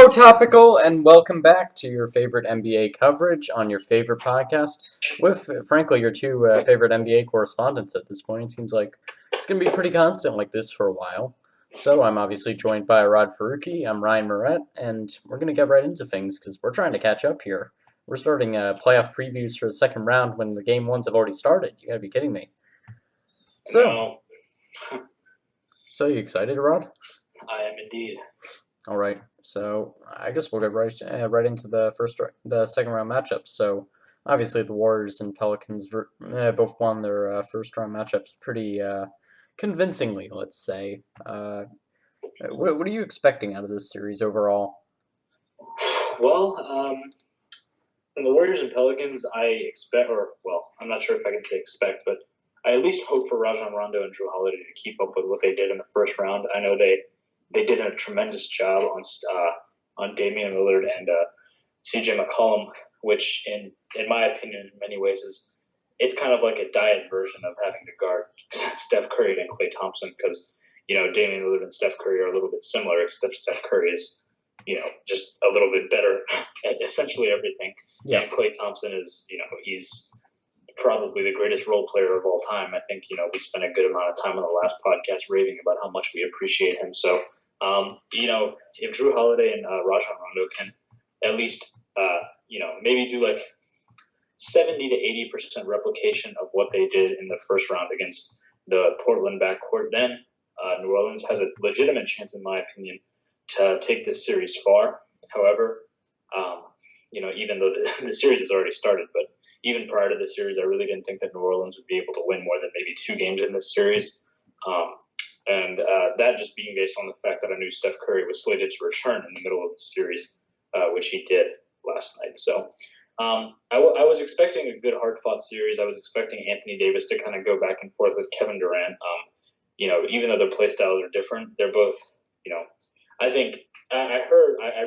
Hello, Topical, and welcome back to your favorite NBA coverage on your favorite podcast with, frankly, your two favorite NBA correspondents at this point. It seems like it's going to be pretty constant like this for a while. So I'm obviously joined by Aradh Faruqi, I'm Ryan Mirotic, and we're going to get right into things because we're trying to catch up here. We're starting playoff previews for the second round when the game ones have already started. You gotta be kidding me. So, No, so you excited, Aradh? I am indeed. All right, so I guess we'll get right into the second round matchups. So obviously the Warriors and Pelicans both won their first round matchups pretty convincingly, let's say. What are you expecting out of this series overall? Well, from the Warriors and Pelicans, I'm not sure if I can say expect, but I at least hope for Rajon Rondo and Drew Holiday to keep up with what they did in the first round. I know they did a tremendous job on Damian Lillard and CJ McCollum, which in my opinion, in many ways, it's kind of like a diet version of having to guard Steph Curry and Klay Thompson because Damian Lillard and Steph Curry are a little bit similar, except Steph Curry is just a little bit better at essentially everything. Yeah. And Klay Thompson is he's probably the greatest role player of all time. I think we spent a good amount of time on the last podcast raving about how much we appreciate him. So if Drew Holiday and Rajon Rondo can at least maybe do like 70 to 80% replication of what they did in the first round against the Portland backcourt, then New Orleans has a legitimate chance, in my opinion, to take this series far. However, even though the series has already started, but even prior to the series, I really didn't think that New Orleans would be able to win more than maybe 2 games in this series. And that just being based on the fact that I knew Steph Curry was slated to return in the middle of the series, which he did last night. So I was expecting a good, hard-fought series. I was expecting Anthony Davis to kind of go back and forth with Kevin Durant. Even though their play styles are different, they're both, I think I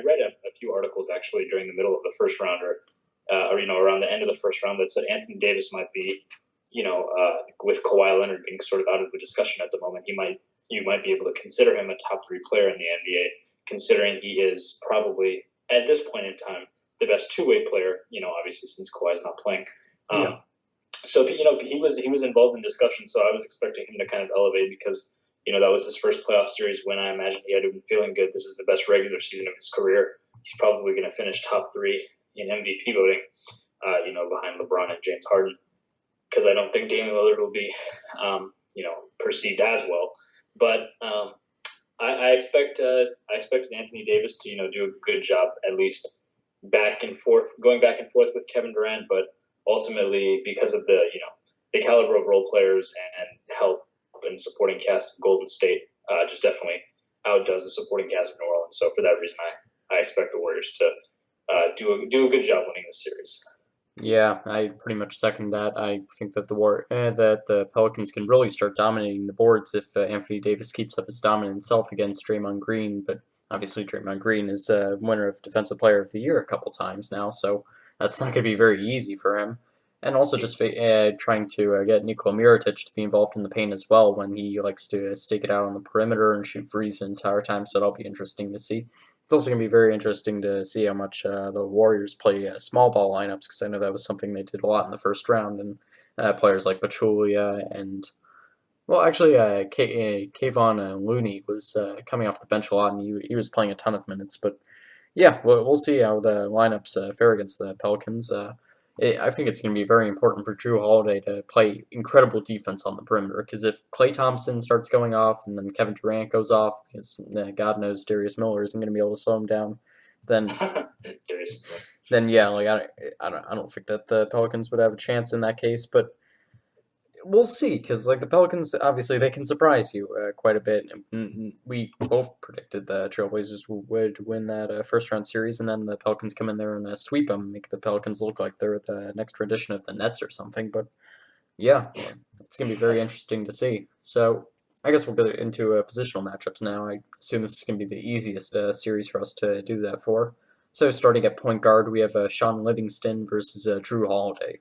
read a few articles actually during the middle of the first round or around the end of the first round that said Anthony Davis might be, with Kawhi Leonard being sort of out of the discussion at the moment, you might be able to consider him a top 3 player in the NBA, considering he is probably at this point in time the best 2-way player. Obviously since Kawhi's not playing. Yeah. So he was involved in discussion. So I was expecting him to kind of elevate because that was his first playoff series when I imagine he had been feeling good. This is the best regular season of his career. He's probably going to finish top 3 in MVP voting, behind LeBron and James Harden, because I don't think Damian Lillard will be, perceived as well. But I expected Anthony Davis to, do a good job, at least going back and forth with Kevin Durant. But ultimately, because of the caliber of role players and help and supporting cast of Golden State, just definitely outdoes the supporting cast of New Orleans. So for that reason, I expect the Warriors to do a good job winning this series. Yeah, I pretty much second that. I think that the Pelicans can really start dominating the boards if Anthony Davis keeps up his dominant self against Draymond Green. But obviously, Draymond Green is a winner of Defensive Player of the Year a couple times now, so that's not going to be very easy for him. And also just trying to get Nikola Mirotic to be involved in the paint as well when he likes to stake it out on the perimeter and shoot threes the entire time. So that'll be interesting to see. It's also going to be very interesting to see how much the Warriors play small ball lineups because I know that was something they did a lot in the first round. And players like Pachulia and, well, actually, Kayvon Looney was coming off the bench a lot, and he was playing a ton of minutes. But yeah, we'll see how the lineups fare against the Pelicans. I think it's going to be very important for Drew Holiday to play incredible defense on the perimeter because if Klay Thompson starts going off and then Kevin Durant goes off because God knows Darius Miller isn't going to be able to slow him down, then yeah, like I don't think that the Pelicans would have a chance in that case, but we'll see because like the Pelicans obviously they can surprise you quite a bit. We both predicted the Trailblazers would win that first round series, and then the Pelicans come in there and sweep them, make the Pelicans look like they're the next rendition of the Nets or something. But yeah, it's gonna be very interesting to see. So I guess we'll get into positional matchups now. I assume this is gonna be the easiest series for us to do that for. So starting at point guard, we have Shaun Livingston versus Drew Holiday.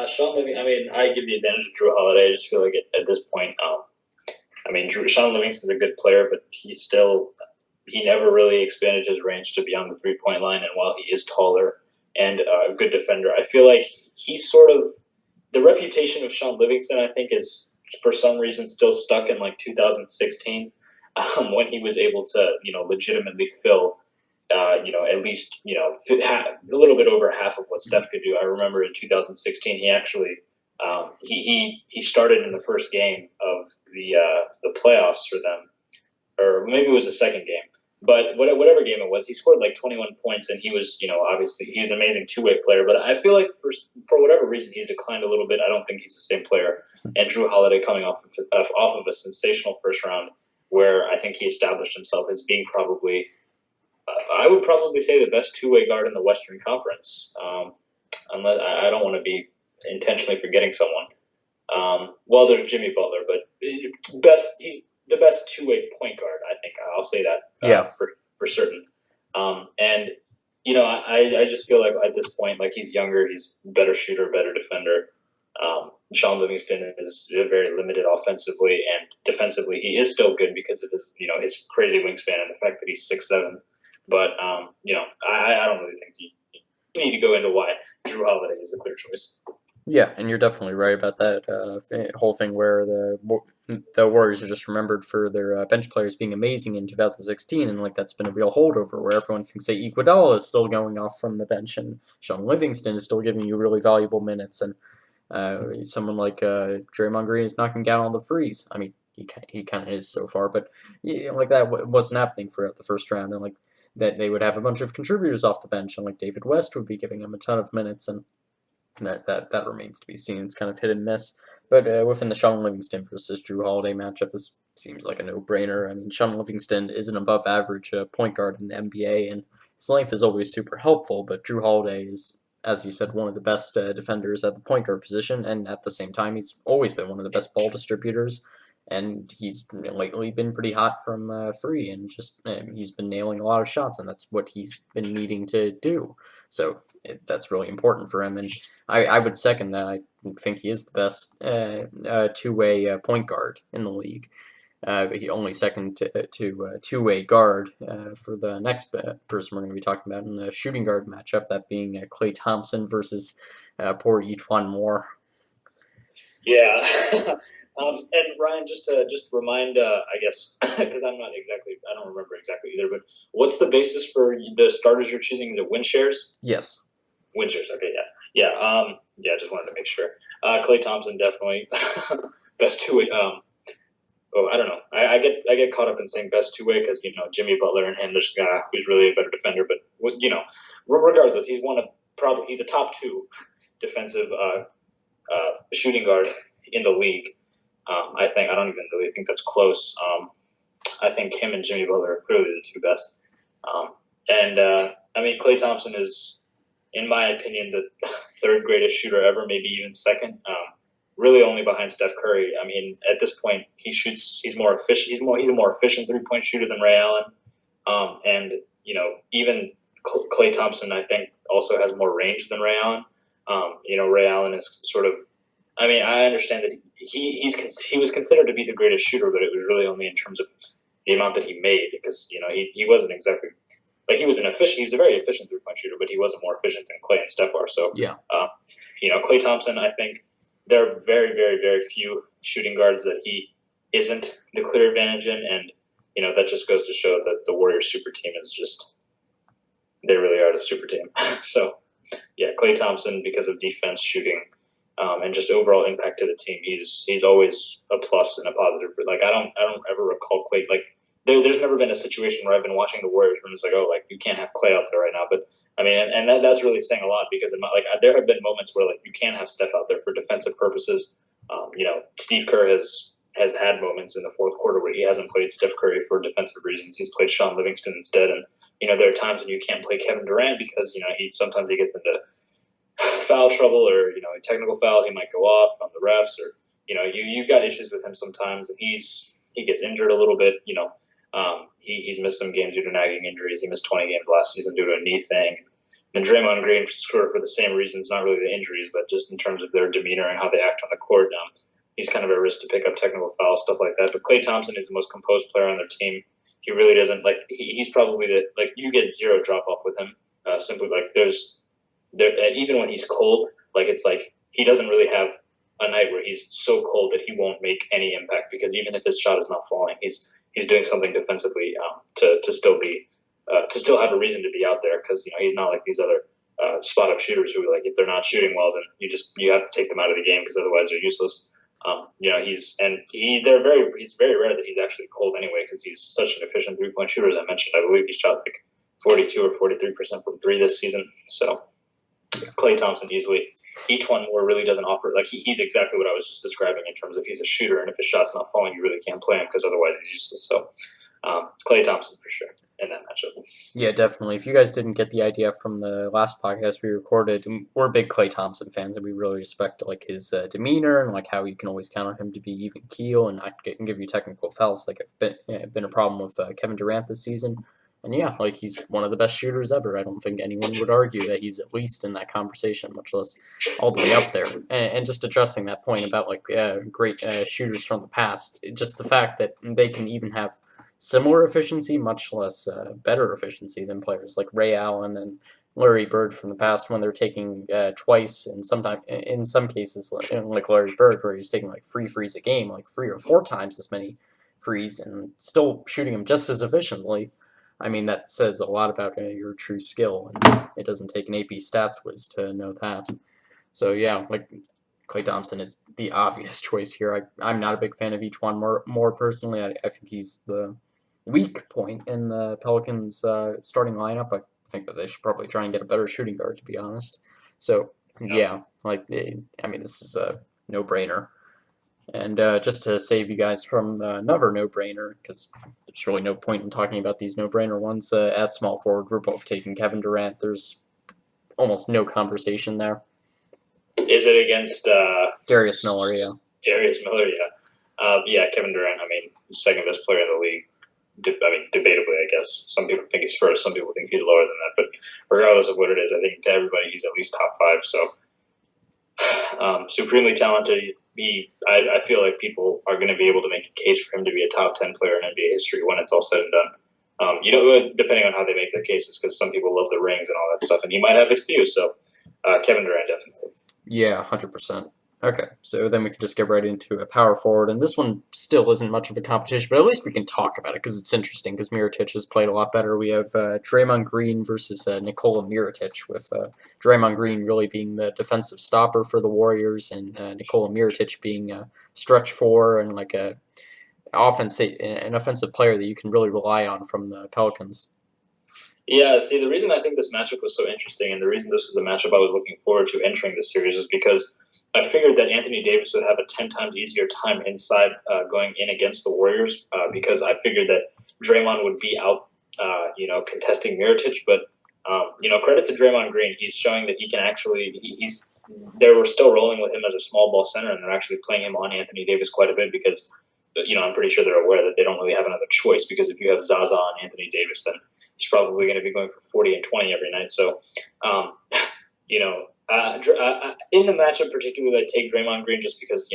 Shaun Livingston, I give the advantage of Drew Holiday. I just feel like at this point, Shaun Livingston's a good player, but he's still, he never really expanded his range to beyond the 3-point line. And while he is taller and a good defender, I feel like he's sort of the reputation of Sean Livingston, I think, is for some reason still stuck in like 2016 when he was able to, legitimately fill, at least, a little bit over half of what Steph could do. I remember in 2016, he actually he started in the first game of the playoffs for them, or maybe it was the second game. But whatever game it was, he scored like 21 points, and he was, obviously he was an amazing two-way player. But I feel like for whatever reason, he's declined a little bit. I don't think he's the same player. And Jrue Holiday coming off of a sensational first round, where I think he established himself as being probably, I would probably say, the best two-way guard in the Western Conference. Unless I don't want to be intentionally forgetting someone. Well, there's Jimmy Butler, but he's the best two-way point guard. I think I'll say that for certain. And I just feel like at this point, like, he's younger, he's a better shooter, better defender. Sean Livingston is very limited offensively, and defensively he is still good because of his his crazy wingspan and the fact that he's 6'7". But I don't really think you need to go into why Jrue Holiday is a clear choice. Yeah, and you're definitely right about that whole thing where the Warriors are just remembered for their bench players being amazing in 2016, and like that's been a real holdover where everyone thinks that Iguodala is still going off from the bench, and Sean Livingston is still giving you really valuable minutes, and someone like Draymond Green is knocking down all the threes. I mean, he kind of is so far, but like that wasn't happening throughout the first round, and like that they would have a bunch of contributors off the bench, and like David West would be giving him a ton of minutes, and that remains to be seen. It's kind of hit and miss. But within the Sean Livingston versus Jrue Holiday matchup, this seems like a no-brainer. I mean, Sean Livingston is an above-average point guard in the NBA, and his length is always super helpful, but Jrue Holiday is, as you said, one of the best defenders at the point guard position, and at the same time, he's always been one of the best ball distributors, and he's lately been pretty hot from free, and just he's been nailing a lot of shots, and that's what he's been needing to do. So that's really important for him, and I would second that. I think he is the best two-way point guard in the league. He only second to two-way guard for the next person we're going to be talking about in the shooting guard matchup, that being Klay Thompson versus poor E'Twaun Moore. Yeah. And Ryan, just to remind, I guess, because I don't remember exactly either, but what's the basis for the starters you're choosing? Is it win shares? Yes. Win shares, okay, yeah. Yeah, just wanted to make sure. Klay Thompson, definitely. Best two-way. I don't know. I get caught up in saying best two-way because, Jimmy Butler and him, there's a guy who's really a better defender, but, regardless, he's he's a top two defensive shooting guard in the league. I don't even really think that's close. I think him and Jimmy Butler are clearly the two best. Klay Thompson is, in my opinion, the third greatest shooter ever, maybe even second. Really only behind Steph Curry. I mean, at this point, he's more efficient. He's a more efficient 3-point shooter than Ray Allen. Even Klay Thompson, I think, also has more range than Ray Allen. Ray Allen is sort of. I mean, I understand that he was considered to be the greatest shooter, but it was really only in terms of the amount that he made, because he wasn't exactly like he was a very efficient 3-point shooter, but he wasn't more efficient than Klay and Steph are. So yeah, Klay Thompson, I think there are very, very, very few shooting guards that he isn't the clear advantage in, and that just goes to show that the Warriors super team is just, they really are the super team. So yeah, Klay Thompson, because of defense, shooting. And just overall impact to the team, he's always a plus and a positive. I don't ever recall Klay. There's never been a situation where I've been watching the Warriors where it's you can't have Klay out there right now. But I mean, and that's really saying a lot, because there have been moments where you can't have Steph out there for defensive purposes. Steve Kerr has had moments in the fourth quarter where he hasn't played Steph Curry for defensive reasons. He's played Sean Livingston instead, and there are times when you can't play Kevin Durant because sometimes he gets into foul trouble, or a technical foul, he might go off on the refs, or you've got issues with him sometimes, and he gets injured a little bit. He's missed some games due to nagging injuries. He missed 20 games last season due to a knee thing. And Draymond Green, sort of for the same reasons, not really the injuries, but just in terms of their demeanor and how they act on the court. He's kind of at risk to pick up technical fouls, stuff like that. But Klay Thompson is the most composed player on their team. he really doesn't like. He's probably you get zero drop off with him. Simply even when he's cold, it's like he doesn't really have a night where he's so cold that he won't make any impact, because even if his shot is not falling, he's doing something defensively to still have a reason to be out there, because he's not like these other spot up shooters who, like, if they're not shooting well, then you have to take them out of the game because otherwise they're useless. He's very rare that he's actually cold anyway, because he's such an efficient 3-point shooter. As I mentioned, I believe he shot like 42 or 43% from three this season. So Klay Thompson easily. Each one more really doesn't offer, like, he's exactly what I was just describing in terms of he's a shooter, and if his shot's not falling, you really can't play him because otherwise he's useless. So Klay Thompson for sure in that matchup. Yeah, definitely. If you guys didn't get the idea from the last podcast we recorded, we're big Klay Thompson fans, and we really respect his demeanor and how you can always count on him to be even keel and not give you technical fouls. It's been a problem with Kevin Durant this season. And yeah, he's one of the best shooters ever. I don't think anyone would argue that he's at least in that conversation, much less all the way up there. And just addressing that point about great shooters from the past, just the fact that they can even have similar efficiency, much less better efficiency than players like Ray Allen and Larry Bird from the past, when they're taking twice, and sometimes in some cases like Larry Bird, where he's taking 3 frees a game, 3 or 4 times as many frees, and still shooting them just as efficiently. I mean, that says a lot about your true skill, and it doesn't take an AP stats whiz to know that. So yeah, Klay Thompson is the obvious choice here. I'm not a big fan of each one more personally. I think he's the weak point in the Pelicans starting lineup. I think that they should probably try and get a better shooting guard, to be honest. So yeah, this is a no-brainer. And just to save you guys from another no-brainer, because there's really no point in talking about these no-brainer ones, at small forward, we're both taking Kevin Durant. There's almost no conversation there. Is it against Darius Miller? Yeah. Darius Miller, yeah. Yeah, Kevin Durant, second best player in the league. Debatably, I guess. Some people think he's first, some people think he's lower than that. But regardless of what it is, I think to everybody he's at least top 5. So supremely talented. I feel like people are going to be able to make a case for him to be a top 10 player in NBA history when it's all said and done. Depending on how they make their cases, because some people love the rings and all that stuff, and he might have his few. So Kevin Durant, definitely. Yeah, 100%. Okay, so then we can just get right into a power forward, and this one still isn't much of a competition, but at least we can talk about it because it's interesting, because Mirotic has played a lot better. We have Draymond Green versus Nikola Mirotic, with Draymond Green really being the defensive stopper for the Warriors, and Nikola Mirotic being a stretch 4 and an offensive player that you can really rely on from the Pelicans. Yeah, see, the reason I think this matchup was so interesting, and the reason this is a matchup I was looking forward to entering this series, is because I figured that Anthony Davis would have a 10 times easier time inside going in against the Warriors, because I figured that Draymond would be out, contesting Mirotic. But, credit to Draymond Green. He's showing that he can actually they were still rolling with him as a small ball center, and they're actually playing him on Anthony Davis quite a bit because, I'm pretty sure they're aware that they don't really have another choice, because if you have Zaza on Anthony Davis, then he's probably going to be going for 40 and 20 every night. So, in the matchup particularly, I take Draymond Green just because,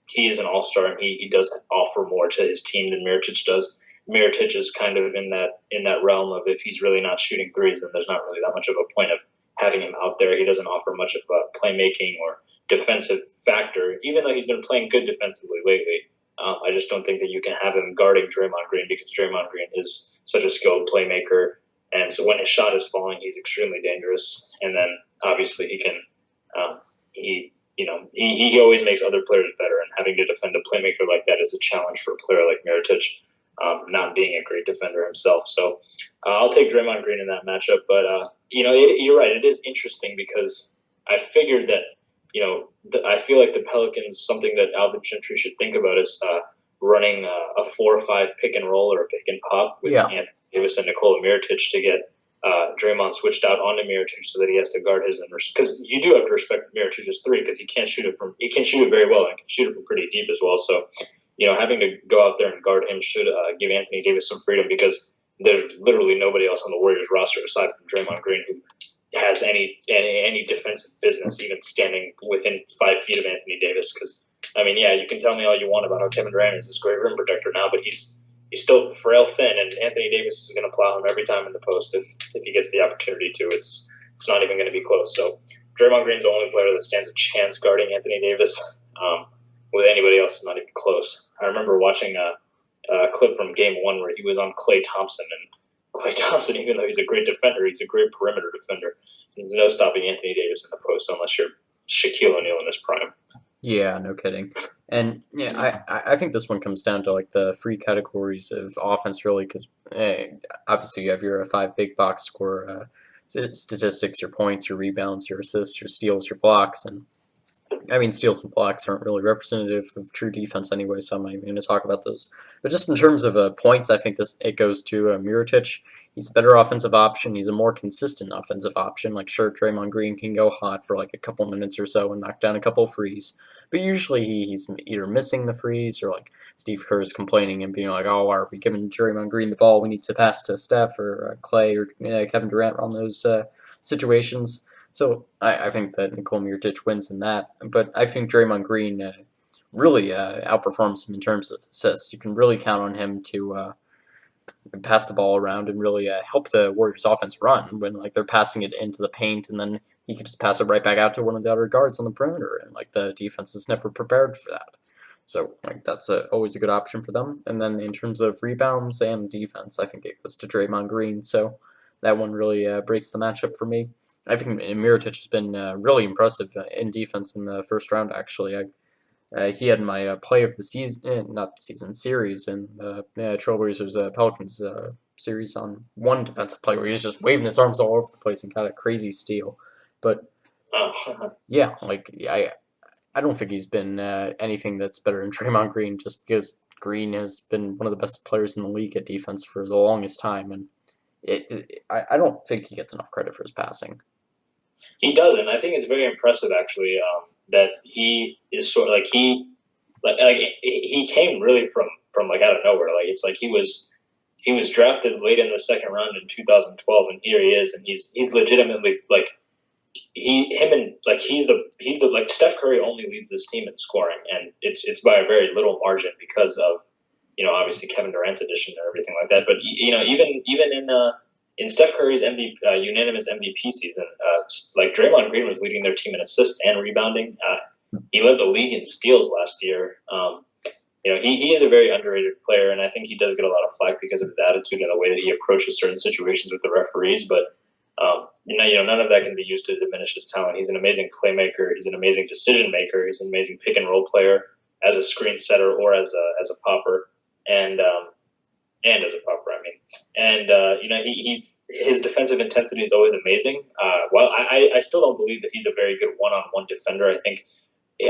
he is an all-star and he does offer more to his team than Mirotic does. Mirotic is kind of in that realm of, if he's really not shooting threes, then there's not really that much of a point of having him out there. He doesn't offer much of a playmaking or defensive factor, even though he's been playing good defensively lately. I just don't think that you can have him guarding Draymond Green, because Draymond Green is such a skilled playmaker. And so when his shot is falling, he's extremely dangerous. And then obviously he can, he always makes other players better. And having to defend a playmaker like that is a challenge for a player like Mirotic, not being a great defender himself. So I'll take Draymond Green in that matchup. But, you're right. It is interesting because I figured that, I feel like the Pelicans, something that Alvin Gentry should think about is running a 4 or 5 pick and roll or a pick and pop with Anthony Davis and Nikola Mirotic to get Draymond switched out onto Mirotic so that he has to guard his inverse. Because you do have to respect Mirotic's 3, because he can shoot it very well and can shoot it from pretty deep as well. So, having to go out there and guard him should give Anthony Davis some freedom, because there's literally nobody else on the Warriors roster aside from Draymond Green who has any defensive business even standing within 5 feet of Anthony Davis. Because you can tell me all you want about how Kevin Durant is this great rim protector now, but he's he's still frail thin, and Anthony Davis is going to plow him every time in the post if he gets the opportunity to. It's not even going to be close. So Draymond Green's the only player that stands a chance guarding Anthony Davis. With anybody else, it's not even close. I remember watching a clip from Game 1 where he was on Klay Thompson, and Klay Thompson, even though he's a great defender, he's a great perimeter defender. There's no stopping Anthony Davis in the post unless you're Shaquille O'Neal in his prime. Yeah, no kidding. And yeah, I think this one comes down to like the three categories of offense, really, because obviously you have your five big box score statistics, your points, your rebounds, your assists, your steals, your blocks, and I mean, steals and blocks aren't really representative of true defense anyway, so I'm not even going to talk about those. But just in terms of points, I think it goes to Mirotic. He's a better offensive option. He's a more consistent offensive option. Like, sure, Draymond Green can go hot for like a couple minutes or so and knock down a couple of threes, but usually he's either missing the threes or like Steve Kerr is complaining and being like, "Oh, are we giving Draymond Green the ball? We need to pass to Steph or Clay or Kevin Durant on those situations." So I think that Nikola Mirotic wins in that, but I think Draymond Green really outperforms him in terms of assists. You can really count on him to pass the ball around and really help the Warriors offense run when like they're passing it into the paint, and then he can just pass it right back out to one of the other guards on the perimeter, and like the defense is never prepared for that. So like that's always a good option for them. And then in terms of rebounds and defense, I think it goes to Draymond Green. So that one really breaks the matchup for me. I think Mirotic has been really impressive in defense in the first round. Actually, he had my play of the season, not season series, in the Trailblazers Pelicans series on one defensive play where he was just waving his arms all over the place and got a crazy steal. But yeah, like I don't think he's been anything that's better than Draymond Green, just because Green has been one of the best players in the league at defense for the longest time, and I don't think he gets enough credit for his passing. He doesn't. I think it's very impressive, actually, that he is sort of like he came really from like out of nowhere. Like it's like he was drafted late in the second round in 2012, and here he is, and he's legitimately like he's the like Steph Curry only leads this team in scoring, and it's by a very little margin because of obviously Kevin Durant's addition and everything like that. But even in Steph Curry's unanimous MVP season, like Draymond Green was leading their team in assists and rebounding. He led the league in steals last year. He is a very underrated player, and I think he does get a lot of flack because of his attitude and the way that he approaches certain situations with the referees. But none of that can be used to diminish his talent. He's an amazing playmaker. He's an amazing decision maker. He's an amazing pick and roll player as a screen setter or as a popper, and as a popper, I mean. And his defensive intensity is always amazing. While I still don't believe that he's a very good one-on-one defender.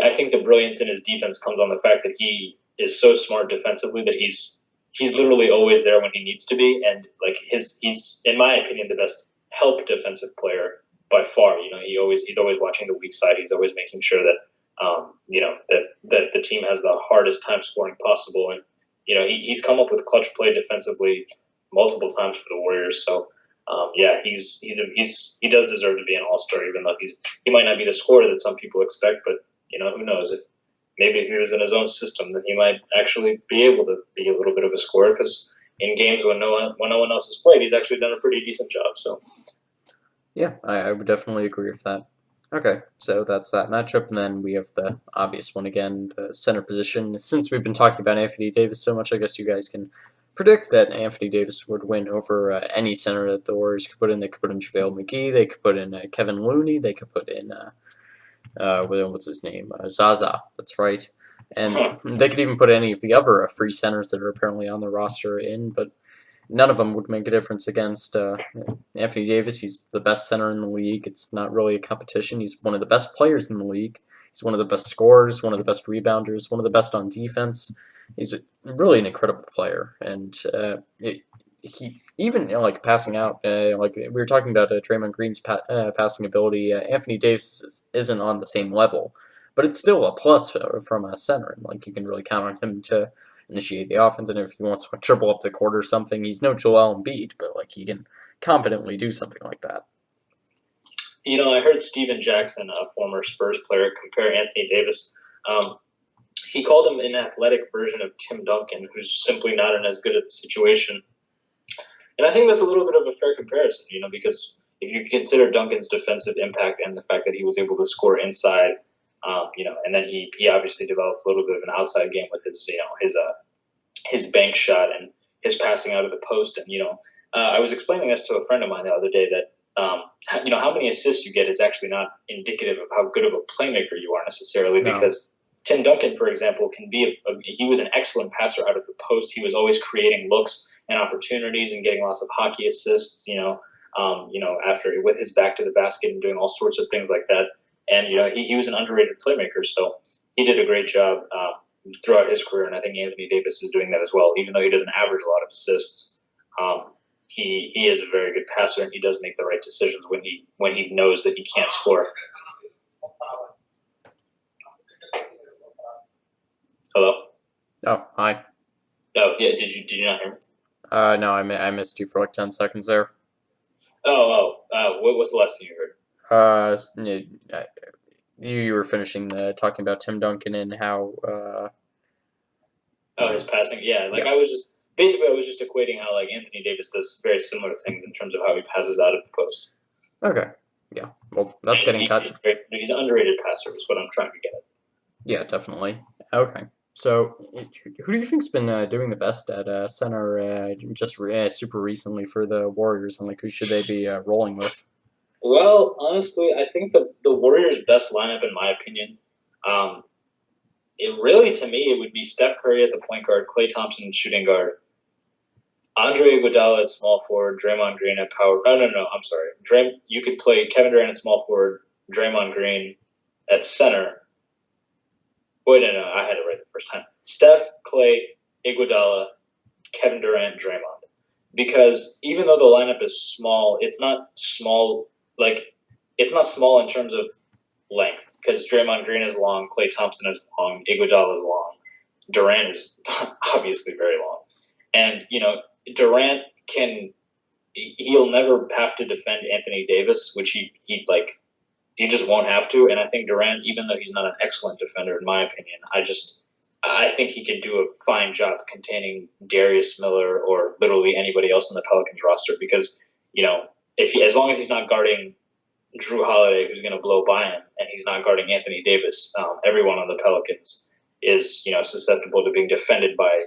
I think the brilliance in his defense comes on the fact that he is so smart defensively that he's literally always there when he needs to be, and like he's in my opinion the best help defensive player by far. He's always watching the weak side. He's always making sure that that the team has the hardest time scoring possible, and he's come up with clutch play defensively multiple times for the Warriors. So he does deserve to be an all-star, even though he might not be the scorer that some people expect, but who knows? Maybe if he was in his own system, then he might actually be able to be a little bit of a scorer, because in games when no one else has played, he's actually done a pretty decent job. So yeah, I would definitely agree with that. Okay, so that's that matchup, and then we have the obvious one again, the center position. Since we've been talking about Anthony Davis so much, I guess you guys can predict that Anthony Davis would win over any center that the Warriors could put in. They could put in JaVale McGee, they could put in Kevin Looney, they could put in what's his name, Zaza. That's right, and they could even put any of the other free centers that are apparently on the roster in, but none of them would make a difference against Anthony Davis. He's the best center in the league. It's not really a competition. He's one of the best players in the league. He's one of the best scorers, one of the best rebounders, one of the best on defense. He's really an incredible player, and he even like passing out. Like we were talking about Draymond Green's passing ability. Anthony Davis isn't on the same level, but it's still a plus from a center. Like you can really count on him to initiate the offense, and if he wants to triple up the court or something, he's no Joel Embiid, but like he can competently do something like that. I heard Steven Jackson, a former Spurs player, compare Anthony Davis he called him an athletic version of Tim Duncan, who's simply not in as good a situation. And I think that's a little bit of a fair comparison, because if you consider Duncan's defensive impact and the fact that he was able to score inside, and then he obviously developed a little bit of an outside game with his bank shot and his passing out of the post. And I was explaining this to a friend of mine the other day that how many assists you get is actually not indicative of how good of a playmaker you are necessarily, No. because Tim Duncan, for example, he was an excellent passer out of the post. He was always creating looks and opportunities and getting lots of hockey assists, after with his back to the basket and doing all sorts of things like that. And, he was an underrated playmaker. So he did a great job throughout his career. And I think Anthony Davis is doing that as well. Even though he doesn't average a lot of assists, he is a very good passer, and he does make the right decisions when he knows that he can't score. Hello? Oh, hi. Oh, yeah. Did you not hear me? No, I missed you for like 10 seconds there. What was the last thing you heard? You were finishing talking about Tim Duncan and how. His passing. Yeah, Yeah. I was just equating how Anthony Davis does very similar things in terms of how he passes out of the post. Okay. Yeah. Well, that's getting cut. He's an underrated passer, is what I'm trying to get at. Yeah, definitely. Okay. So, who do you think's been doing the best at center just super recently for the Warriors, and who should they be rolling with? Well, honestly, I think the Warriors' best lineup, in my opinion, to me, it would be Steph Curry at the point guard, Klay Thompson at shooting guard, Andre Iguodala at small forward, Draymond Green at power. Oh, no, I'm sorry. You could play Kevin Durant at small forward, Draymond Green at center. Wait, no, I had it right the first time. Steph, Klay, Iguodala, Kevin Durant, Draymond. Because even though the lineup is small, it's not small. It's not small in terms of length. Because Draymond Green is long, Klay Thompson is long, Iguodala is long, Durant is obviously very long, and Durant he'll never have to defend Anthony Davis, which he just won't have to. And I think Durant, even though he's not an excellent defender, in my opinion, I think he can do a fine job containing Darius Miller or literally anybody else on the Pelicans roster. Because as long as he's not guarding Drew Holiday, who's going to blow by him, and he's not guarding Anthony Davis, everyone on the Pelicans is susceptible to being defended by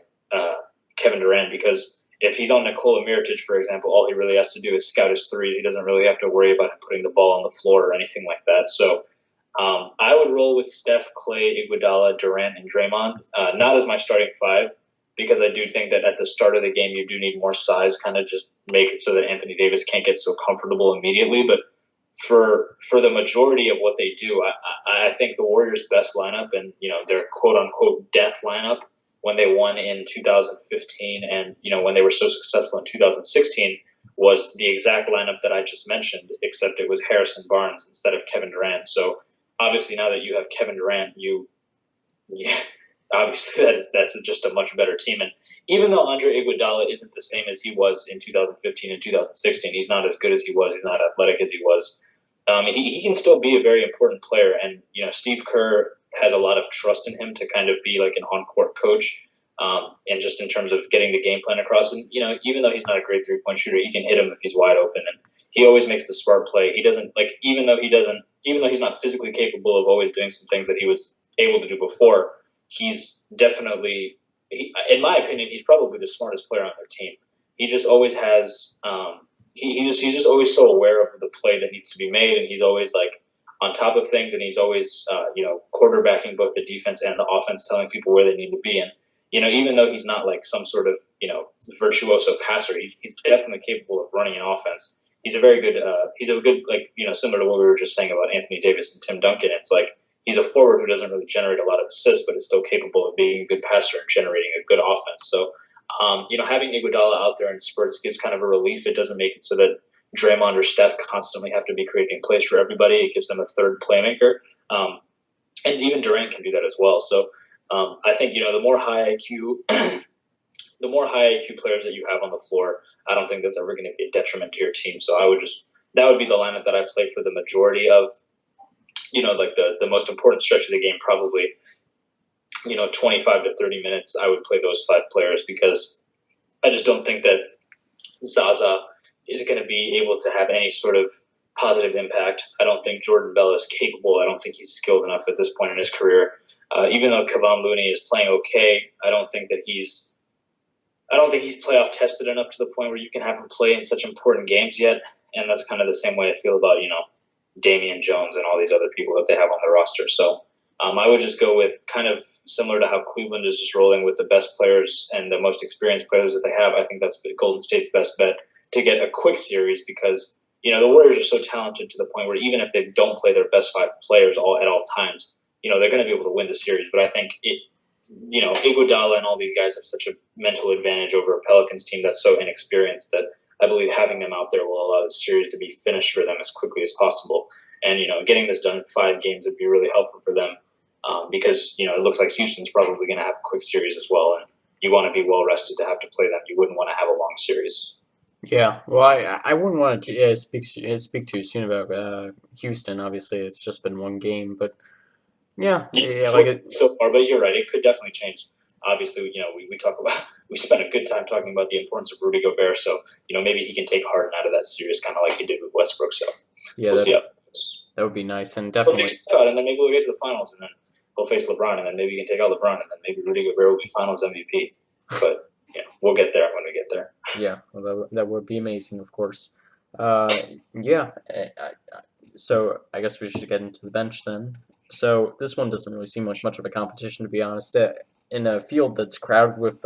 Kevin Durant. Because if he's on Nikola Mirotic, for example, all he really has to do is scout his threes. He doesn't really have to worry about him putting the ball on the floor or anything like that. So I would roll with Steph, Klay, Iguodala, Durant, and Draymond. Not as my starting five, because I do think that at the start of the game you do need more size, kind of just make it so that Anthony Davis can't get so comfortable immediately. But for the majority of what they do, I think the Warriors' best lineup and their quote-unquote death lineup when they won in 2015 and when they were so successful in 2016 was the exact lineup that I just mentioned, except it was Harrison Barnes instead of Kevin Durant. So obviously now that you have Kevin Durant, obviously that's just a much better team. And even though Andre Iguodala isn't the same as he was in 2015 and 2016, he's not as good as he was, he's not athletic as he was. He can still be a very important player, and Steve Kerr has a lot of trust in him to kind of be like an on-court coach, and just in terms of getting the game plan across. And even though he's not a great three-point shooter, he can hit him if he's wide open, and he always makes the smart play. He doesn't even though he's not physically capable of always doing some things that he was able to do before. He's definitely, in my opinion, he's probably the smartest player on their team. He just always has. He's just always so aware of the play that needs to be made, and he's always on top of things, and he's always quarterbacking both the defense and the offense, telling people where they need to be. And even though he's not some sort of virtuoso passer, he's definitely capable of running an offense. He's a very good. Similar to what we were just saying about Anthony Davis and Tim Duncan. It's he's a forward who doesn't really generate a lot of assists, but is still capable of being a good passer and generating a good offense. So. Having Iguodala out there in spurts gives kind of a relief. It doesn't make it so that Draymond or Steph constantly have to be creating plays for everybody. It gives them a third playmaker. And even Durant can do that as well. So I think, the more high IQ, players that you have on the floor, I don't think that's ever going to be a detriment to your team. So that would be the lineup that I play for the majority of, the most important stretch of the game, probably. 25 to 30 minutes, I would play those 5 players because I just don't think that Zaza is going to be able to have any sort of positive impact. I don't think Jordan Bell is capable. I don't think he's skilled enough at this point in his career. Even though Kevon Looney is playing okay, I don't think he's playoff tested enough to the point where you can have him play in such important games yet. And that's kind of the same way I feel about Damian Jones and all these other people that they have on the roster. So I would just go with kind of similar to how Cleveland is just rolling with the best players and the most experienced players that they have. I think that's Golden State's best bet to get a quick series because the Warriors are so talented to the point where even if they don't play their best 5 players at all times, they're going to be able to win the series. But I think Iguodala and all these guys have such a mental advantage over a Pelicans team that's so inexperienced that I believe having them out there will allow the series to be finished for them as quickly as possible. And, getting this done in 5 games would be really helpful for them because, it looks like Houston's probably going to have a quick series as well. And you want to be well rested to have to play them. You wouldn't want to have a long series. Yeah, well, I wouldn't want to speak too soon about Houston. Obviously, it's just been 1 game, but yeah, like it. So far, but you're right. It could definitely change. Obviously, we spent a good time talking about the importance of Rudy Gobert. So, maybe he can take Harden out of that series, kind of like he did with Westbrook. So, yeah, we'll see how it goes. That would be nice, and He'll definitely. take Steph out, and then maybe we'll get to the finals, and then he'll face LeBron, and then maybe you can take out LeBron, and then maybe Rudy Gobert will be Finals MVP. But we'll get there when we get there. Yeah, well, that would be amazing, of course. Yeah. So I guess we should get into the bench then. So this one doesn't really seem like much of a competition, to be honest. In a field that's crowded with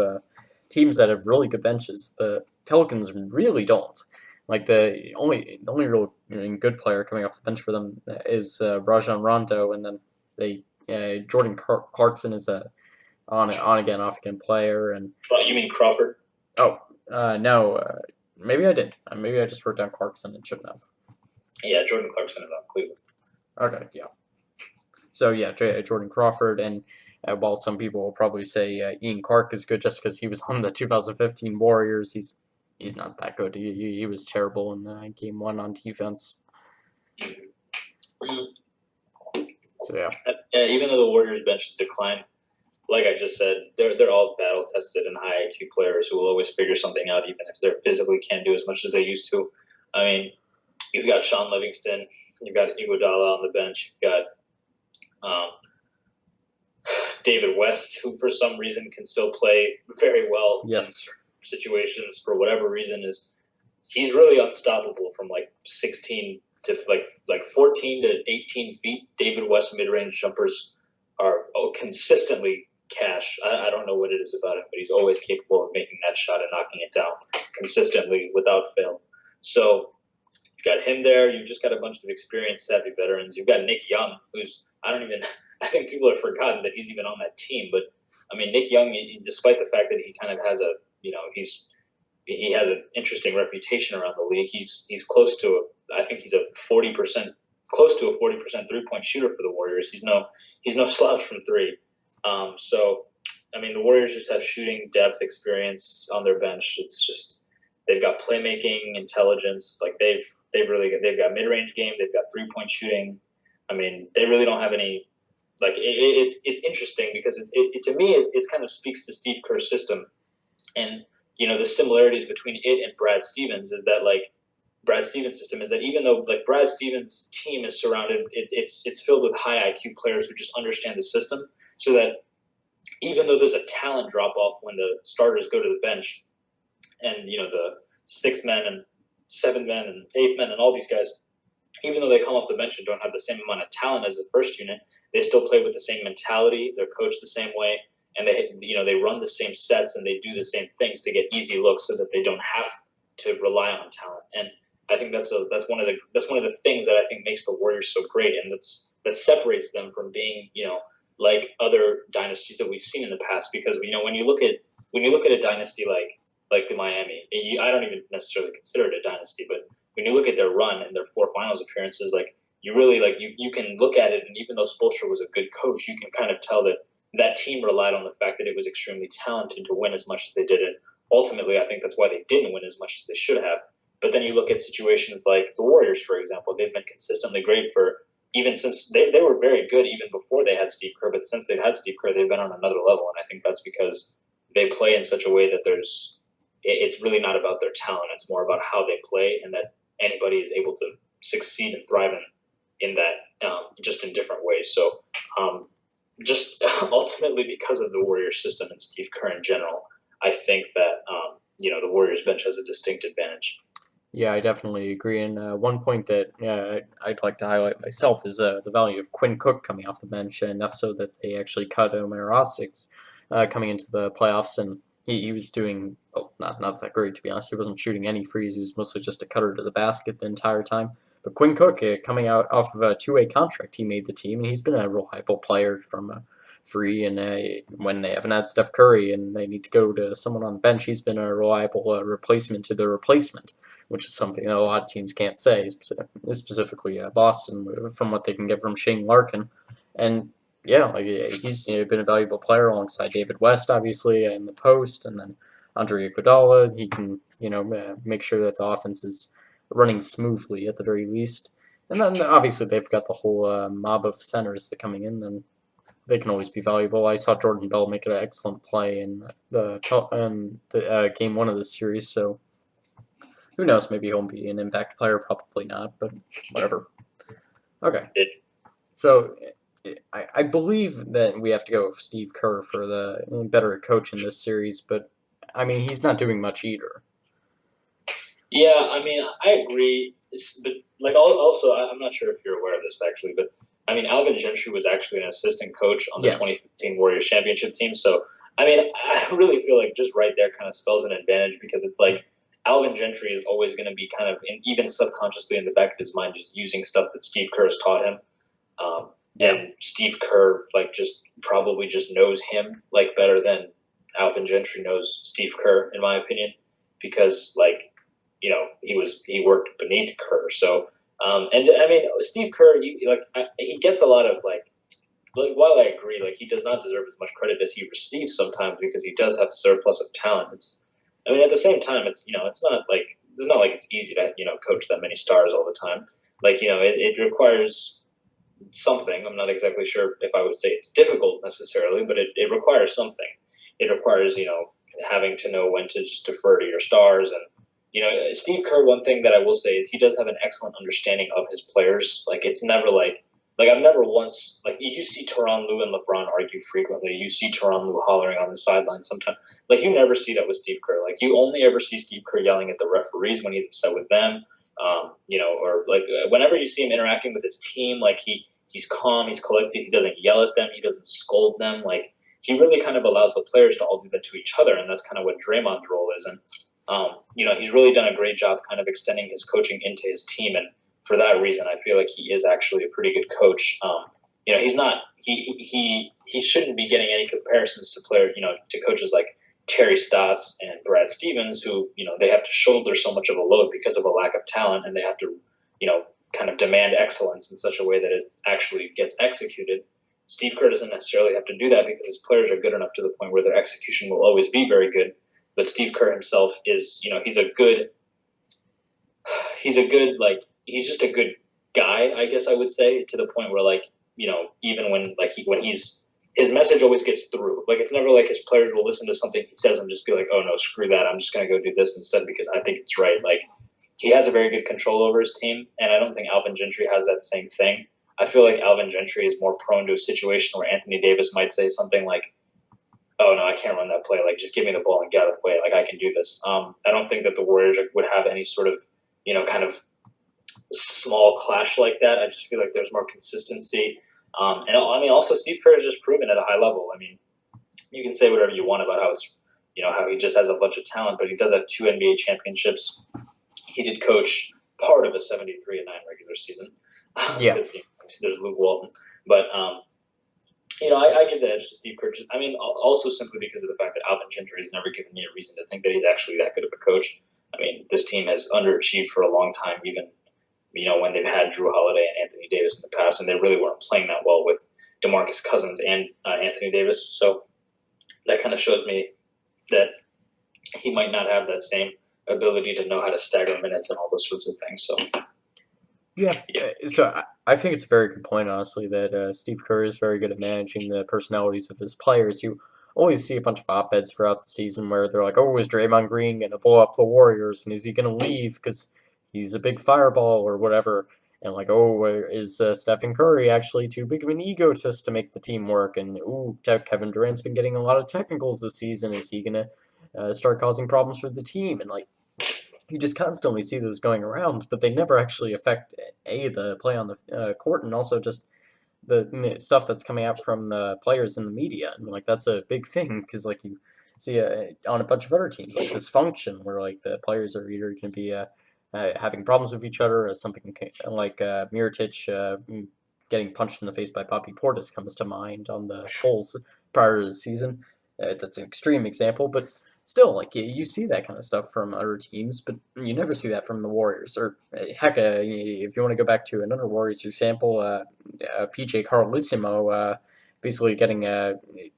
teams that have really good benches, the Pelicans really don't. Like the only real good player coming off the bench for them is Rajon Rondo, and then Jordan Clarkson is a on again off again player, and you mean Crawford? Oh, no. Maybe I did. Maybe I just wrote down Clarkson and shouldn't have. Yeah, Jordan Clarkson is on Cleveland. Okay, yeah. So, yeah, Jordan Crawford, and while some people will probably say Ian Clark is good just because he was on the 2015 Warriors, he's not that good. He was terrible in Game 1 on defense. So, yeah. Even though the Warriors' bench has declined, like I just said, they're all battle tested and high IQ players who will always figure something out, even if they physically can't do as much as they used to. I mean, you've got Sean Livingston, you've got Iguodala on the bench, you've got David West, who for some reason can still play very well in situations for whatever reason. He's really unstoppable from like 16 to like 14 to 18 feet. David West mid-range jumpers are consistently cash. I don't know what it is about him, but he's always capable of making that shot and knocking it down consistently without fail. So you've got him there. You've just got a bunch of experienced, savvy veterans. You've got Nick Young, who's I think people have forgotten that he's even on that team. But I mean, Nick Young, despite the fact that he kind of has he has an interesting reputation around the league. He's close to I think he's close to a 40% 3-point shooter for the Warriors. He's no slouch from 3. So I mean, the Warriors just have shooting depth, experience on their bench. It's just they've got playmaking, intelligence. Like they've got mid-range game. They've got 3-point shooting. I mean, they really don't have any. Like it's interesting because to me it kind of speaks to Steve Kerr's system, and the similarities between it and Brad Stevens is that like Brad Stevens' system is that even though like Brad Stevens' team is surrounded, it's filled with high IQ players who just understand the system, so that even though there's a talent drop off when the starters go to the bench, and the 6 men and 7 men and 8 men and all these guys, even though they come off the bench and don't have the same amount of talent as the first unit, they still play with the same mentality. They're coached the same way, and they run the same sets and they do the same things to get easy looks, so that they don't have to rely on talent. And I think that's one of the things that I think makes the Warriors so great, and that separates them from being like other dynasties that we've seen in the past. Because when you look at a dynasty like the Miami, I don't even necessarily consider it a dynasty, but when you look at their run and their 4 finals appearances, like you really you can look at it, and even though Spoelstra was a good coach, you can kind of tell that team relied on the fact that it was extremely talented to win as much as they did. And ultimately, I think that's why they didn't win as much as they should have. But then you look at situations like the Warriors, for example. They've been consistently great for even since they were very good even before they had Steve Kerr, but since they've had Steve Kerr, they've been on another level, and I think that's because they play in such a way that it's really not about their talent. It's more about how they play, and that anybody is able to succeed and thrive in that, just in different ways. So, just ultimately because of the Warriors system and Steve Kerr in general, I think that the Warriors bench has a distinct advantage. Yeah, I definitely agree. And one point that I'd like to highlight myself is the value of Quinn Cook coming off the bench, enough so that they actually cut Mirotic coming into the playoffs, and he was doing not that great, to be honest. He wasn't shooting any frees. He was mostly just a cutter to the basket the entire time. But Quinn Cook, coming out off of a two-way contract, he made the team, and he's been a reliable player from free. And when they haven't had Steph Curry and they need to go to someone on the bench, he's been a reliable replacement to the replacement, which is something that a lot of teams can't say, specifically Boston, from what they can get from Shane Larkin. And yeah, like, he's been a valuable player alongside David West, obviously, in the post, and then Andre Iguodala. He can make sure that the offense is running smoothly at the very least. And then obviously they've got the whole mob of centers that coming in, and they can always be valuable. I saw Jordan Bell make an excellent play in the game one of the series, so who knows? Maybe he'll be an impact player, probably not, but whatever. Okay, so I believe that we have to go with Steve Kerr for the better coach in this series, but I mean he's not doing much either. Yeah, I mean, I agree. But like, also, I'm not sure if you're aware of this actually, but I mean, Alvin Gentry was actually an assistant coach on the Yes. 2015 Warriors championship team. So, I mean, I really feel like just right there kind of spells an advantage, because it's like Alvin Gentry is always going to be kind of, even subconsciously in the back of his mind, just using stuff that Steve Kerr has taught him. And Steve Kerr, like, just probably just knows him like better than Alvin Gentry knows Steve Kerr, in my opinion, because like, he worked beneath Kerr. So, and I mean, Steve Kerr, he gets a lot of while I agree, like, he does not deserve as much credit as he receives sometimes, because he does have a surplus of talent. I mean, at the same time, it's not like it's easy to coach that many stars all the time. Like, it requires something. I'm not exactly sure if I would say it's difficult necessarily, but it requires something. It requires having to know when to just defer to your stars. And Steve Kerr, one thing that I will say is he does have an excellent understanding of his players. Like, it's never like I've never once, like, you see Tyronn Lue and LeBron argue frequently. You see Tyronn Lue hollering on the sideline sometimes. Like, you never see that with Steve Kerr. Like, you only ever see Steve Kerr yelling at the referees when he's upset with them. Or like whenever you see him interacting with his team, like, he's calm, he's collected. He doesn't yell at them. He doesn't scold them. Like, he really kind of allows the players to all do that to each other, and that's kind of what Draymond's role is. And he's really done a great job kind of extending his coaching into his team, and for that reason, I feel like he is actually a pretty good coach. He's not he shouldn't be getting any comparisons to to coaches like Terry Stotts and Brad Stevens, who they have to shoulder so much of a load because of a lack of talent, and they have to kind of demand excellence in such a way that it actually gets executed. Steve Kerr doesn't necessarily have to do that because his players are good enough to the point where their execution will always be very good. But Steve Kerr himself is, he's just a good guy, I guess I would say, to the point where, even when his message always gets through. Like, it's never like his players will listen to something he says and just be like, oh no, screw that, I'm just going to go do this instead because I think it's right. Like, he has a very good control over his team, and I don't think Alvin Gentry has that same thing. I feel like Alvin Gentry is more prone to a situation where Anthony Davis might say something like, oh no, I can't run that play. Like, just give me the ball and get out of the way. Like, I can do this. I don't think that the Warriors would have any sort of, kind of small clash like that. I just feel like there's more consistency. And I mean, also Steve Kerr has just proven at a high level. I mean, you can say whatever you want about how it's, how he just has a bunch of talent, but he does have 2 NBA championships. He did coach part of a 73-9 regular season. Yeah. Because there's Luke Walton. But, I give the edge to Steve Kerr. I mean, also simply because of the fact that Alvin Gentry has never given me a reason to think that he's actually that good of a coach. I mean, this team has underachieved for a long time, even, when they've had Drew Holiday and Anthony Davis in the past, and they really weren't playing that well with DeMarcus Cousins and Anthony Davis. So that kind of shows me that he might not have that same ability to know how to stagger minutes and all those sorts of things. So, Yeah, so I think it's a very good point, honestly, that Steve Kerr is very good at managing the personalities of his players. You always see a bunch of op-eds throughout the season where they're like, "Oh, is Draymond Green going to blow up the Warriors, and is he going to leave because he's a big fireball or whatever?" And like, "Oh, is Stephen Curry actually too big of an egotist to make the team work?" And ooh, Kevin Durant's been getting a lot of technicals this season. Is he going to start causing problems for the team? And like you just constantly see those going around, but they never actually affect the play on the court, and also just the stuff that's coming out from the players in the media, and like that's a big thing because like you see on a bunch of other teams like dysfunction, where like the players are either going to be having problems with each other, as something like Mirotic getting punched in the face by Bobby Portis comes to mind on the Bulls prior to the season. That's an extreme example, but still, like you see that kind of stuff from other teams, but you never see that from the Warriors. Or heck, if you want to go back to another Warriors example, PJ Carlissimo, basically getting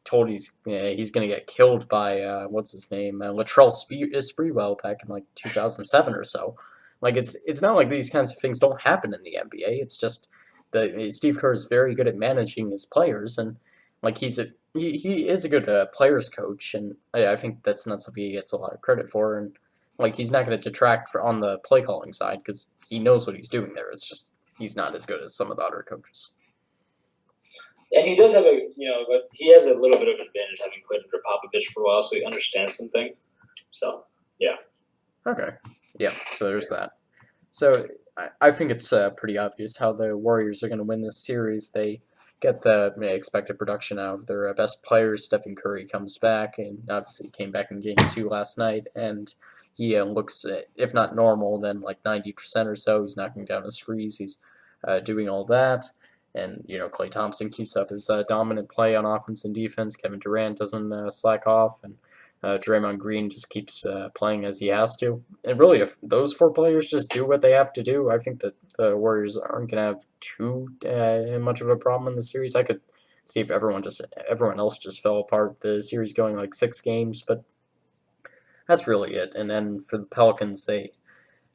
told he's going to get killed by what's his name, Latrell Sprewell back in like 2007 or so. Like it's not like these kinds of things don't happen in the NBA. It's just that Steve Kerr is very good at managing his players, and like he is a good players coach, and I think that's not something he gets a lot of credit for. And like he's not going to detract on the play calling side because he knows what he's doing there. It's just he's not as good as some of the other coaches. And he does have but he has a little bit of an advantage having played under Popovich for a while, so he understands some things. So, yeah. Okay. Yeah, so there's that. So I think it's pretty obvious how the Warriors are going to win this series. They get the expected production out of their best players. Stephen Curry comes back, and obviously he came back in Game 2 last night, and he looks, if not normal, then like 90% or so. He's knocking down his threes. He's doing all that. And, Klay Thompson keeps up his dominant play on offense and defense. Kevin Durant doesn't slack off, and Draymond Green just keeps playing as he has to. And really, if those four players just do what they have to do, I think that the Warriors aren't going to have too much of a problem in the series. I could see if everyone else just fell apart. The series going like 6 games, but that's really it. And then for the Pelicans, they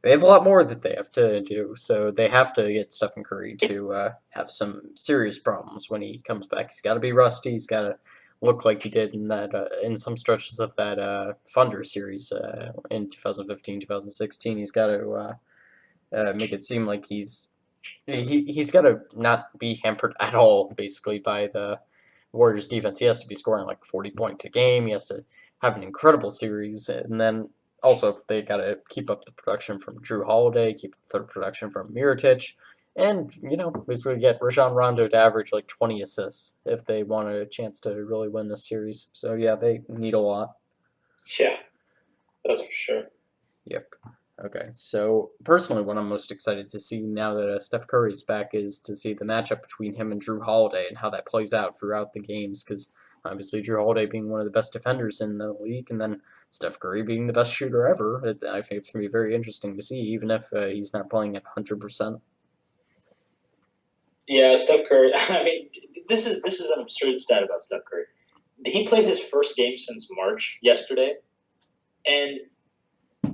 have a lot more that they have to do, so they have to get Stephen Curry to have some serious problems when he comes back. He's got to be rusty. He's got to look like he did in some stretches of that Thunder series in 2015, 2016. He's got to make it seem like he's got to not be hampered at all, basically, by the Warriors defense. He has to be scoring like 40 points a game. He has to have an incredible series, and then also they got to keep up the production from Drew Holiday, keep up the production from Mirotic, and basically get Rajon Rondo to average like 20 assists if they want a chance to really win this series. So yeah, they need a lot. Yeah, that's for sure. Yep. Okay, so personally, what I'm most excited to see now that Steph Curry's back is to see the matchup between him and Drew Holiday and how that plays out throughout the games. Because obviously, Drew Holiday being one of the best defenders in the league, and then Steph Curry being the best shooter ever, I think it's going to be very interesting to see, even if he's not playing at 100%. Yeah, Steph Curry. I mean, this is an absurd stat about Steph Curry. He played his first game since March yesterday, and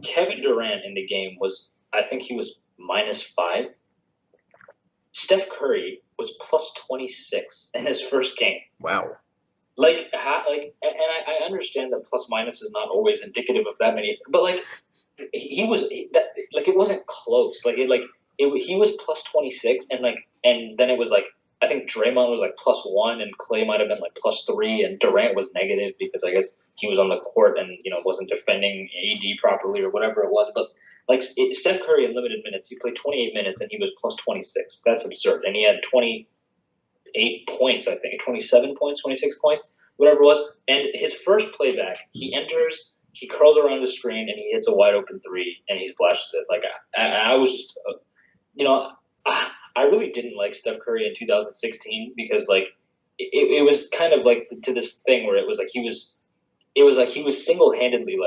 Kevin Durant in the game was, I think he was -5. Steph Curry was +26 in his first game. Wow. And I understand that plus minus is not always indicative of that many, but like he was it wasn't close. He was +26, and then it was like I think Draymond was like +1, and Klay might have been like +3, and Durant was negative because I guess he was on the court and wasn't defending AD properly or whatever it was. But Steph Curry in limited minutes, he played 28 minutes and he was +26. That's absurd, and he had 28 points, I think, 27 points, 26 points, whatever it was. And his first playback, he enters, he curls around the screen, and he hits a wide open three, and he splashes it. Like I was just, I really didn't like Steph Curry in 2016 because it was kind of like to this thing where it was like he was single-handedly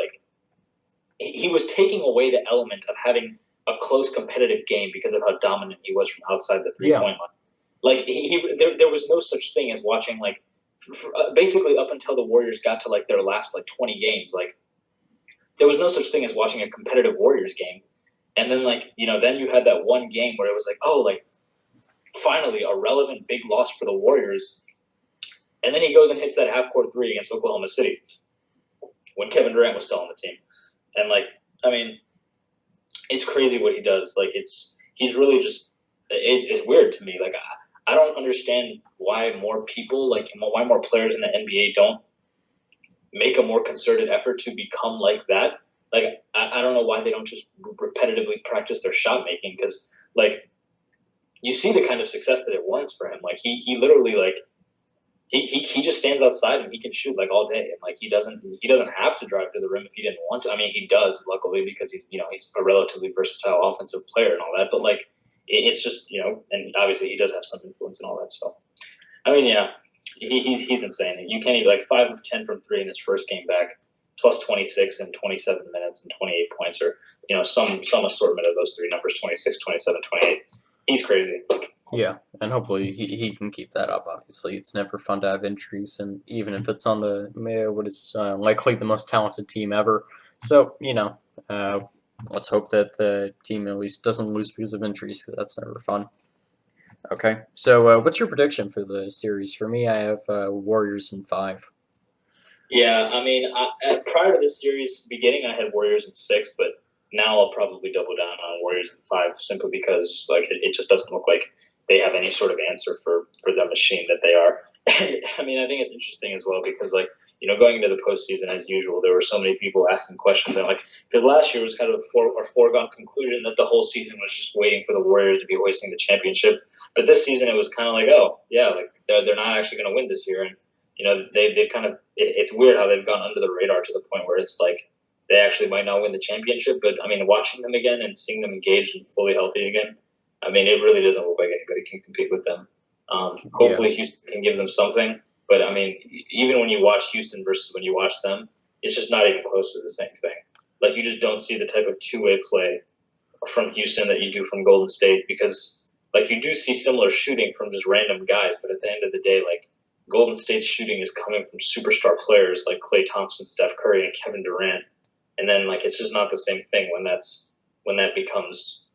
he was taking away the element of having a close competitive game because of how dominant he was from outside the three-point line. Like there was no such thing as watching basically up until the Warriors got to their last 20 games. There was no such thing as watching a competitive Warriors game And then then you had that one game where it was like, oh, like finally a relevant big loss for the Warriors. And then he goes and hits that half court three against Oklahoma City when Kevin Durant was still on the team. And I mean, it's crazy what he does. Like he's really just it's weird to me. Like I don't understand why more people why more players in the NBA don't make a more concerted effort to become like that. Like I don't know why they don't just repetitively practice their shot making, because like you see the kind of success that it warrants for him. Like he literally like he just stands outside and he can shoot like all day, and like he doesn't have to drive to the rim if he didn't want to. I mean, he does, luckily, because he's a relatively versatile offensive player and all that. But like it's just and obviously he does have some influence and all that. So I mean, yeah, he's insane. You can't even, like 5 of 10 from three in his first game back, plus 26 in 27 minutes and 28 points, or some assortment of those three numbers: 26, 27, 28. He's crazy. Yeah, and hopefully he can keep that up. Obviously, it's never fun to have injuries, and even if it's on what is likely the most talented team ever. So, let's hope that the team at least doesn't lose because of injuries, because that's never fun. Okay, so what's your prediction for the series? For me, I have Warriors in 5. Yeah, I mean, prior to this series beginning, I had Warriors in 6, but now I'll probably double down on Warriors in 5, simply because like it just doesn't look like they have any sort of answer for the machine that they are. And I mean, I think it's interesting as well because going into the postseason, as usual, there were so many people asking questions, and because last year was kind of a foregone conclusion that the whole season was just waiting for the Warriors to be hoisting the championship. But this season, it was kind of like, oh yeah, like they're not actually going to win this year, and they've kind of it's weird how they've gone under the radar to the point where it's like they actually might not win the championship. But I mean, watching them again and seeing them engaged and fully healthy again, I mean, it really doesn't look like anybody can compete with them. Yeah, Hopefully, Houston can give them something. But I mean, even when you watch Houston versus when you watch them, it's just not even close to the same thing. Like you just don't see the type of two-way play from Houston that you do from Golden State, because like you do see similar shooting from just random guys, but at the end of the day, like Golden State's shooting is coming from superstar players like Klay Thompson, Steph Curry, and Kevin Durant, and then like it's just not the same thing when that becomes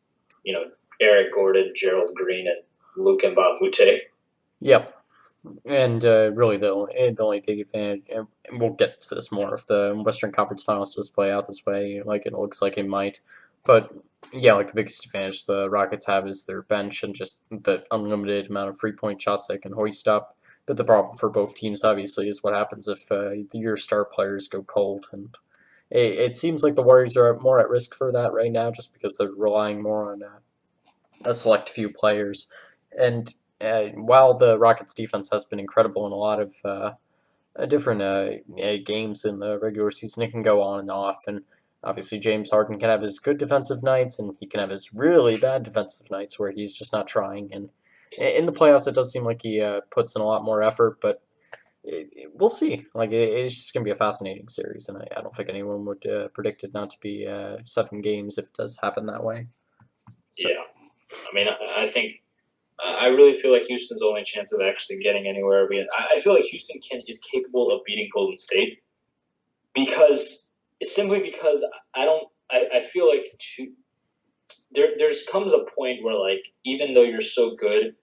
Eric Gordon, Gerald Green, and Luke Mbamute. yep. And really, the only big advantage, and we'll get to this more if the Western Conference Finals does play out this way, like it looks like it might. But yeah, like the biggest advantage the Rockets have is their bench and just the unlimited amount of 3-point shots they can hoist up. But the problem for both teams, obviously, is what happens if your star players go cold. And it seems like the Warriors are more at risk for that right now, just because they're relying more on a select few players. And while the Rockets' defense has been incredible in a lot of different games in the regular season, it can go on and off. And obviously, James Harden can have his good defensive nights, and he can have his really bad defensive nights where he's just not trying. And in the playoffs, it does seem like he puts in a lot more effort, but we'll see. Like it's just gonna be a fascinating series, and I don't think anyone would predict it not to be 7 games if it does happen that way. So Yeah, I mean, I think I really feel like Houston's only chance of actually getting anywhere. I feel like Houston is capable of beating Golden State, because it's simply because I don't. I feel like there's comes a point where like even though you're so good,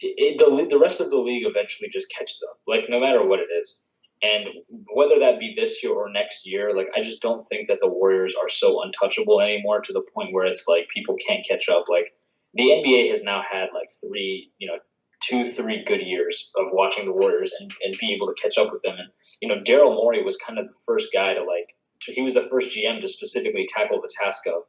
the rest of the league eventually just catches up. Like no matter what it is, and whether that be this year or next year, like I just don't think that the Warriors are so untouchable anymore to the point where it's like people can't catch up. Like the NBA has now had like 3 good years of watching the Warriors and be able to catch up with them. And Daryl Morey was kind of the first guy he was the first GM to specifically tackle the task of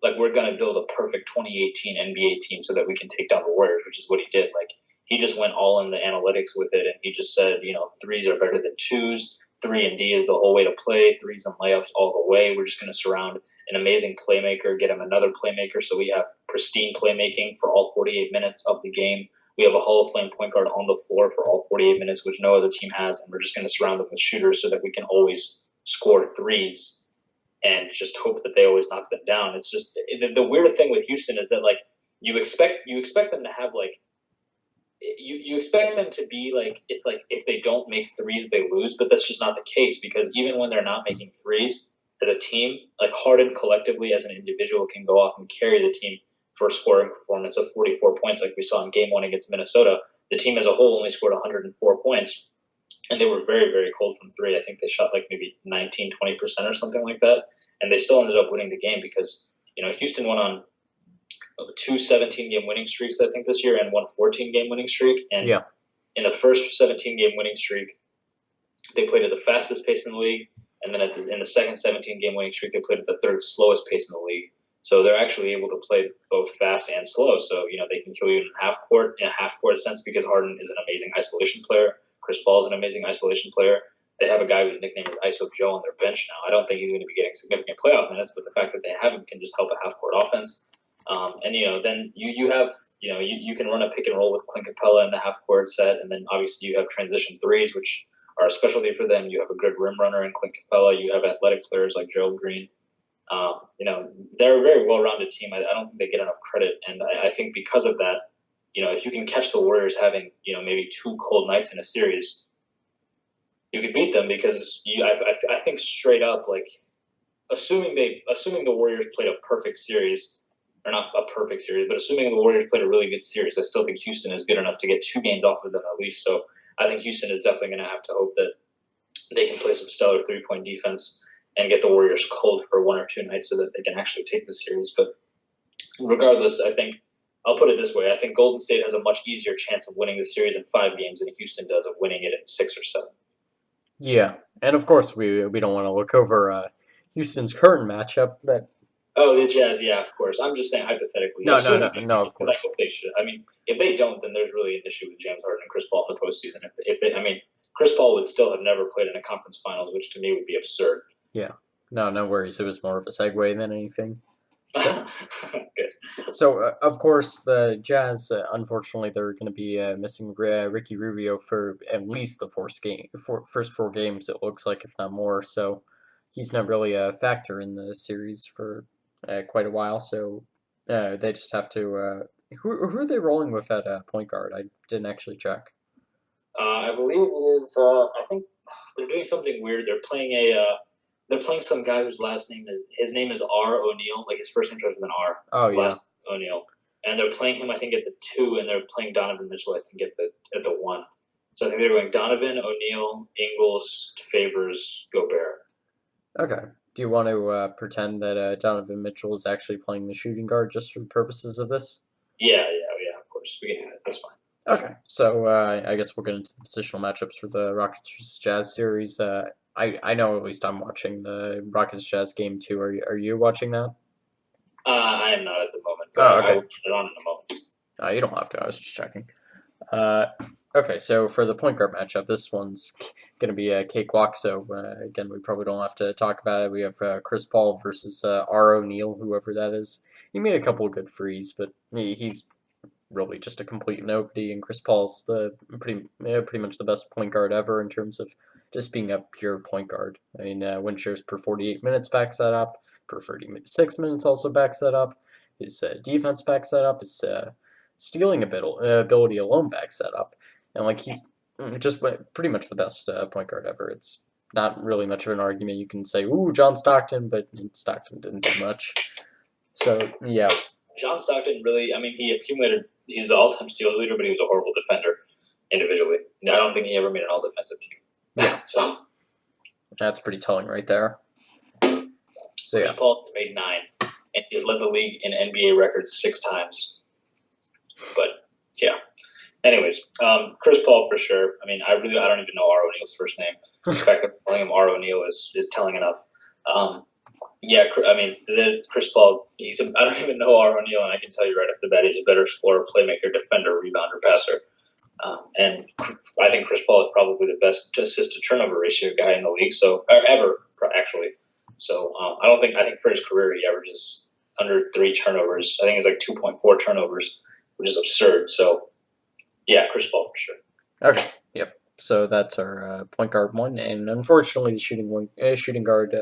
like we're going to build a perfect 2018 NBA team so that we can take down the Warriors, which is what he did. Like he just went all in the analytics with it, and he just said, threes are better than twos. 3 and D is the whole way to play. Threes and layups all the way. We're just going to surround an amazing playmaker, get him another playmaker, so we have pristine playmaking for all 48 minutes of the game. We have a Hall of Fame point guard on the floor for all 48 minutes, which no other team has, and we're just going to surround them with shooters so that we can always score threes and just hope that they always knock them down. It's just the weird thing with Houston is that like you expect them to have like you expect them to be like it's like if they don't make threes they lose, but that's just not the case, because even when they're not making threes, as a team, like Harden collectively as an individual can go off and carry the team for a scoring performance of 44 points, like we saw in Game 1 against Minnesota. The team as a whole only scored 104 points, and they were very, very cold from three. I think they shot like maybe 19, 20% or something like that, and they still ended up winning the game because, Houston went on two 17-game winning streaks, I think, this year, and one 14-game winning streak. And Yeah. in the first 17-game winning streak, they played at the fastest pace in the league, and then in the second 17-game winning streak, they played at the third slowest pace in the league. So they're actually able to play both fast and slow. So, they can kill you in a half court sense because Harden is an amazing isolation player. Chris Paul is an amazing isolation player. They have a guy whose nickname is ISO Joe on their bench now. I don't think he's going to be getting significant playoff minutes, but the fact that they have him can just help a half court offense. Then you have, you can run a pick and roll with Clint Capela in the half court set. And then obviously you have transition threes, which are a specialty for them. You have a good rim runner in Clint Capela. You have athletic players like Gerald Green. They're a very well-rounded team. I don't think they get enough credit. And I think because of that, if you can catch the Warriors having, maybe two cold nights in a series, you could beat them because I think straight up, like, assuming the Warriors played a perfect series, or not a perfect series, but assuming the Warriors played a really good series, I still think Houston is good enough to get 2 games off of them at least. So I think Houston is definitely going to have to hope that they can play some stellar three-point defense and get the Warriors cold for 1 or 2 nights so that they can actually take the series. But regardless, I think I'll put it this way. I think Golden State has a much easier chance of winning the series in 5 games than Houston does of winning it in 6 or 7. Yeah, and of course we don't want to look over Houston's current matchup. The Jazz, yeah, of course. I'm just saying hypothetically. No, of course. I hope they should. I mean, if they don't, then there's really an issue with James Harden and Chris Paul in the postseason. Chris Paul would still have never played in a conference finals, which to me would be absurd. Yeah, no worries. It was more of a segue than anything. So, good. So of course the Jazz, unfortunately, they're going to be missing Ricky Rubio for at least the first 4 games. It looks like, if not more. So he's not really a factor in the series for quite a while. So they just have to. Who are they rolling with at point guard? I didn't actually check. I believe it is. I think they're doing something weird. They're playing some guy whose his name is R. O'Neal. Like his first name starts with an R. Oh yeah. Last O'Neal. And they're playing him, I think, at the 2, and they're playing Donovan Mitchell, I think, at the 1. So I think they're going Donovan, O'Neal, Ingles, Favors, Gobert. Okay. Do you want to pretend that Donovan Mitchell is actually playing the shooting guard just for the purposes of this? Yeah, of course. That's fine. Okay. So I guess we'll get into the positional matchups for the Rockets vs. Jazz series. I know at least I'm watching the Rockets Jazz game 2. Are you watching that? I am not at the moment. Oh, okay. I will put it on in a moment. You don't have to. I was just checking. Okay, so for the point guard matchup, this one's going to be a cakewalk. So again, we probably don't have to talk about it. We have Chris Paul versus R. O'Neal, whoever that is. He made a couple of good threes, but he's really just a complete nobody. And Chris Paul's pretty much the best point guard ever in terms of just being a pure point guard. I mean, win shares per 48 minutes backs that up. Per 36 minutes also backs that up. His defense backs that up. His stealing ability alone backs that up. And like he's just pretty much the best point guard ever. It's not really much of an argument. You can say, ooh, John Stockton, but Stockton didn't do much. So, yeah. John Stockton really, he's the all-time steal leader, but he was a horrible defender individually. I don't think he ever made an all-defensive team. Yeah. So that's pretty telling right there. So, yeah. Chris Paul made 9, and he's led the league in NBA records 6 times. But, yeah. Anyways, Chris Paul for sure. I mean, I don't even know R. O'Neal's first name. The fact that calling him R. O'Neal is telling enough. Chris Paul, I don't even know R. O'Neal, and I can tell you right off the bat, he's a better scorer, playmaker, defender, rebounder, passer. And I think Chris Paul is probably the best assist-to-turnover ratio guy in the league, ever, actually. So I think for his career, he averages under 3 turnovers. I think it's like 2.4 turnovers, which is absurd. So, yeah, Chris Paul for sure. Okay, yep. So that's our point guard 1, and unfortunately the shooting guard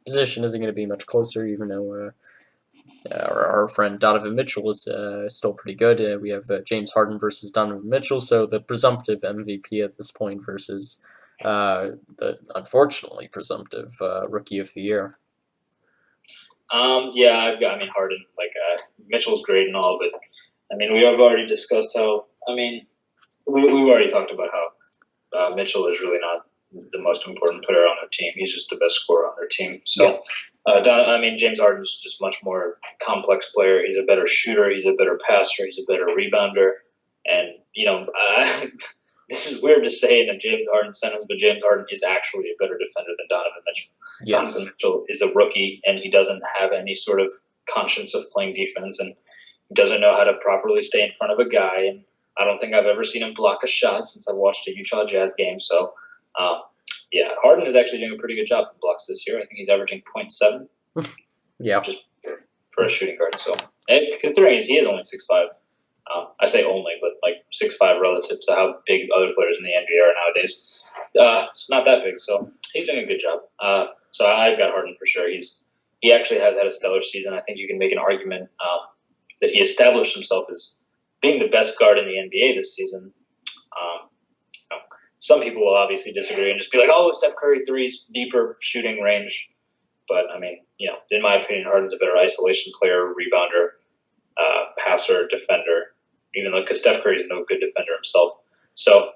position isn't going to be much closer, even though our friend Donovan Mitchell is still pretty good. We have James Harden versus Donovan Mitchell, so the presumptive MVP at this point versus the unfortunately presumptive Rookie of the Year. Yeah, I mean Harden. Mitchell's great and all, but I mean we have already discussed how. I mean we've already talked about how Mitchell is really not the most important player on their team. He's just the best scorer on their team. Yeah. So, James Harden's just much more complex player. He's a better shooter. He's a better passer. He's a better rebounder. And this is weird to say in a James Harden sentence, but James Harden is actually a better defender than Donovan Mitchell. Yes. Donovan Mitchell is a rookie, and he doesn't have any sort of conscience of playing defense, and he doesn't know how to properly stay in front of a guy. And I don't think I've ever seen him block a shot since I watched a Utah Jazz game. So, Harden is actually doing a pretty good job in blocks this year. I think he's averaging 0.7. Yeah. Just for a shooting guard. So, and considering he is only 6'5", I say only, but 6'5" relative to how big other players in the NBA are nowadays. It's not that big, so he's doing a good job. So I've got Harden for sure. He actually has had a stellar season. I think you can make an argument that he established himself as being the best guard in the NBA this season. Some people will obviously disagree and just be like, "Oh, Steph Curry threes, deeper shooting range." But I mean, in my opinion, Harden's a better isolation player, rebounder, passer, defender. Even though because Steph Curry's no good defender himself, so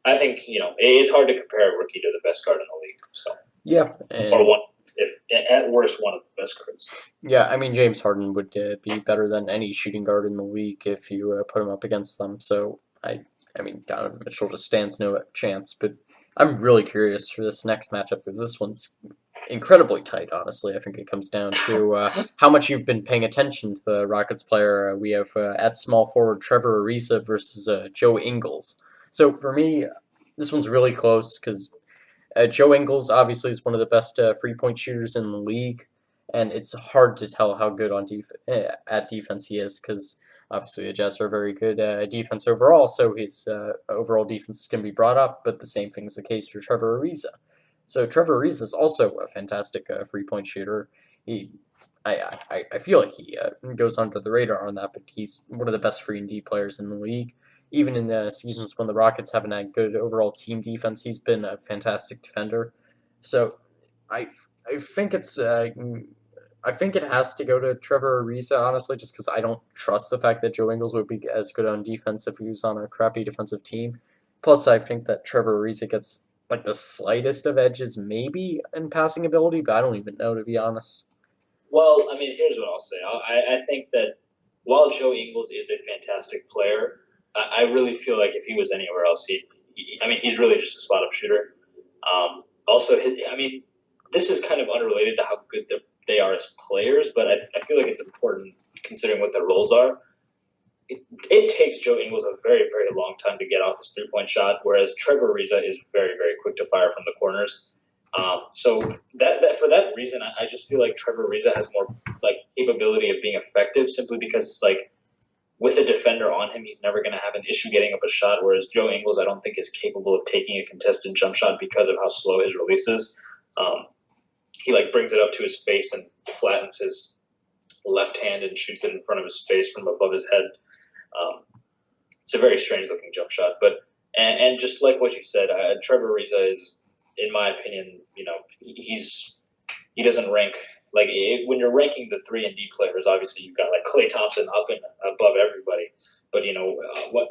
I think it's hard to compare a rookie to the best guard in the league. So Yeah. or one, if at worst, one of the best guards. Yeah, I mean, James Harden would be better than any shooting guard in the league if you put him up against them. So I mean, Donovan Mitchell just stands no chance. But I'm really curious for this next matchup because this one's incredibly tight. Honestly, I think it comes down to how much you've been paying attention to the Rockets player. We have at small forward Trevor Ariza versus Joe Ingles. So for me, this one's really close because Joe Ingles obviously is one of the best free-point shooters in the league, and it's hard to tell how good at defense he is because obviously the Jazz are very good defense overall, so his overall defense is going to be brought up, but the same thing is the case for Trevor Ariza. So Trevor Ariza is also a fantastic free-point shooter. I feel like he goes under the radar on that, but he's one of the best free and D players in the league. Even in the seasons when the Rockets haven't had good overall team defense, he's been a fantastic defender. So I I think it's I think it has to go to Trevor Ariza, honestly, just because I don't trust the fact that Joe Ingles would be as good on defense if he was on a crappy defensive team. Plus, I think that Trevor Ariza gets like the slightest of edges, maybe in passing ability, but I don't even know, to be honest. Well, I mean, here's what I'll say. I think that while Joe Ingles is a fantastic player, I really feel like if he was anywhere else, I mean, he's really just a spot up shooter. Also, I mean, this is kind of unrelated to how good they are as players, but I feel like it's important considering what their roles are. It takes Joe Ingles a very, very long time to get off his three-point shot, whereas Trevor Ariza is very, very quick to fire from the corners. So that for that reason, I just feel like Trevor Ariza has more capability of being effective, simply because with a defender on him, he's never going to have an issue getting up a shot. Whereas Joe Ingles, I don't think is capable of taking a contested jump shot because of how slow his release is. He brings it up to his face and flattens his left hand and shoots it in front of his face from above his head. It's a very strange looking jump shot, but and just like what you said, Trevor Ariza is, in my opinion, he doesn't rank when you're ranking the 3 and D players. Obviously, you've got Klay Thompson up and above everybody, but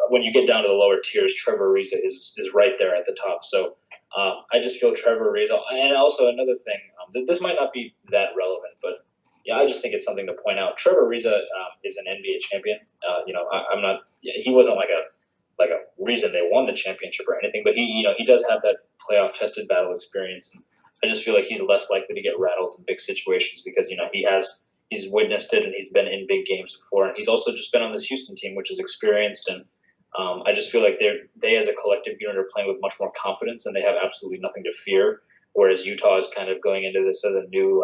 when you get down to the lower tiers, Trevor Ariza is right there at the top. So I just feel Trevor Ariza, and also another thing, this might not be that relevant, but yeah, I just think it's something to point out. Trevor Ariza is an NBA champion. I'm not. He wasn't like a reason they won the championship or anything, but he does have that playoff tested battle experience. And I just feel like he's less likely to get rattled in big situations because he's witnessed it and he's been in big games before, and he's also just been on this Houston team, which is experienced. And I just feel like they as a collective unit are playing with much more confidence and they have absolutely nothing to fear. Whereas Utah is kind of going into this as a new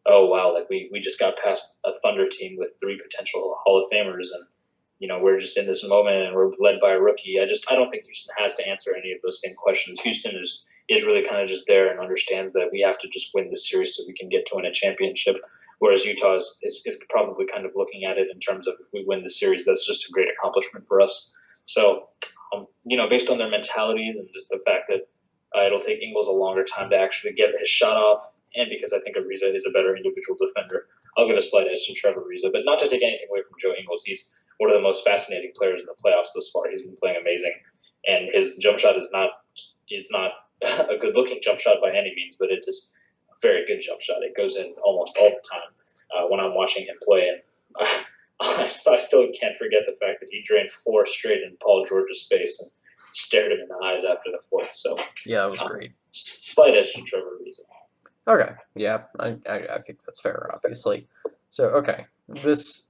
oh wow, we just got past a Thunder team with 3 potential Hall of Famers, and we're just in this moment and we're led by a rookie. I don't think Houston has to answer any of those same questions. Houston is really kind of just there and understands that we have to just win this series so we can get to win a championship. Whereas Utah is probably kind of looking at it in terms of, if we win the series, that's just a great accomplishment for us. So, based on their mentalities and just the fact that it'll take Ingles a longer time to actually get his shot off, and because I think Ariza is a better individual defender, I'll give a slight edge to Trevor Ariza. But not to take anything away from Joe Ingles, he's one of the most fascinating players in the playoffs thus far. He's been playing amazing, and his jump shot is not a good looking jump shot by any means, but it is a very good jump shot. It goes in almost all the time when I'm watching him play, and I still can't forget the fact that he drained 4 straight in Paul George's face and stared him in the eyes after the 4th. So Yeah, it was great. Slight edge to Trevor Ariza. Okay, yeah, I think that's fair, obviously. So, okay, this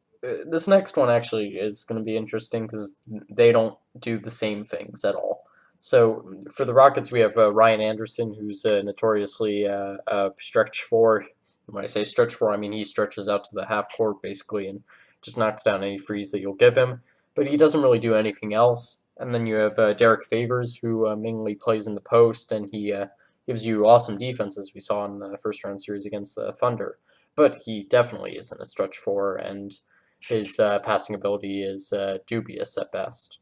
next one actually is going to be interesting because they don't do the same things at all. So, for the Rockets, we have Ryan Anderson, who's notoriously a stretch four. When I say stretch four, I mean he stretches out to the half court basically and just knocks down any threes that you'll give him. But he doesn't really do anything else. And then you have Derek Favors, who mainly plays in the post, and he gives you awesome defense, as we saw in the first round series against the Thunder. But he definitely isn't a stretch four, and his passing ability is dubious at best.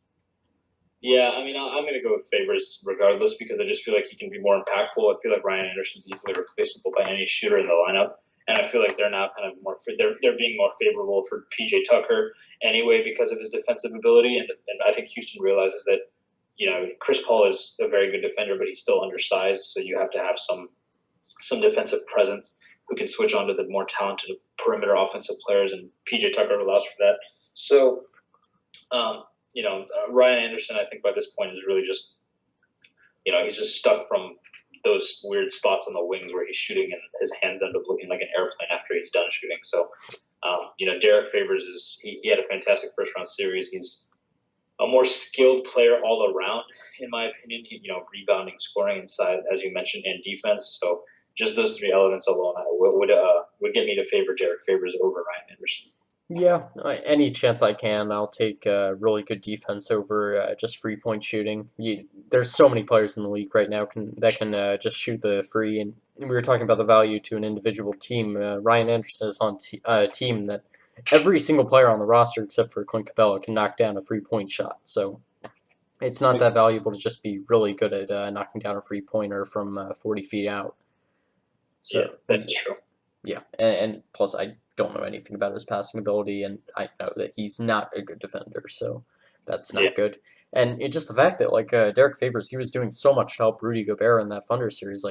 Yeah, I mean, I'm going to go with Favors regardless because I just feel like he can be more impactful. I feel like Ryan Anderson's easily replaceable by any shooter in the lineup, and I feel like they're now kind of they're being more favorable for PJ Tucker anyway because of his defensive ability, and I think Houston realizes that Chris Paul is a very good defender, but he's still undersized, so you have to have some defensive presence who can switch on to the more talented perimeter offensive players, and PJ Tucker allows for that. So. Ryan Anderson, I think by this point is really just, he's just stuck from those weird spots on the wings where he's shooting and his hands end up looking like an airplane after he's done shooting. So, Derek Favors he had a fantastic first round series. He's a more skilled player all around, in my opinion. Rebounding, scoring inside, as you mentioned, and defense. So just those 3 elements alone would get me to favor Derek Favors over Ryan Anderson. Yeah, any chance I can, I'll take really good defense over just 3-point shooting. There's so many players in the league right now that can just shoot the free, and we were talking about the value to an individual team. Ryan Anderson is on a team that every single player on the roster except for Clint Capela can knock down a 3-point shot. So it's not that valuable to just be really good at knocking down a 3-pointer from 40 feet out. So, yeah, that's true. Yeah, and plus I don't know anything about his passing ability, and I know that he's not a good defender, so that's not good. And it's just the fact that Derek Favors, he was doing so much to help Rudy Gobert in that Thunder series,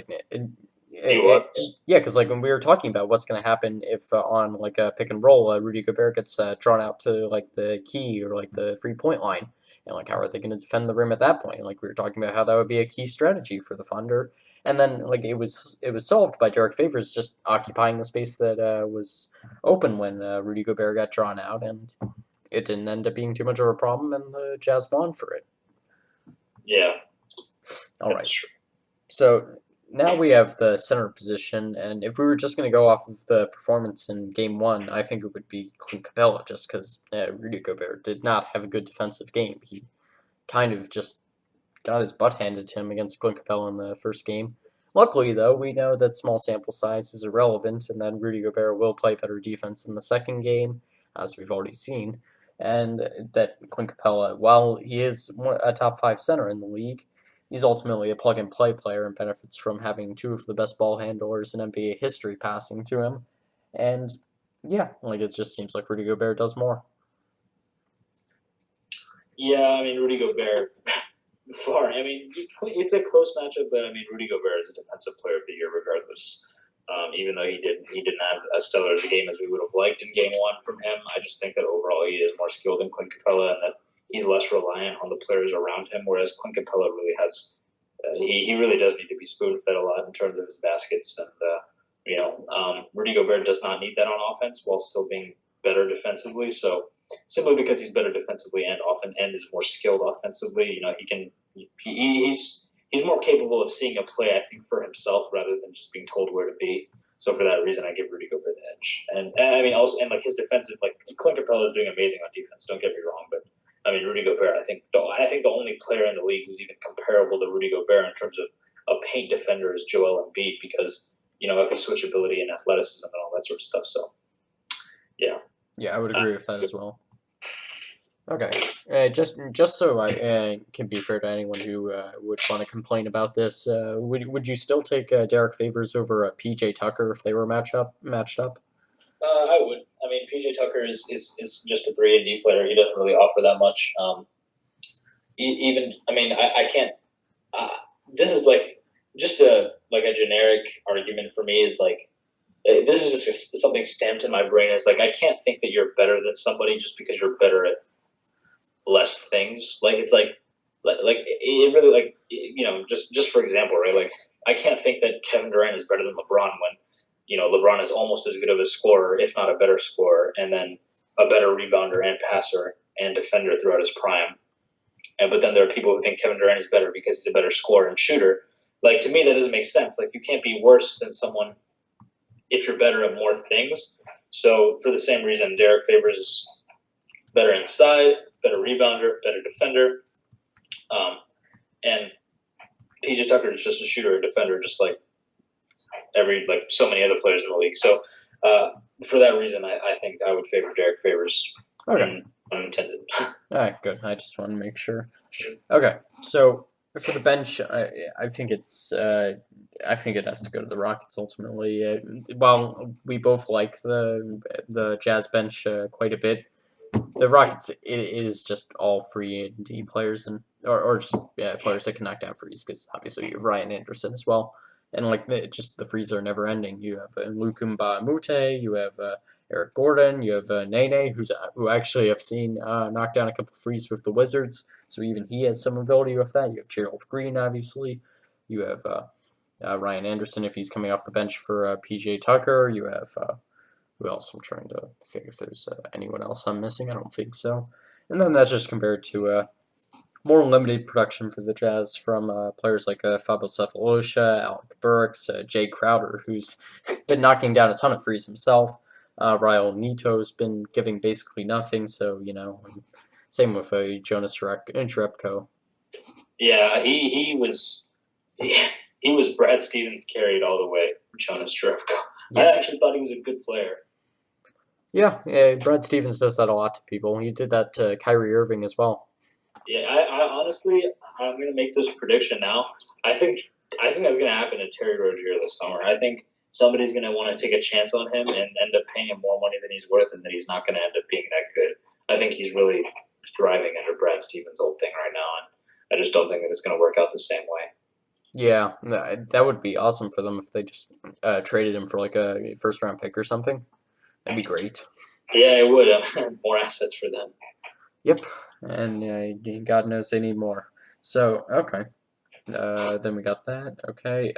yeah, because when we were talking about what's going to happen if on a pick and roll, Rudy Gobert gets drawn out to the key or the 3-point line, and how are they going to defend the rim at that point? And we were talking about how that would be a key strategy for the Thunder, and then it was solved by Derek Favors just occupying the space that was open when Rudy Gobert got drawn out, and it didn't end up being too much of a problem, and the Jazz won for it. Yeah. All right. So now we have the center position, and if we were just going to go off of the performance in Game 1, I think it would be Clint Capela, just because Rudy Gobert did not have a good defensive game. He kind of just got his butt handed to him against Clint Capela in the first game. Luckily, though, we know that small sample size is irrelevant, and that Rudy Gobert will play better defense in the second game, as we've already seen, and that Clint Capela, while he is a top 5 center in the league, he's ultimately a plug-and-play player and benefits from having 2 of the best ball handlers in NBA history passing to him. And, yeah, it just seems like Rudy Gobert does more. Yeah, I mean, Rudy Gobert, it's a close matchup, but, Rudy Gobert is a defensive player of the year regardless. Even though he didn't have as stellar a game as we would have liked in Game 1 from him, I just think that overall he is more skilled than Clint Capela and that he's less reliant on the players around him, whereas Clint Capela really has he really does need to be spoon-fed a lot in terms of his baskets. And, Rudy Gobert does not need that on offense while still being better defensively. So simply because he's better defensively and is more skilled offensively, he's more capable of seeing a play, I think, for himself rather than just being told where to be. So for that reason, I give Rudy Gobert the edge. And his defensive, Clint Capela is doing amazing on defense. Don't get me wrong, but Rudy Gobert, I think the only player in the league who's even comparable to Rudy Gobert in terms of a paint defender is Joel Embiid because, of his switchability and athleticism and all that sort of stuff. So, yeah. Yeah, I would agree with that as well. Okay. Just so I can be fair to anyone who would want to complain about this, would you still take Derek Favors over PJ Tucker if they were matched up? I would. I mean, PJ Tucker is just a 3 and D player. He doesn't really offer that much. Even, I mean, I can't. Uh, this is like just a generic argument for me is like this is just something stamped in my brain. Is like I can't think that you're better than somebody just because you're better at less things. Like it's like it really like just for example, right? Like I can't think that Kevin Durant is better than LeBron when LeBron is almost as good of a scorer, if not a better scorer, and then a better rebounder and passer and defender throughout his prime. But then there are people who think Kevin Durant is better because he's a better scorer and shooter. Like to me, that doesn't make sense. Like you can't be worse than someone if you're better at more things. So for the same reason, Derek Favors is better inside, better rebounder, better defender, and PJ Tucker is just a shooter and defender, just like so many other players in the league. So for that reason, I think I would favor Derek Favors. Okay. Unintended. All right, good. I just want to make sure. Okay, so for the bench, I think I think it has to go to the Rockets ultimately. While we both like the Jazz bench quite a bit, the Rockets it is just all free and D players or just players that can knock down frees because obviously you have Ryan Anderson as well, and like the frees are never ending. You have Lukumba Mute, you have Eric Gordon, you have Nene, who actually I've seen knock down a couple frees with the Wizards, so even he has some ability with that. You have Gerald Green, obviously. You have Ryan Anderson if he's coming off the bench for PJ Tucker. You have who else? I'm trying to figure if there's anyone else I'm missing. I don't think so. And then that's just compared to more limited production for the Jazz from players like Fabo Cephalosha, Alec Burks, Jay Crowder, who's been knocking down a ton of frees himself. Raul Nito's been giving basically nothing, so same with Jonas Jerebko. Yeah, he was Brad Stevens carried all the way for Jonas Jerebko. Yes. I actually thought he was a good player. Yeah, Brad Stevens does that a lot to people. He did that to Kyrie Irving as well. Yeah, I honestly, I'm going to make this prediction now. I think that's going to happen to Terry Rozier this summer. I think somebody's going to want to take a chance on him and end up paying him more money than he's worth, and that he's not going to end up being that good. I think he's really thriving under Brad Stevens' old thing right now, and I just don't think that it's going to work out the same way. Yeah, that would be awesome for them if they just traded him for like a first-round pick or something. That'd be great. Yeah, it would. More assets for them. Yep, and God knows they need more. So, okay. Then we got that. Okay.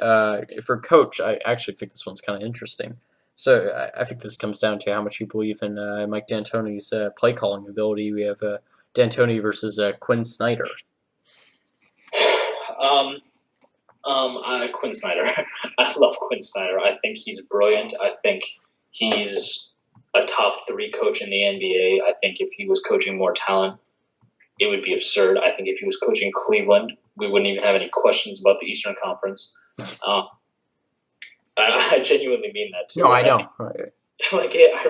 For coach, I actually think this one's kind of interesting. So I think this comes down to how much you believe in Mike D'Antoni's play calling ability. We have D'Antoni versus Quinn Snyder. Quinn Snyder. I love Quinn Snyder. I think he's brilliant. I think he's a top 3 coach in the NBA. I think if he was coaching more talent, it would be absurd. I think if he was coaching Cleveland, we wouldn't even have any questions about the Eastern Conference. I genuinely mean that too. No, I know. I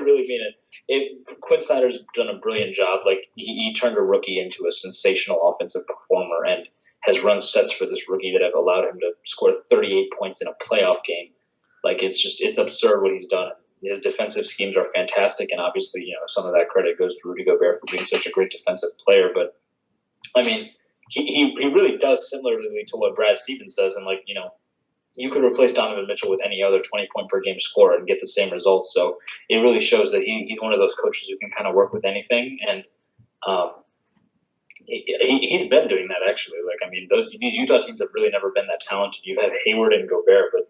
really mean it. Quinn Snyder's done a brilliant job. Like he turned a rookie into a sensational offensive performer and has run sets for this rookie that have allowed him to score 38 points in a playoff game. Like it's absurd what he's done. His defensive schemes are fantastic, and obviously, some of that credit goes to Rudy Gobert for being such a great defensive player. But I mean, he really does similarly to what Brad Stevens does, and you could replace Donovan Mitchell with any other 20-point per game scorer and get the same results. So it really shows that he's one of those coaches who can kind of work with anything, and he's been doing that actually. These Utah teams have really never been that talented. You have Hayward and Gobert, but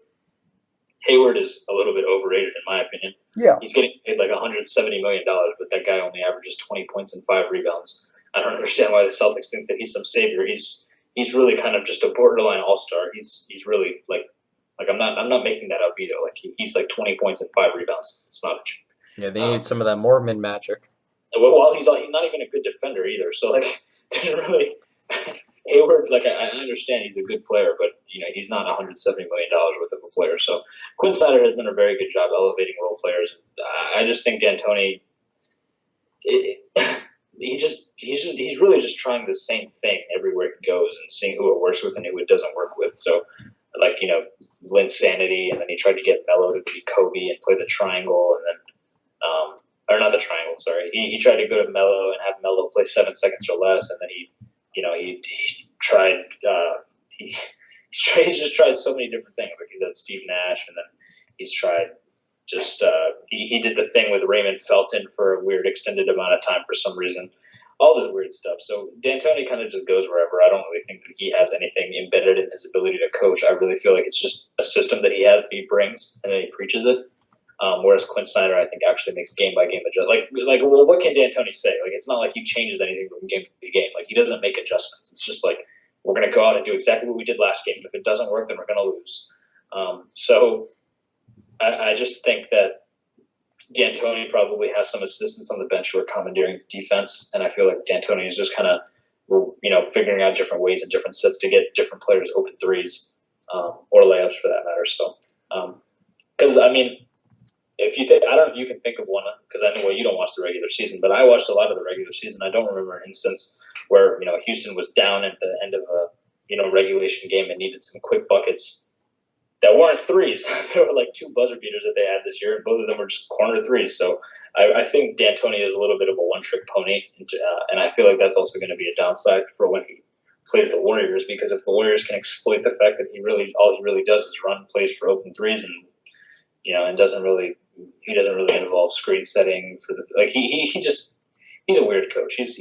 Hayward is a little bit overrated in my opinion. Yeah, he's getting paid like $170 million, but that guy only averages 20 points and 5 rebounds. I don't understand why the Celtics think that he's some savior. He's really kind of just a borderline all-star. He's really like I'm not making that up either. Like he's like 20 points and 5 rebounds. It's not. Yeah, they need some of that Mormon magic. Well, he's not even a good defender either. So there's really Hayward's I understand he's a good player, but he's not $170 million worth of a player. So Quinn Snyder has done a very good job elevating role players. I just think D'Antoni. he's really just trying the same thing everywhere he goes and seeing who it works with and who it doesn't work with. So, like Linsanity, and then he tried to get Melo to be Kobe and play the triangle, and then or not the triangle. Sorry, he tried to go to Melo and have Melo play 7 seconds or less, and then he tried he's just tried so many different things. Like he's had Steve Nash, and then he's tried just he did the thing with Raymond Felton for a weird extended amount of time for some reason. All this weird stuff. So D'Antoni kind of just goes wherever. I don't really think that he has anything embedded in his ability to coach. I really feel like it's just a system that he has that he brings and then he preaches it. Whereas Quinn Snyder, I think, actually makes game by game adjustments. Well, what can D'Antoni say? Like, it's not like he changes anything from game to game. Like, he doesn't make adjustments. It's just like we're going to go out and do exactly what we did last game. If it doesn't work, then we're going to lose. So I just think that D'Antoni probably has some assistants on the bench who are commandeering the defense, and I feel like D'Antoni is just kind of figuring out different ways and different sets to get different players open threes or layups for that matter. So, because I mean, if you think, I don't, you can think of one because I know you don't watch the regular season, but I watched a lot of the regular season. I don't remember an instance where Houston was down at the end of a regulation game and needed some quick buckets that weren't threes. There were like 2 buzzer beaters that they had this year, and both of them were just corner threes. So I think D'Antoni is a little bit of a one-trick pony, and I feel like that's also going to be a downside for when he plays the Warriors, because if the Warriors can exploit the fact that all he really does is run plays for open threes and doesn't really involve screen setting for he's a weird coach. He's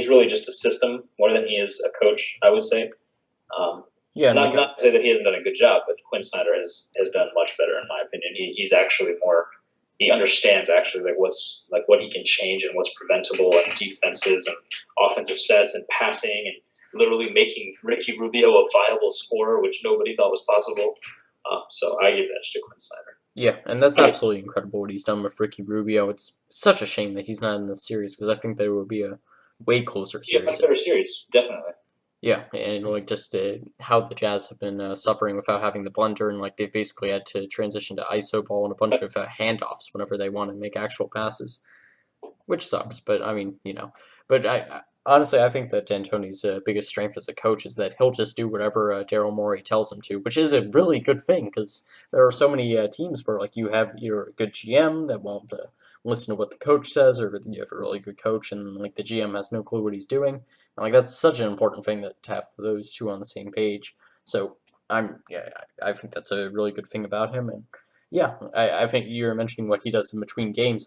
really just a system more than he is a coach, I would say. Not to say that he hasn't done a good job, but Quinn Snyder has done much better in my opinion. He's actually more. He understands actually what he can change and what's preventable and defenses and offensive sets and passing and literally making Ricky Rubio a viable scorer, which nobody thought was possible. So I give edge to Quinn Snyder. Yeah, and that's absolutely incredible what he's done with Ricky Rubio. It's such a shame that he's not in this series because I think there would be a way closer series. Yeah, better series, definitely. Yeah, and just how the Jazz have been suffering without having the blender, and they've basically had to transition to ISO ball and a bunch of handoffs whenever they want to make actual passes, which sucks. But I mean, but honestly, I think that D'Antoni's biggest strength as a coach is that he'll just do whatever Daryl Morey tells him to, which is a really good thing because there are so many teams where you're a good GM that won't listen to what the coach says, or you have a really good coach and the GM has no clue what he's doing. And that's such an important thing to have those two on the same page. So I think that's a really good thing about him. And yeah, I think you were mentioning what he does in between games.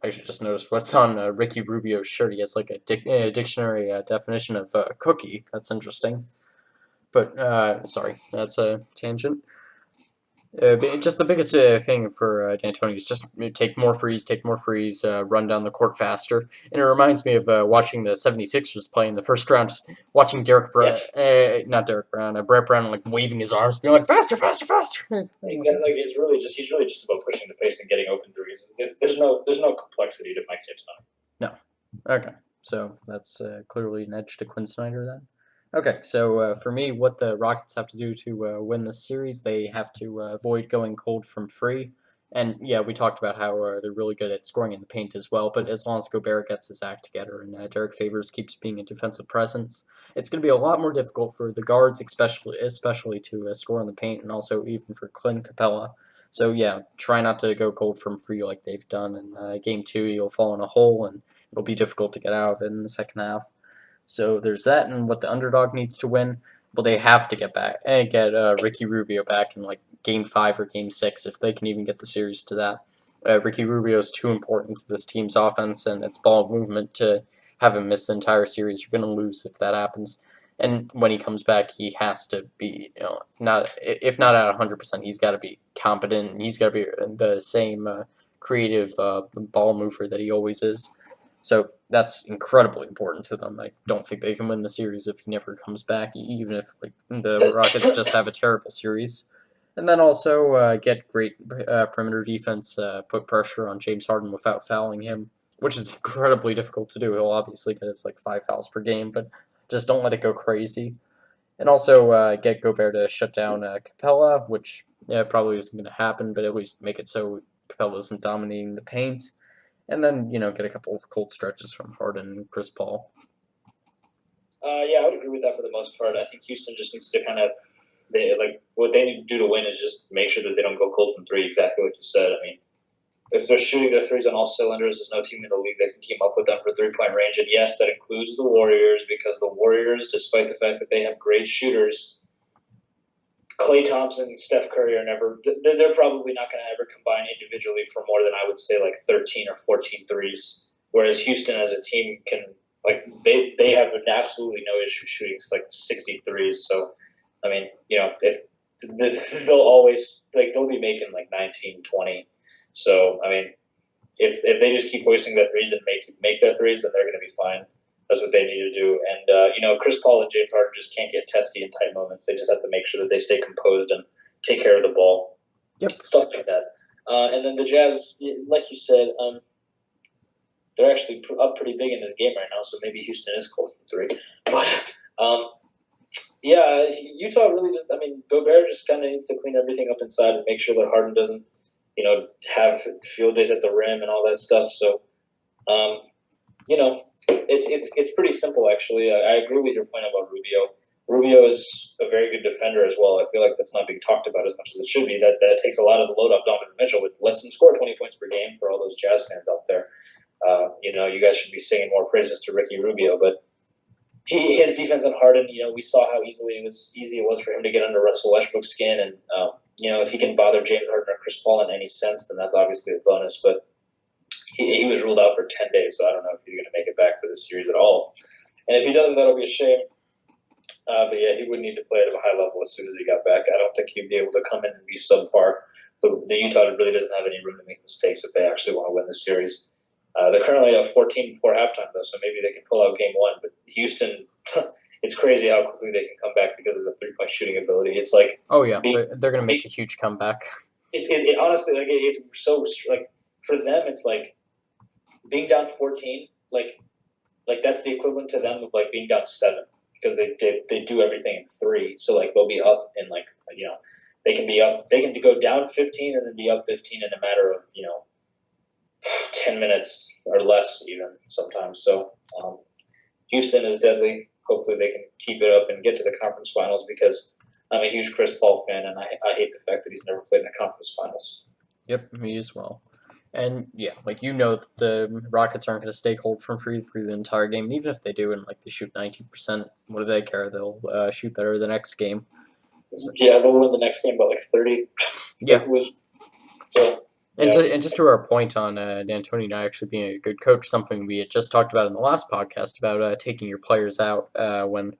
I should just notice what's on Ricky Rubio's shirt. He has a dictionary definition of cookie. That's interesting. But sorry, that's a tangent. Just the biggest thing for D'Antoni is just take more frees, run down the court faster. And it reminds me of watching the 76ers play in the first round, just watching Brett Brown, waving his arms, being like, faster, faster, faster. Exactly. He's really just about pushing the pace and getting open threes. There's no complexity to Mike D'Antoni. No. Okay. So that's clearly an edge to Quinn Snyder then. Okay, so for me, what the Rockets have to do to win this series, they have to avoid going cold from free. And yeah, we talked about how they're really good at scoring in the paint as well, but as long as Gobert gets his act together and Derek Favors keeps being a defensive presence, it's going to be a lot more difficult for the guards, especially to score in the paint, and also even for Clint Capela. So yeah, try not to go cold from free like they've done. In Game 2, you'll fall in a hole, and it'll be difficult to get out of it in the second half. So there's that, and what the underdog needs to win. Well, they have to get Ricky Rubio back in Game 5 or Game 6 if they can even get the series to that. Ricky Rubio is too important to this team's offense and its ball movement to have him miss the entire series. You're going to lose if that happens. And when he comes back, he has to be, if not at 100%, he's got to be competent. And he's got to be the same creative ball mover that he always is. So that's incredibly important to them. I don't think they can win the series if he never comes back, even if the Rockets just have a terrible series. And then also get great perimeter defense, put pressure on James Harden without fouling him, which is incredibly difficult to do. He'll obviously get his 5 fouls per game, but just don't let it go crazy. And also get Gobert to shut down Capela, which probably isn't going to happen, but at least make it so Capela isn't dominating the paint. and then get a couple of cold stretches from Harden and Chris Paul. Yeah, I would agree with that for the most part. I think Houston just needs to kind of what they need to do to win is just make sure that they don't go cold from three. Exactly what you said. I mean, if they're shooting their threes on all cylinders, there's no team in the league that can keep up with them for 3-point range. And yes, that includes the Warriors, because the Warriors, despite the fact that they have great shooters, Klay Thompson, Steph Curry are never. They're probably not going to ever combine individually for more than, I would say, like 13 or 14 threes. Whereas Houston as a team can, they have absolutely no issue shooting like 63s. So, I mean, they'll always they'll be making like 19, 20. So, I mean, if they just keep wasting their threes and make their threes, then they're going to be fine. That's what they need to do. And, Chris Paul and James Harden just can't get testy in tight moments. They just have to make sure that they stay composed and take care of the ball. Yep. Stuff like that. And then the Jazz, like you said, they're actually up pretty big in this game right now, so maybe Houston is close to three. But, yeah, Utah really Gobert just kind of needs to clean everything up inside and make sure that Harden doesn't, have field days at the rim and all that stuff. So, it's pretty simple, actually. I agree with your point about Rubio. Rubio is a very good defender as well. I feel like that's not being talked about as much as it should be. That takes a lot of the load off Donovan Mitchell, which lets him score 20 points per game for all those Jazz fans out there. You guys should be singing more praises to Ricky Rubio, but his defense on Harden, we saw how easy it was for him to get under Russell Westbrook's skin, and if he can bother James Harden or Chris Paul in any sense, then that's obviously a bonus. But he was ruled out for 10 days, so I don't know if he's going to make it back for this series at all. And if he doesn't, that'll be a shame. But yeah, he would need to play at a high level as soon as he got back. I don't think he'd be able to come in and be subpar. The Utah really doesn't have any room to make mistakes if they actually want to win the series. They're currently at 14 before halftime, though, so maybe they can pull out game one. But Houston, it's crazy how quickly they can come back because of the three-point shooting ability. It's like, oh yeah, they're going to make a huge comeback. It honestly, it's so for them, it's like being down 14, like that's the equivalent to them of being down 7, because they do everything in 3. So they'll be up in they can go down 15 and then be up 15 in a matter of 10 minutes or less even sometimes. So Houston is deadly. Hopefully they can keep it up and get to the conference finals, because I'm a huge Chris Paul fan, and I hate the fact that he's never played in the conference finals. Yep, me as well. And yeah, the Rockets aren't going to stay cold from free through the entire game. And even if they do, and they shoot 19%, what do they care? They'll shoot better the next game. So, yeah, they'll win the next game by 30. Yeah. And just to our point on D'Antoni not actually being a good coach, something we had just talked about in the last podcast about taking your players out when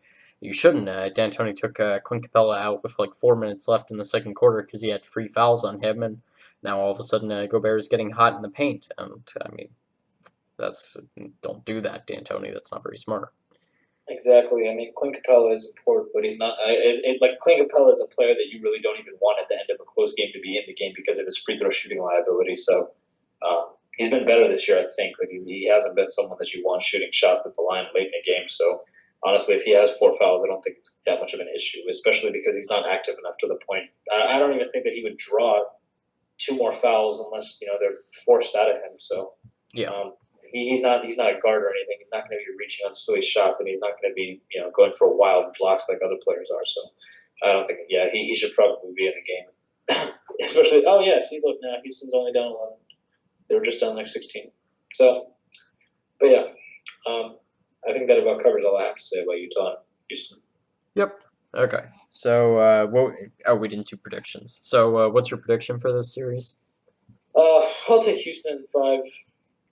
you shouldn't. D'Antoni took Clint Capela out with 4 minutes left in the second quarter because he had 3 fouls on him, and now all of a sudden Gobert is getting hot in the paint. And I mean, don't do that, D'Antoni. That's not very smart. Exactly. I mean, Clint Capela is important, but he's not. Clint Capela is a player that you really don't even want at the end of a close game to be in the game because of his free throw shooting liability. So he's been better this year, I think. He hasn't been someone that you want shooting shots at the line late in the game. So honestly, if he has 4 fouls, I don't think it's that much of an issue, especially because he's not active enough to the point. I don't even think that he would draw 2 more fouls unless they're forced out of him. So yeah. He's not a guard or anything. He's not going to be reaching on silly shots, and he's not going to be going for wild blocks like other players are. So I don't think he should probably be in the game. Especially look now Houston's only down 11. They were just down 16. So, but yeah, I think that about covers all I have to say about Utah and Houston. Yep. Okay. So we didn't do predictions. So what's your prediction for this series? I'll take Houston in 5.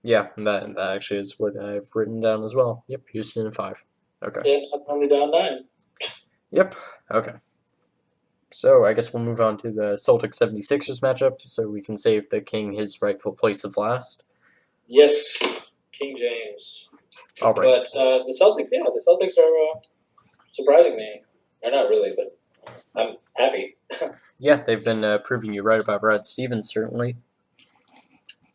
Yeah, that actually is what I've written down as well. Yep, Houston in 5. Okay. Yeah, I'm only down 9. Yep, okay. So I guess we'll move on to the Celtics 76ers matchup so we can save the King his rightful place of last. Yes, King James. All right. But the Celtics are surprising me. Or not really, but I'm happy. Yeah, they've been proving you right about Brad Stevens, certainly.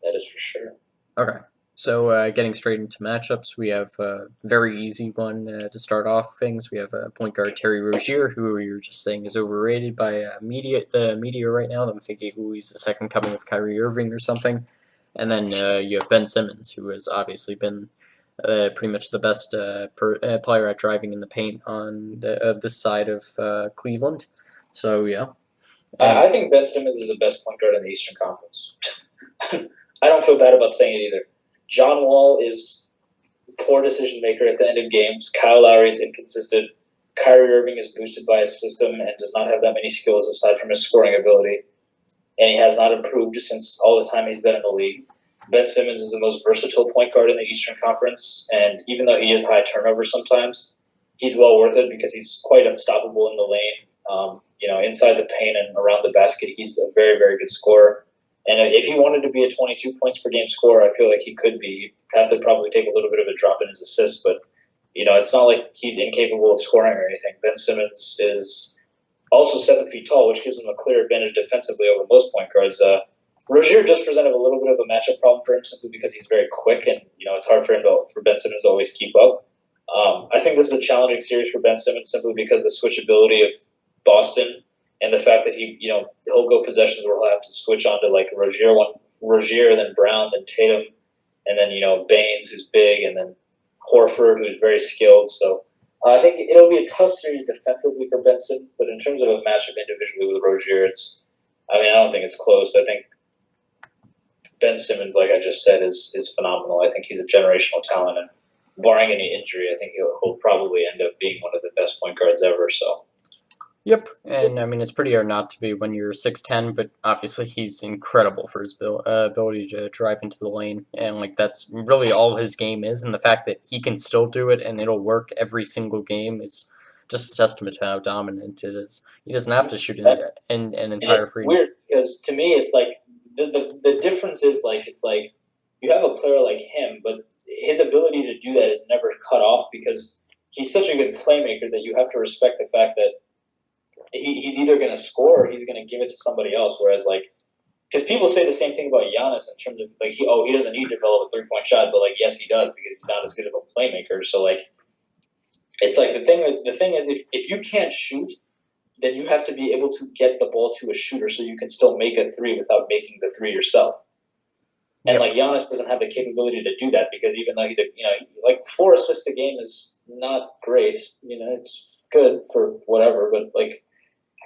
That is for sure. Okay, so getting straight into matchups, we have a very easy one to start off things. We have point guard Terry Rozier, who you're just saying is overrated by the media right now. I'm thinking, he's the second coming of Kyrie Irving or something. And then you have Ben Simmons, who has obviously been pretty much the best player at driving in the paint on this side of Cleveland. So yeah, and I think Ben Simmons is the best point guard in the Eastern Conference. I don't feel bad about saying it either. John Wall is a poor decision maker at the end of games. Kyle Lowry is inconsistent. Kyrie Irving is boosted by his system and does not have that many skills aside from his scoring ability. And he has not improved since all the time he's been in the league. Ben Simmons is the most versatile point guard in the Eastern Conference, and even though he is high turnover sometimes, he's well worth it because he's quite unstoppable in the lane. Inside the paint and around the basket, he's a very, very good scorer. And if he wanted to be a 22 points per game scorer, I feel like he could be. He'd have to probably take a little bit of a drop in his assists, but it's not like he's incapable of scoring or anything. Ben Simmons is also 7 feet tall, which gives him a clear advantage defensively over most point guards. Rozier does present a little bit of a matchup problem for him simply because he's very quick, and it's hard for Ben Simmons to always keep up. I think this is a challenging series for Ben Simmons simply because the switchability of Boston and the fact that he'll go possessions where he'll have to switch onto like Rozier, then Brown, then Tatum, and then Baines, who's big, and then Horford, who's very skilled. So I think it'll be a tough series defensively for Ben Simmons, but in terms of a matchup individually with Rozier, I don't think it's close. I think Ben Simmons, like I just said, is phenomenal. I think he's a generational talent, and barring any injury, I think he'll probably end up being one of the best point guards ever. So. yep, and it's pretty hard not to be when you're 6'10", but obviously he's incredible for his ability to drive into the lane, and like that's really all his game is, and the fact that he can still do it and it'll work every single game is just a testament to how dominant it is. He doesn't have to shoot an entire It's free. weird because to me, it's like the difference is it's like you have a player like him, but his ability to do that is never cut off because he's such a good playmaker that you have to respect the fact that he's either going to score or he's going to give it to somebody else. Whereas because people say the same thing about Giannis in terms of he doesn't need to develop a 3-point shot, but yes he does because he's not as good of a playmaker. So it's like the thing is if you can't shoot, then you have to be able to get the ball to a shooter so you can still make a three without making the three yourself. And Giannis doesn't have the capability to do that because even though he's 4 assists a game is not great. It's good for whatever, but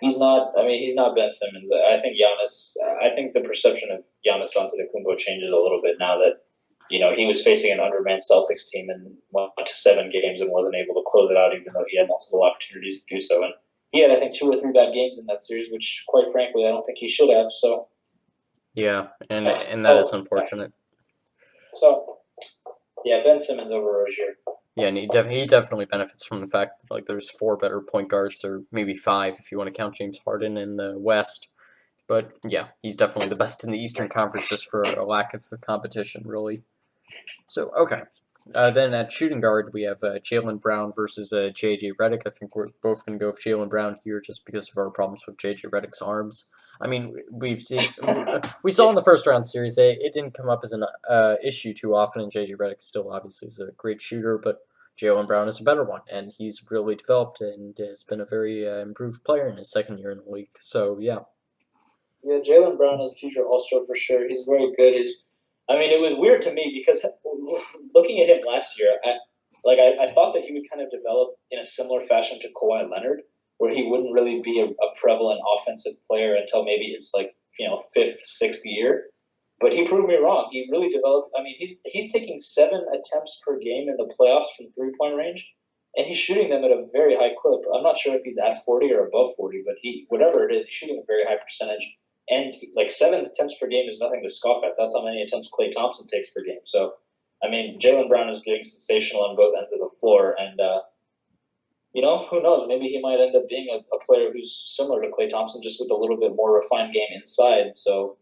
he's not. He's not Ben Simmons. I think the perception of Giannis Antetokounmpo changes a little bit now that he was facing an undermanned Celtics team and went to 7 games and wasn't able to close it out, even though he had multiple opportunities to do so. And he had, I think, 2 or 3 bad games in that series, which, quite frankly, I don't think he should have. So Yeah, and that is unfortunate. So yeah, Ben Simmons over Rozier. Yeah, and he definitely benefits from the fact that there's 4 better point guards, or maybe 5 if you want to count James Harden in the West. But yeah, he's definitely the best in the Eastern Conference just for a lack of competition, really. So okay, then at shooting guard we have Jaylen Brown versus J.J. Redick. I think we're both going to go with Jaylen Brown here just because of our problems with J.J. Redick's arms. We saw in the first round series it didn't come up as an issue too often, and J.J. Redick still obviously is a great shooter, but Jaylen Brown is a better one, and he's really developed and has been a very improved player in his second year in the league. So yeah. Yeah, Jaylen Brown is a future All-Star for sure. He's very good. It was weird to me because looking at him last year, I thought that he would kind of develop in a similar fashion to Kawhi Leonard, where he wouldn't really be a prevalent offensive player until maybe his 5th, 6th year. But he proved me wrong. He really developed. He's taking 7 attempts per game in the playoffs from 3-point range, and he's shooting them at a very high clip. I'm not sure if he's at 40 or above 40, but whatever it is, he's shooting a very high percentage. And 7 attempts per game is nothing to scoff at. That's how many attempts Klay Thompson takes per game. So, Jaylen Brown is doing sensational on both ends of the floor. And, who knows? Maybe he might end up being a player who's similar to Klay Thompson, just with a little bit more refined game inside. So,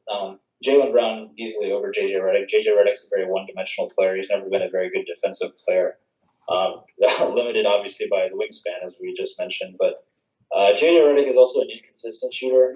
Jaylen Brown easily over J.J. Redick. J.J. Redick's a very one-dimensional player. He's never been a very good defensive player. Limited, obviously, by his wingspan, as we just mentioned. But J.J. Redick is also an inconsistent shooter.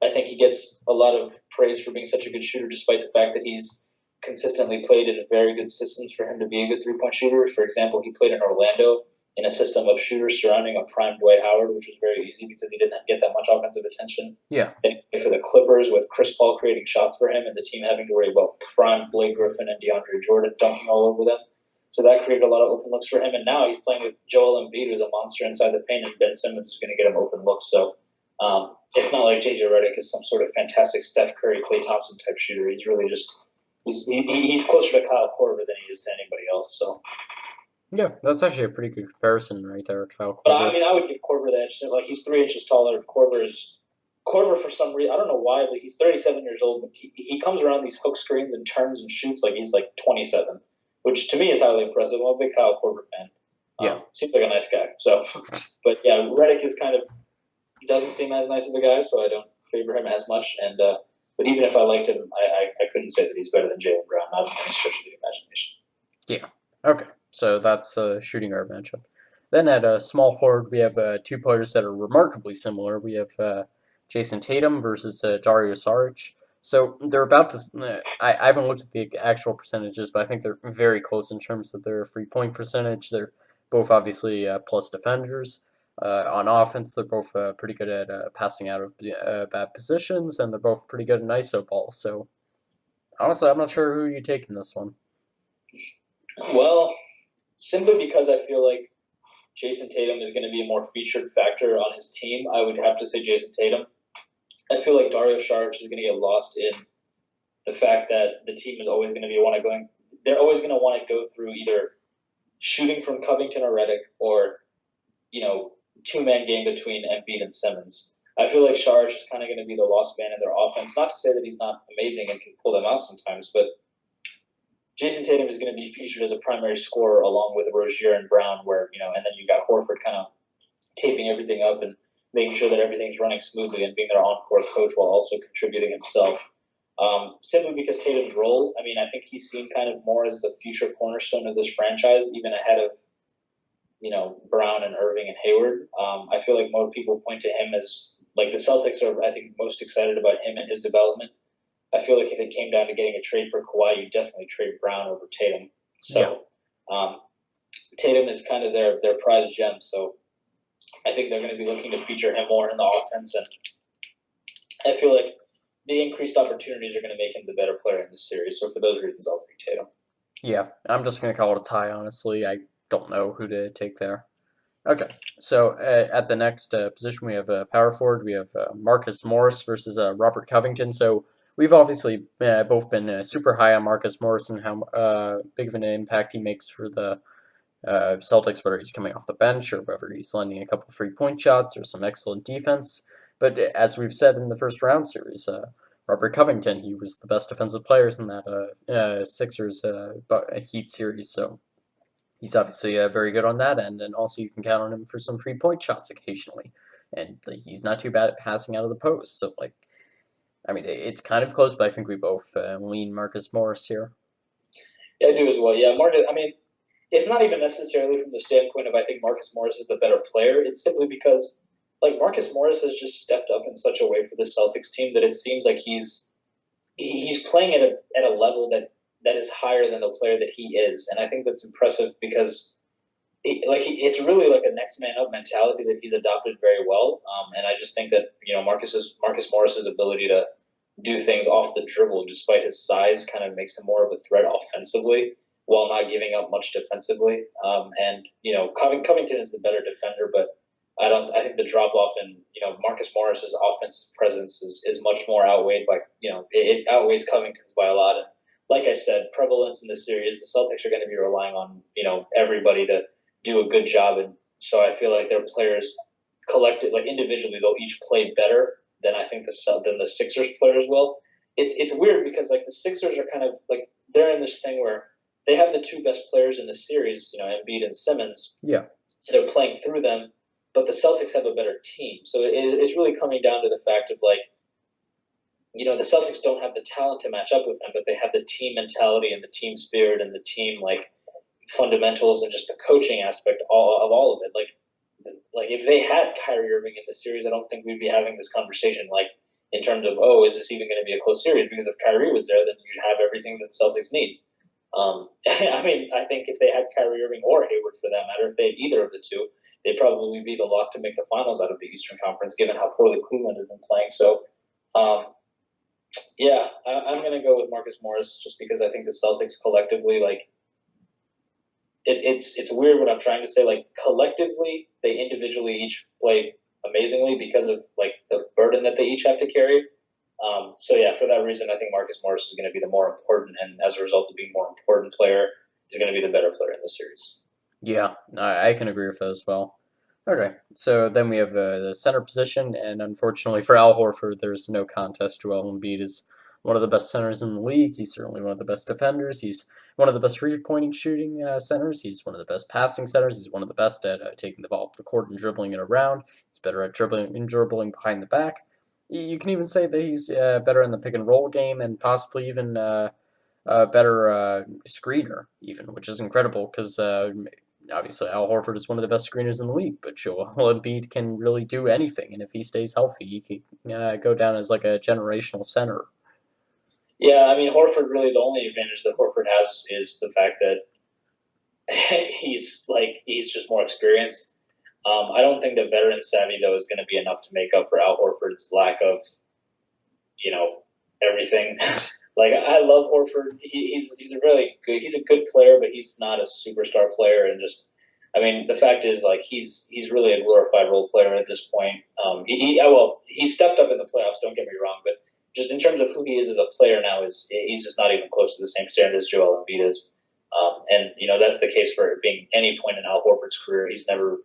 I think he gets a lot of praise for being such a good shooter, despite the fact that he's consistently played in very good systems for him to be a good 3-point shooter. For example, he played in Orlando in a system of shooters surrounding a prime Dwight Howard, which was very easy because he didn't get that much offensive attention. Yeah. Then for the Clippers with Chris Paul creating shots for him and the team having to worry about prime Blake Griffin and DeAndre Jordan dunking all over them. So that created a lot of open looks for him. And now he's playing with Joel Embiid, who's a monster inside the paint, and Ben Simmons is going to get him open looks. So it's not like JJ Redick is some sort of fantastic Steph Curry, Klay Thompson type shooter. He's really just he's closer to Kyle Korver than he is to anybody else. So Yeah, that's actually a pretty good comparison right there, Kyle but Korver. I mean, I would give Korver the edge. Like he's 3 inches taller. Korver for some reason, I don't know why, but he's 37 years old. But he comes around these hook screens and turns and shoots like he's like 27, which to me is highly impressive. I'm a big Kyle Korver fan. Yeah. Seems like a nice guy. So, but yeah, Redick is kind of, he doesn't seem as nice of a guy, so I don't favor him as much. And but even if I liked him, I couldn't say that he's better than Jaylen Brown, not by any stretch of the imagination. Yeah. Okay. So that's a shooting guard matchup. Then at small forward, we have two players that are remarkably similar. We have Jason Tatum versus Dario Saric. So they're about to. I haven't looked at the actual percentages, but I think they're very close in terms of their 3-point percentage. They're both obviously plus defenders. On offense, they're both pretty good at passing out of bad positions, and they're both pretty good in ISO ball. So honestly, I'm not sure who you take in this one. Well, simply because I feel like Jason Tatum is going to be a more featured factor on his team, I would have to say Jason Tatum. I feel like Dario Saric is going to get lost in the fact that the team is always going to be they're always going to want to go through either shooting from Covington or Redick or, two-man game between Embiid and Simmons. I feel like Saric is kind of going to be the lost man in their offense. Not to say that he's not amazing and can pull them out sometimes, but Jason Tatum is going to be featured as a primary scorer along with Rozier and Brown, and then you got Horford kind of taping everything up and making sure that everything's running smoothly and being their on-court coach while also contributing himself. Simply because Tatum's role, I think he's seen kind of more as the future cornerstone of this franchise, even ahead of, Brown and Irving and Hayward. I feel like more people point to him as, like, the Celtics are, I think, most excited about him and his development. I feel like if it came down to getting a trade for Kawhi, you definitely trade Brown over Tatum. So Tatum is kind of their prized gem. So I think they're going to be looking to feature him more in the offense. And I feel like the increased opportunities are going to make him the better player in this series. So for those reasons, I'll take Tatum. Yeah, I'm just going to call it a tie, honestly. I don't know who to take there. Okay, so at the next position, we have power forward. We have Marcus Morris versus Robert Covington. So we've obviously both been super high on Marcus Morris and how big of an impact he makes for the Celtics, whether he's coming off the bench or whether he's landing a couple 3-point shots or some excellent defense. But as we've said in the first round series, Robert Covington, he was the best defensive players in that Sixers Heat series. So he's obviously very good on that end, and also you can count on him for some 3-point shots occasionally. And he's not too bad at passing out of the post. So, it's kind of close, but I think we both lean Marcus Morris here. Yeah, I do as well. Yeah, Marcus, it's not even necessarily from the standpoint of I think Marcus Morris is the better player. It's simply because, Marcus Morris has just stepped up in such a way for the Celtics team that it seems like he's playing at a level that is higher than the player that he is. And I think that's impressive because it's really like a next man up mentality that he's adopted very well. And I just think that, Marcus Morris's ability to do things off the dribble, despite his size, kind of makes him more of a threat offensively while not giving up much defensively. Covington is the better defender, but I think the drop off in, Marcus Morris's offensive presence is much more outweighed by, it outweighs Covington's by a lot. And like I said, prevalence in this series, the Celtics are going to be relying on, everybody to do a good job. And so I feel like their players individually, they'll each play better than I think than the Sixers players will. It's weird because the Sixers are kind of they're in this thing where they have the two best players in the series, Embiid and Simmons. Yeah. They're playing through them, but the Celtics have a better team. So it's really coming down to the fact of the Celtics don't have the talent to match up with them, but they have the team mentality and the team spirit and the team fundamentals and just the coaching aspect of all of it. If they had Kyrie Irving in the series, I don't think we'd be having this conversation. In terms of, is this even going to be a close series? Because if Kyrie was there, then you'd have everything that the Celtics need. I mean, I think if they had Kyrie Irving or Hayward for that matter, if they had either of the two, they'd probably be the lock to make the finals out of the Eastern Conference, given how poorly Cleveland has been playing. So, um, yeah, I'm going to go with Marcus Morris just because I think the Celtics collectively, like, it's weird what I'm trying to say. Like, collectively, they individually each play amazingly because of like the burden that they each have to carry. So yeah, for that reason, I think Marcus Morris is going to be the more important, and as a result of being more important player, is going to be the better player in the series. Yeah, I can agree with that as well. Okay, so then we have the center position, and unfortunately for Al Horford, there's no contest. Joel Embiid is one of the best centers in the league. He's certainly one of the best defenders. He's one of the best three-pointing shooting centers. He's one of the best passing centers. He's one of the best at taking the ball up the court and dribbling it around. He's better at dribbling behind the back. You can even say that he's better in the pick and roll game and possibly even a better screener, even, which is incredible because obviously Al Horford is one of the best screeners in the league, but Joel Embiid can really do anything, and if he stays healthy, he can go down as like a generational center. Yeah, I mean Horford really the only advantage that Horford has is the fact that he's just more experienced. I don't think the veteran savvy though is going to be enough to make up for Al Horford's lack of, everything. Like I love Horford. He's a really good he's a good player, but he's not a superstar player. And just I mean the fact is like he's really a glorified role player at this point. He stepped up in the playoffs. Don't get me wrong, but just in terms of who he is as a player now is he's just not even close to the same standard as Joel Embiid is. And that's the case for being any point in Al Horford's career. He's never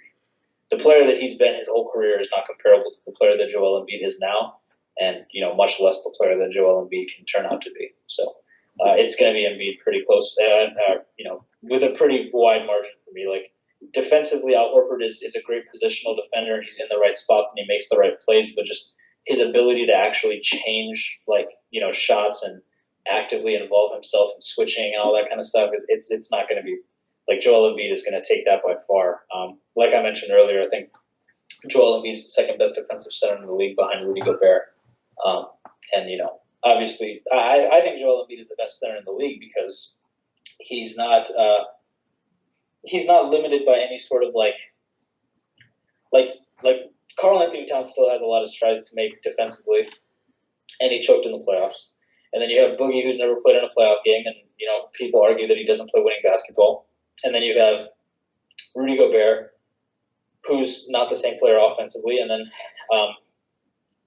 the player that he's been his whole career is not comparable to the player that Joel Embiid is now, and much less the player that Joel Embiid can turn out to be. So it's going to be Embiid pretty close, with a pretty wide margin for me. Like defensively, Al Horford is a great positional defender. He's in the right spots and he makes the right plays, but just his ability to actually change shots and actively involve himself in switching and all that kind of stuff, it's not going to be like Joel Embiid is going to take that by far. Like I mentioned earlier, I think Joel Embiid is the second best defensive center in the league behind Rudy Gobert. And obviously, I think Joel Embiid is the best center in the league because he's not limited by any sort of like Karl Anthony Towns still has a lot of strides to make defensively, and he choked in the playoffs. And then you have Boogie, who's never played in a playoff game, and people argue that he doesn't play winning basketball. And then you have Rudy Gobert, who's not the same player offensively. And then,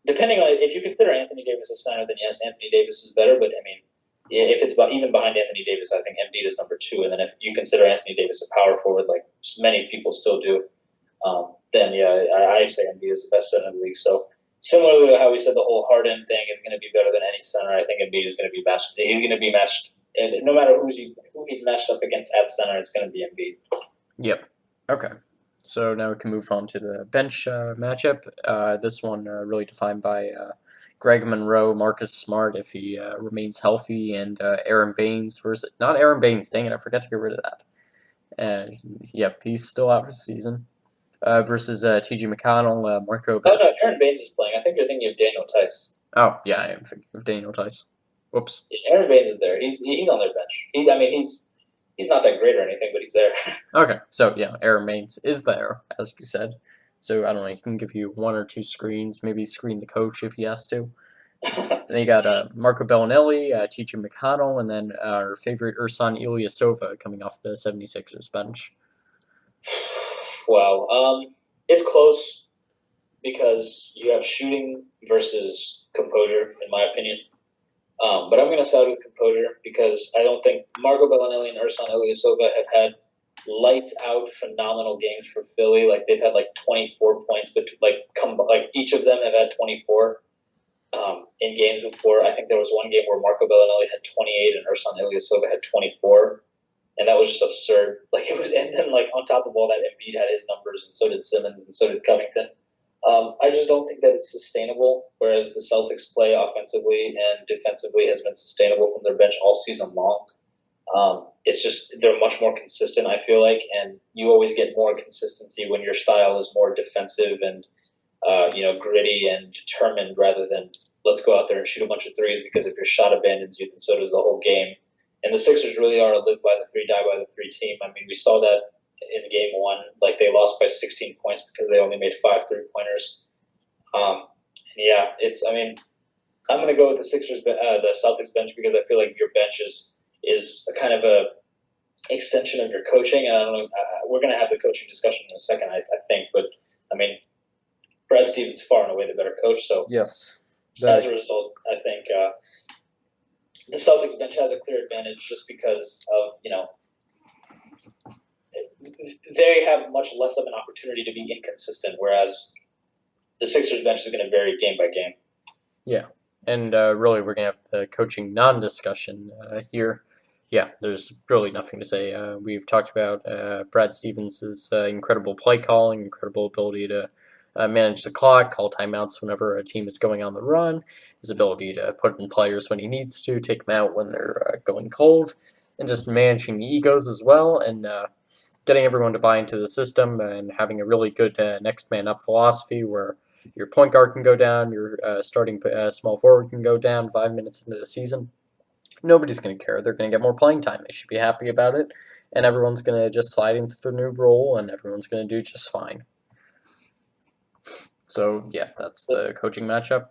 depending on if you consider Anthony Davis a center, then yes, Anthony Davis is better. But I mean, if it's even behind Anthony Davis, I think Embiid is number 2. And then if you consider Anthony Davis a power forward, like many people still do, then yeah, I say Embiid is the best center in the league. So similarly to how we said the whole Harden thing is going to be better than any center, I think Embiid is going to be matched. He's going to be matched, and no matter who he's matched up against at center, it's going to be Embiid. Yep. Okay. So now we can move on to the bench matchup. This one really defined by Greg Monroe, Marcus Smart if he remains healthy, and Aaron Baines versus not Aaron Baines. Dang it, I forgot to get rid of that. Yep, he's still out for the season. Versus T.J. McConnell, Marco. Oh no, Aaron Baines is playing. I think you're thinking of Daniel Tice. Oh yeah, I am thinking of Daniel Tice. Whoops. Yeah, Aaron Baines is there. He's on their bench. He's not that great or anything, but he's there. Okay, so yeah, Aaron Baines is there, as you said. So I don't know, he can give you 1 or 2 screens, maybe screen the coach if he has to. Then you got Marco Bellinelli, T.J. McConnell, and then our favorite Ersan Ilyasova coming off the 76ers bench. Wow. It's close because you have shooting versus composure, in my opinion. But I'm going to side with composure because I don't think Marco Bellinelli and Ersan Ilyasova have had lights-out phenomenal games for Philly. Like they've had 24 points, but each of them have had 24 in games before. I think there was one game where Marco Bellinelli had 28 and Ersan Ilyasova had 24. And that was just absurd. And then on top of all that, Embiid had his numbers, and so did Simmons, and so did Covington. I just don't think that it's sustainable. Whereas the Celtics play offensively and defensively has been sustainable from their bench all season long. It's just they're much more consistent. I feel like, and you always get more consistency when your style is more defensive and gritty and determined rather than let's go out there and shoot a bunch of threes because if your shot abandons you, then so does the whole game. And the Sixers really are a live by the three, die by the three team. I mean, we saw that in game one. Like, they lost by 16 points because they only made 5 3-pointers. Yeah, I mean, I'm going to go with the Celtics bench because I feel like your bench is a kind of a extension of your coaching. And I don't know, we're going to have the coaching discussion in a second, I think. But, I mean, Brad Stevens far and away the better coach. So, Yes. as a result, I think the Celtics bench has a clear advantage just because of, they have much less of an opportunity to be inconsistent, whereas the Sixers bench is going to vary game by game. Yeah, and really we're going to have the coaching non-discussion here. Yeah, there's really nothing to say. We've talked about Brad Stevens' incredible play calling, incredible ability to manage the clock, call timeouts whenever a team is going on the run, his ability to put in players when he needs to, take them out when they're going cold, and just managing the egos as well, and getting everyone to buy into the system, and having a really good next man up philosophy where your point guard can go down, your starting small forward can go down 5 minutes into the season. Nobody's going to care. They're going to get more playing time. They should be happy about it, and everyone's going to just slide into the new role, and everyone's going to do just fine. So, yeah, that's the coaching matchup.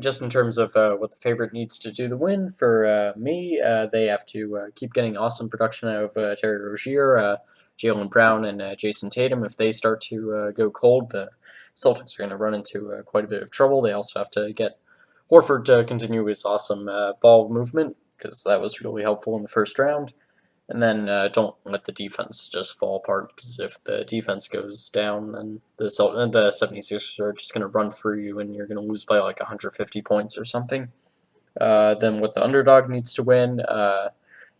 Just in terms of what the favorite needs to do to win, for me, they have to keep getting awesome production out of Terry Rozier, Jaylen Brown, and Jason Tatum. If they start to go cold, the Celtics are going to run into quite a bit of trouble. They also have to get Horford to continue his awesome ball movement, because that was really helpful in the first round. And then don't let the defense just fall apart, because if the defense goes down, then the 76ers are just going to run through you, and you're going to lose by like 150 points or something. Then what the underdog needs to win,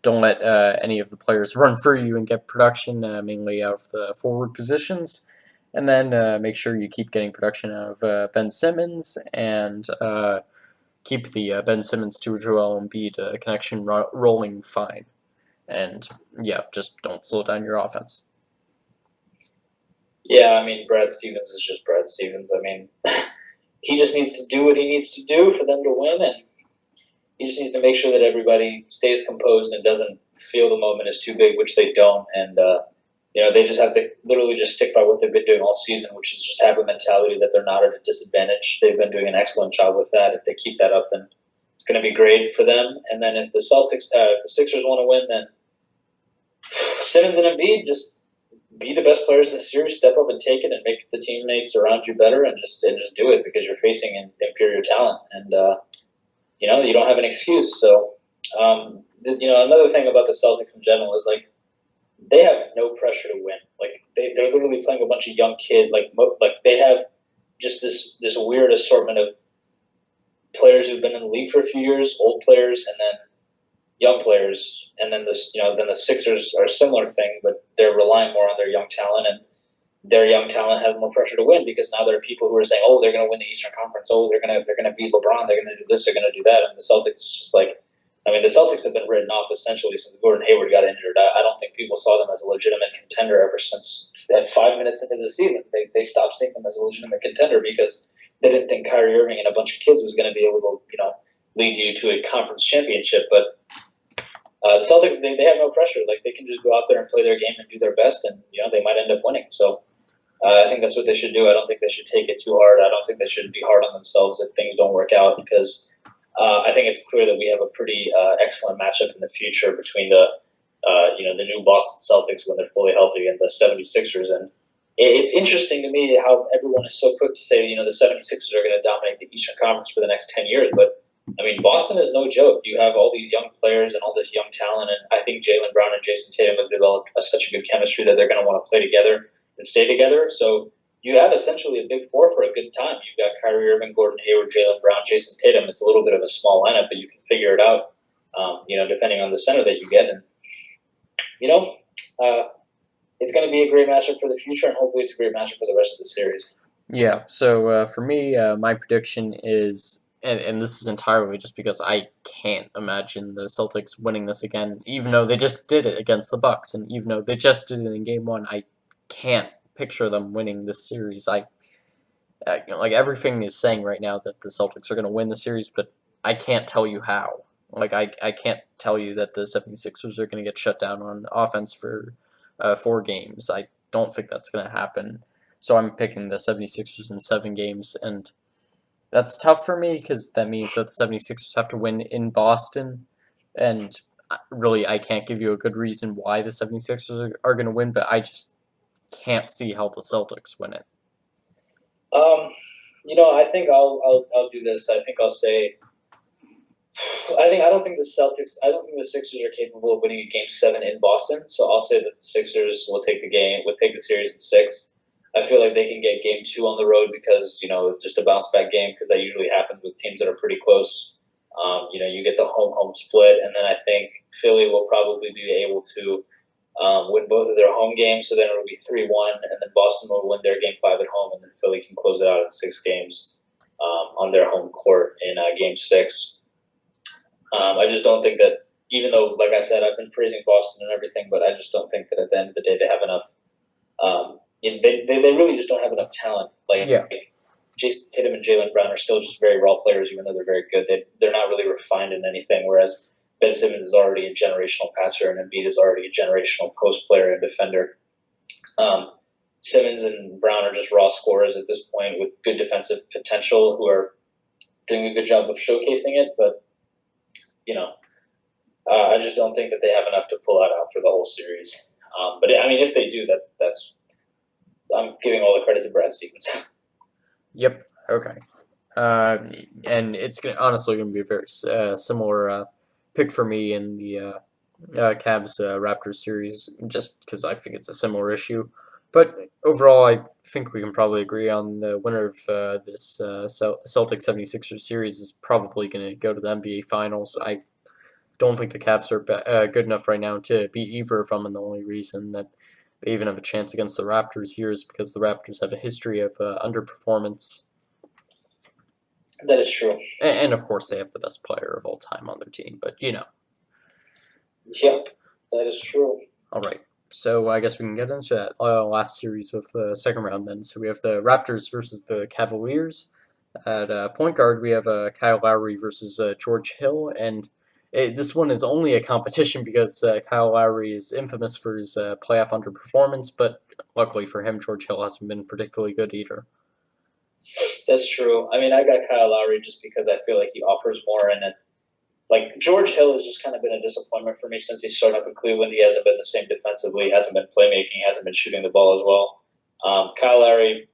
don't let any of the players run through you and get production, mainly out of the forward positions. And then make sure you keep getting production out of Ben Simmons, and keep the Ben Simmons to Joel Embiid connection rolling fine. And, yeah, just don't slow down your offense. Yeah, I mean, Brad Stevens is just Brad Stevens. I mean, he just needs to do what he needs to do for them to win, and he just needs to make sure that everybody stays composed and doesn't feel the moment is too big, which they don't. And, they just have to literally just stick by what they've been doing all season, which is just have a mentality that they're not at a disadvantage. They've been doing an excellent job with that. If they keep that up, then it's going to be great for them. And then if the Sixers want to win, then Simmons and Embiid, just be the best players in the series, step up and take it, and make the teammates around you better, and just do it, because you're facing an inferior talent, and you don't have an excuse. So, another thing about the Celtics in general is, like, they have no pressure to win. Like, they're literally playing a bunch of young kids. Like they have just this weird assortment of players who've been in the league for a few years, old players, and then young players, and then then the Sixers are a similar thing, but they're relying more on their young talent, and their young talent has more pressure to win, because now there are people who are saying, "Oh, they're going to win the Eastern Conference. Oh, they're going to beat LeBron. They're going to do this. They're going to do that." And the Celtics just the Celtics have been written off essentially since Gordon Hayward got injured. I don't think people saw them as a legitimate contender ever since at 5 minutes into the season. They stopped seeing them as a legitimate contender because they didn't think Kyrie Irving and a bunch of kids was going to be able to lead you to a conference championship, but. The Celtics, they have no pressure. Like, they can just go out there and play their game and do their best, and they might end up winning. So I think that's what they should do. I don't think they should take it too hard. I don't think they should be hard on themselves if things don't work out, because I think it's clear that we have a pretty excellent matchup in the future between the new Boston Celtics when they're fully healthy and the 76ers. And it's interesting to me how everyone is so quick to say the 76ers are going to dominate the Eastern Conference for the next 10 years, but I mean, Boston is no joke. You have all these young players and all this young talent, and I think Jaylen Brown and Jason Tatum have developed such a good chemistry that they're going to want to play together and stay together. So you have essentially a big four for a good time. You've got Kyrie Irving, Gordon Hayward, Jaylen Brown, Jason Tatum. It's a little bit of a small lineup, but you can figure it out, depending on the center that you get. And, it's going to be a great matchup for the future, and hopefully it's a great matchup for the rest of the series. Yeah, so for me, my prediction is, and this is entirely just because I can't imagine the Celtics winning this again, even though they just did it against the Bucks, and even though they just did it in Game 1, I can't picture them winning this series. Like, everything is saying right now that the Celtics are going to win the series, but I can't tell you how. Like, I can't tell you that the 76ers are going to get shut down on offense for 4 games. I don't think that's going to happen. So I'm picking the 76ers in 7 games, and that's tough for me because that means that the 76ers have to win in Boston, and really I can't give you a good reason why the 76ers are going to win, but I just can't see how the Celtics win it. Um, I think I'll do this. I think I'll say. I don't think the Celtics. I don't think the Sixers are capable of winning a Game 7 in Boston. So I'll say that the Sixers will take the game. Will take the series in 6. I feel like they can get Game 2 on the road because just a bounce back game because that usually happens with teams that are pretty close. You get the home split, and then I think Philly will probably be able to win both of their home games. So then it'll be 3-1, and then Boston will win their Game 5 at home, and then Philly can close it out in 6 games on their home court in Game 6. I just don't think that, even though, like I said, I've been praising Boston and everything, but I just don't think that at the end of the day they have enough. They really just don't have enough talent. Yeah. Jason Tatum and Jaylen Brown are still just very raw players, even though they're very good. They're not really refined in anything, whereas Ben Simmons is already a generational passer and Embiid is already a generational post player and defender. Simmons and Brown are just raw scorers at this point with good defensive potential who are doing a good job of showcasing it, but I just don't think that they have enough to pull that out for the whole series. But if they do, that's I'm giving all the credit to Brad Stevens. Yep. Okay. And it's honestly going to be a very similar pick for me in the Cavs Raptors series, just because I think it's a similar issue. But overall, I think we can probably agree on the winner of this Celtics 76ers series is probably going to go to the NBA Finals. I don't think the Cavs are good enough right now to beat either of them, and the only reason that they even have a chance against the Raptors here is because the Raptors have a history of underperformance. That is true. And of course, they have the best player of all time on their team, but Yep, that is true. All right. So I guess we can get into that last series of the second round then. So we have the Raptors versus the Cavaliers. At point guard, we have Kyle Lowry versus George Hill, and this one is only a competition because Kyle Lowry is infamous for his playoff underperformance, but luckily for him, George Hill hasn't been particularly good either. That's true. I got Kyle Lowry just because I feel like he offers more, and George Hill has just kind of been a disappointment for me since he started up in Cleveland. He hasn't been the same defensively, he hasn't been playmaking, hasn't been shooting the ball as well. Kyle Lowry,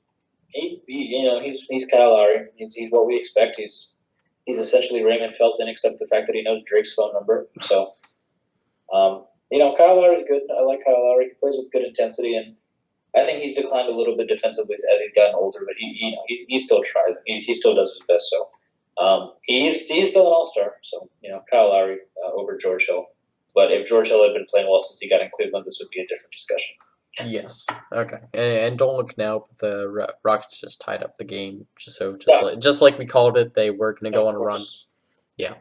he's Kyle Lowry. He's what we expect. He's essentially Raymond Felton, except the fact that he knows Drake's phone number. So, Kyle Lowry's good. I like Kyle Lowry. He plays with good intensity, and I think he's declined a little bit defensively as he's gotten older. But he still tries. He still does his best. So, he's still an all-star. So, Kyle Lowry over George Hill. But if George Hill had been playing well since he got in Cleveland, this would be a different discussion. Yes. Okay. And don't look now, but the Rockets just tied up the game. Just like we called it, they were going to go on a run. Yeah.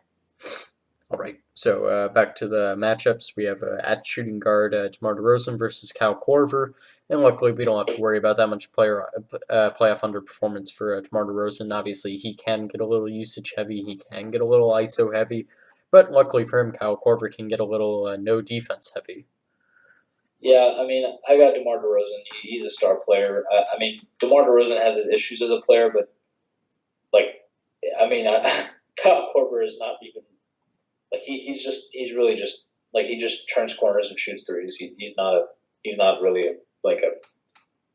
All right. So back to the matchups. We have at shooting guard DeMar DeRozan versus Kyle Korver, and luckily we don't have to worry about that much playoff underperformance for DeMar DeRozan. Obviously, he can get a little usage heavy. He can get a little ISO heavy, but luckily for him, Kyle Korver can get a little no defense heavy. Yeah, I got DeMar DeRozan. He's a star player. DeMar DeRozan has his issues as a player, but Kyle Korver is not even he's really just he just turns corners and shoots threes. He's not really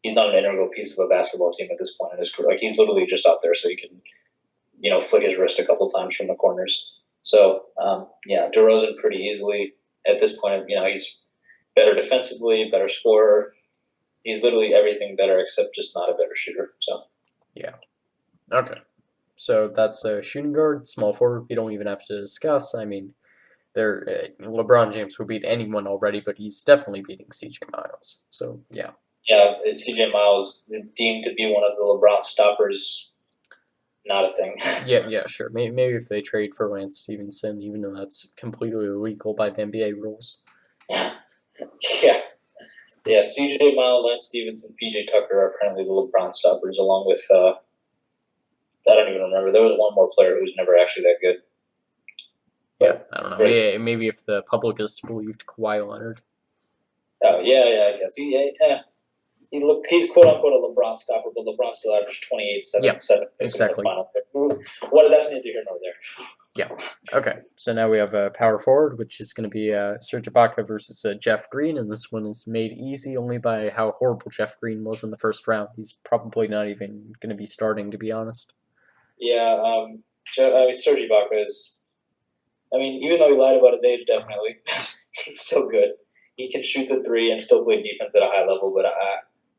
he's not an integral piece of a basketball team at this point in his career. He's literally just out there so he can flick his wrist a couple times from the corners. So DeRozan pretty easily at this point. He's better defensively, better scorer. He's literally everything better except just not a better shooter. So yeah, okay. So that's a shooting guard, small forward. We don't even have to discuss. LeBron James will beat anyone already, but he's definitely beating C.J. Miles. So yeah. Yeah, C.J. Miles deemed to be one of the LeBron stoppers. Not a thing. Yeah, sure. Maybe if they trade for Lance Stevenson, even though that's completely illegal by the NBA rules. Yeah. C.J. Miles, Lance Stevenson, P.J. Tucker are apparently the LeBron stoppers, along with I don't even remember. There was one more player who was never actually that good. Yeah, but I don't know. great. Maybe if the public is to believe Kawhi Leonard. Oh yeah, I guess he's quote unquote a LeBron stopper, but LeBron still averaged 28, 7, Yeah, 7 basically in the exactly. final. What that's neither here nor there. Yeah. Okay. So now we have a power forward, which is going to be Serge Ibaka versus Jeff Green, and this one is made easy only by how horrible Jeff Green was in the first round. He's probably not even going to be starting, to be honest. Yeah, Serge Ibaka is. I mean, even though he lied about his age, definitely he's still good. He can shoot the three and still play defense at a high level. But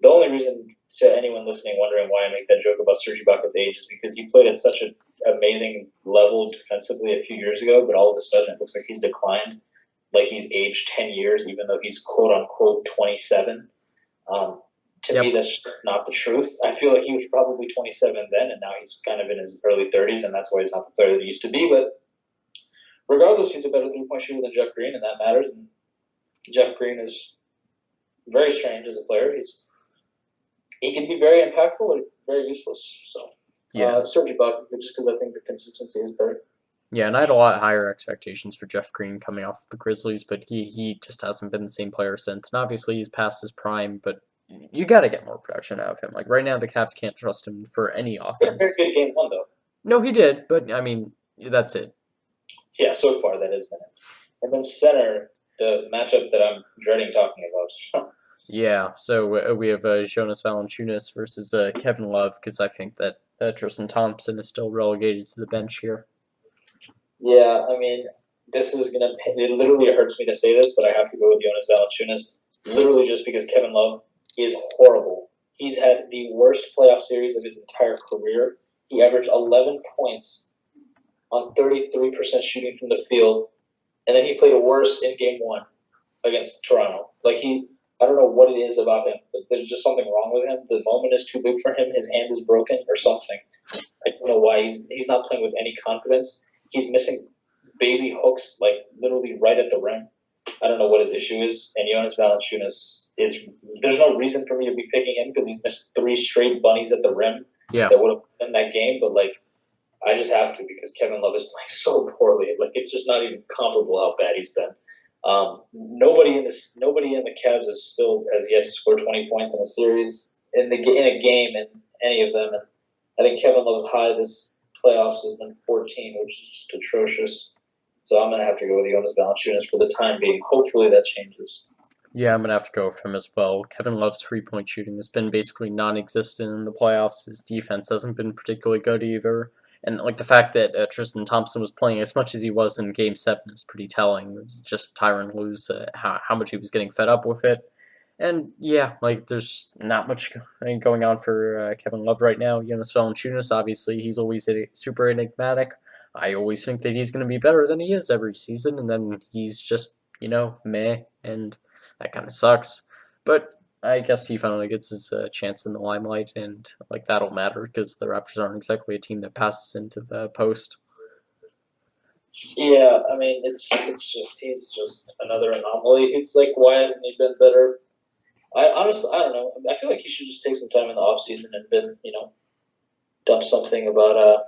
the only reason to anyone listening wondering why I make that joke about Serge Ibaka's age is because he played at such an amazing level defensively a few years ago, but all of a sudden it looks like he's declined. Like he's aged 10 years, even though he's quote unquote 27. To me, that's not the truth. I feel like he was probably 27 then, and now he's kind of in his early 30s, and that's why he's not the player that he used to be. But regardless, he's a better three-point shooter than Jeff Green, and that matters. And Jeff Green is very strange as a player. He can be very impactful, but very useless. So, Serge Ibaka, just because I think the consistency is better. Yeah, and I had a lot higher expectations for Jeff Green coming off the Grizzlies, but he just hasn't been the same player since. And obviously, he's past his prime, but you got to get more production out of him. Like right now, the Cavs can't trust him for any offense. Very good game one, though. No, he did, but I mean, that's it. Yeah, so far that has been it. And then center, the matchup that I'm dreading talking about. Yeah, so we have Jonas Valanciunas versus Kevin Love, because I think that Tristan Thompson is still relegated to the bench here. Yeah, I mean, this is going to... It literally hurts me to say this, but I have to go with Jonas Valanciunas, literally just because Kevin Love is horrible. He's had the worst playoff series of his entire career. He averaged 11 points on 33% shooting from the field, and then he played worse in game one against Toronto. Like, I don't know what it is about him, but there's just something wrong with him. The moment is too big for him. His hand is broken or something. I don't know why. He's not playing with any confidence. He's missing baby hooks, like, literally right at the rim. I don't know what his issue is. And Jonas Valanciunas there's no reason for me to be picking him because he's missed 3 straight bunnies at the rim that would have won that game. But, like, I just have to because Kevin Love is playing so poorly. Like, it's just not even comparable how bad he's been. Nobody in the Cavs has yet to score 20 points in a series in a game in any of them. And I think Kevin Love's high this playoffs has been 14, which is just atrocious. So I'm gonna have to go with Jonas Valanciunas for the time being. Hopefully that changes. Yeah, I'm gonna have to go with him as well. Kevin Love's 3-point shooting has been basically non-existent in the playoffs. His defense hasn't been particularly good either. And like the fact that Tristan Thompson was playing as much as he was in Game 7 is pretty telling. It's just Tyronn Lue's how much he was getting fed up with it. And yeah, like there's not much going on for Kevin Love right now. Jonas Valanciunas, obviously, he's always super enigmatic. I always think that he's going to be better than he is every season, and then he's just, meh, and that kind of sucks. But I guess he finally gets his chance in the limelight, and like that'll matter because the Raptors aren't exactly a team that passes into the post. Yeah, I mean it's just he's just another anomaly. It's like why hasn't he been better? I honestly I don't know. I feel like he should just take some time in the off season and been done something about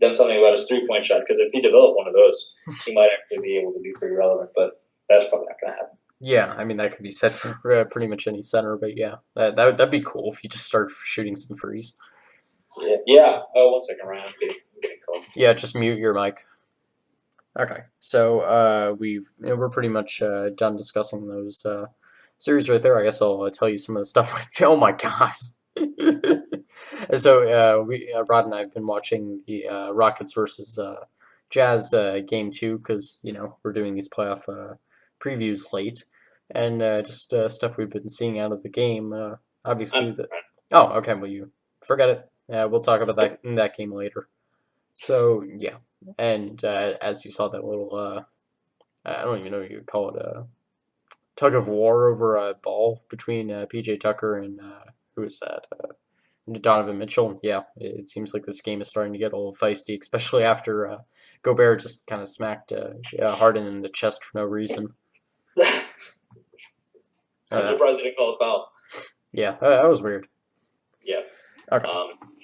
his 3-point shot because if he developed one of those, he might actually be able to be pretty relevant. But that's probably not going to happen. Yeah, I mean that could be said for pretty much any center, but yeah, that'd be cool if he just started shooting some threes. Yeah. Oh, 1 second, Ryan. I'm getting cold. Yeah, just mute your mic. Okay, so we're pretty much done discussing those series right there. I guess I'll tell you some of the stuff. Oh my gosh. So Rod and I have been watching the Rockets versus Jazz game 2 because we're doing these playoff previews late, and just stuff we've been seeing out of the game. Obviously, oh, okay. Well, you forget it. We'll talk about that in that game later. So yeah, and as you saw that little, I don't even know what you would call it, a tug of war over a ball between PJ Tucker and who is that? Donovan Mitchell. Yeah, it seems like this game is starting to get a little feisty, especially after Gobert just kind of smacked Harden in the chest for no reason. I'm surprised they didn't call a foul. Yeah, that was weird. Yeah. Okay.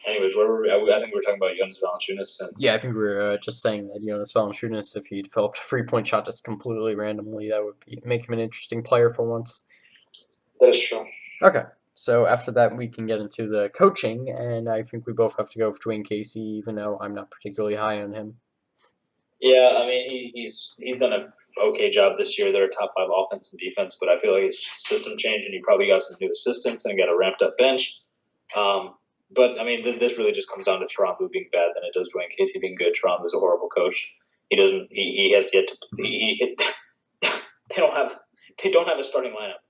Anyways, where were we? I think we were talking about Jonas Valanciunas, and Yeah, I think we were just saying that Jonas Valanciunas, if he developed a 3-point shot just completely randomly, that would make him an interesting player for once. that is true. Okay, so after that we can get into the coaching, and I think we both have to go with Dwayne Casey, even though I'm not particularly high on him. Yeah, I mean he's done an okay job this year. They're a top 5 offense and defense, but I feel like it's system change, and you probably got some new assistants and got a ramped up bench. But I mean, this really just comes down to Toronto being bad than it does Dwayne Casey being good. Toronto is a horrible coach. He doesn't. He has yet to. They don't have a starting lineup.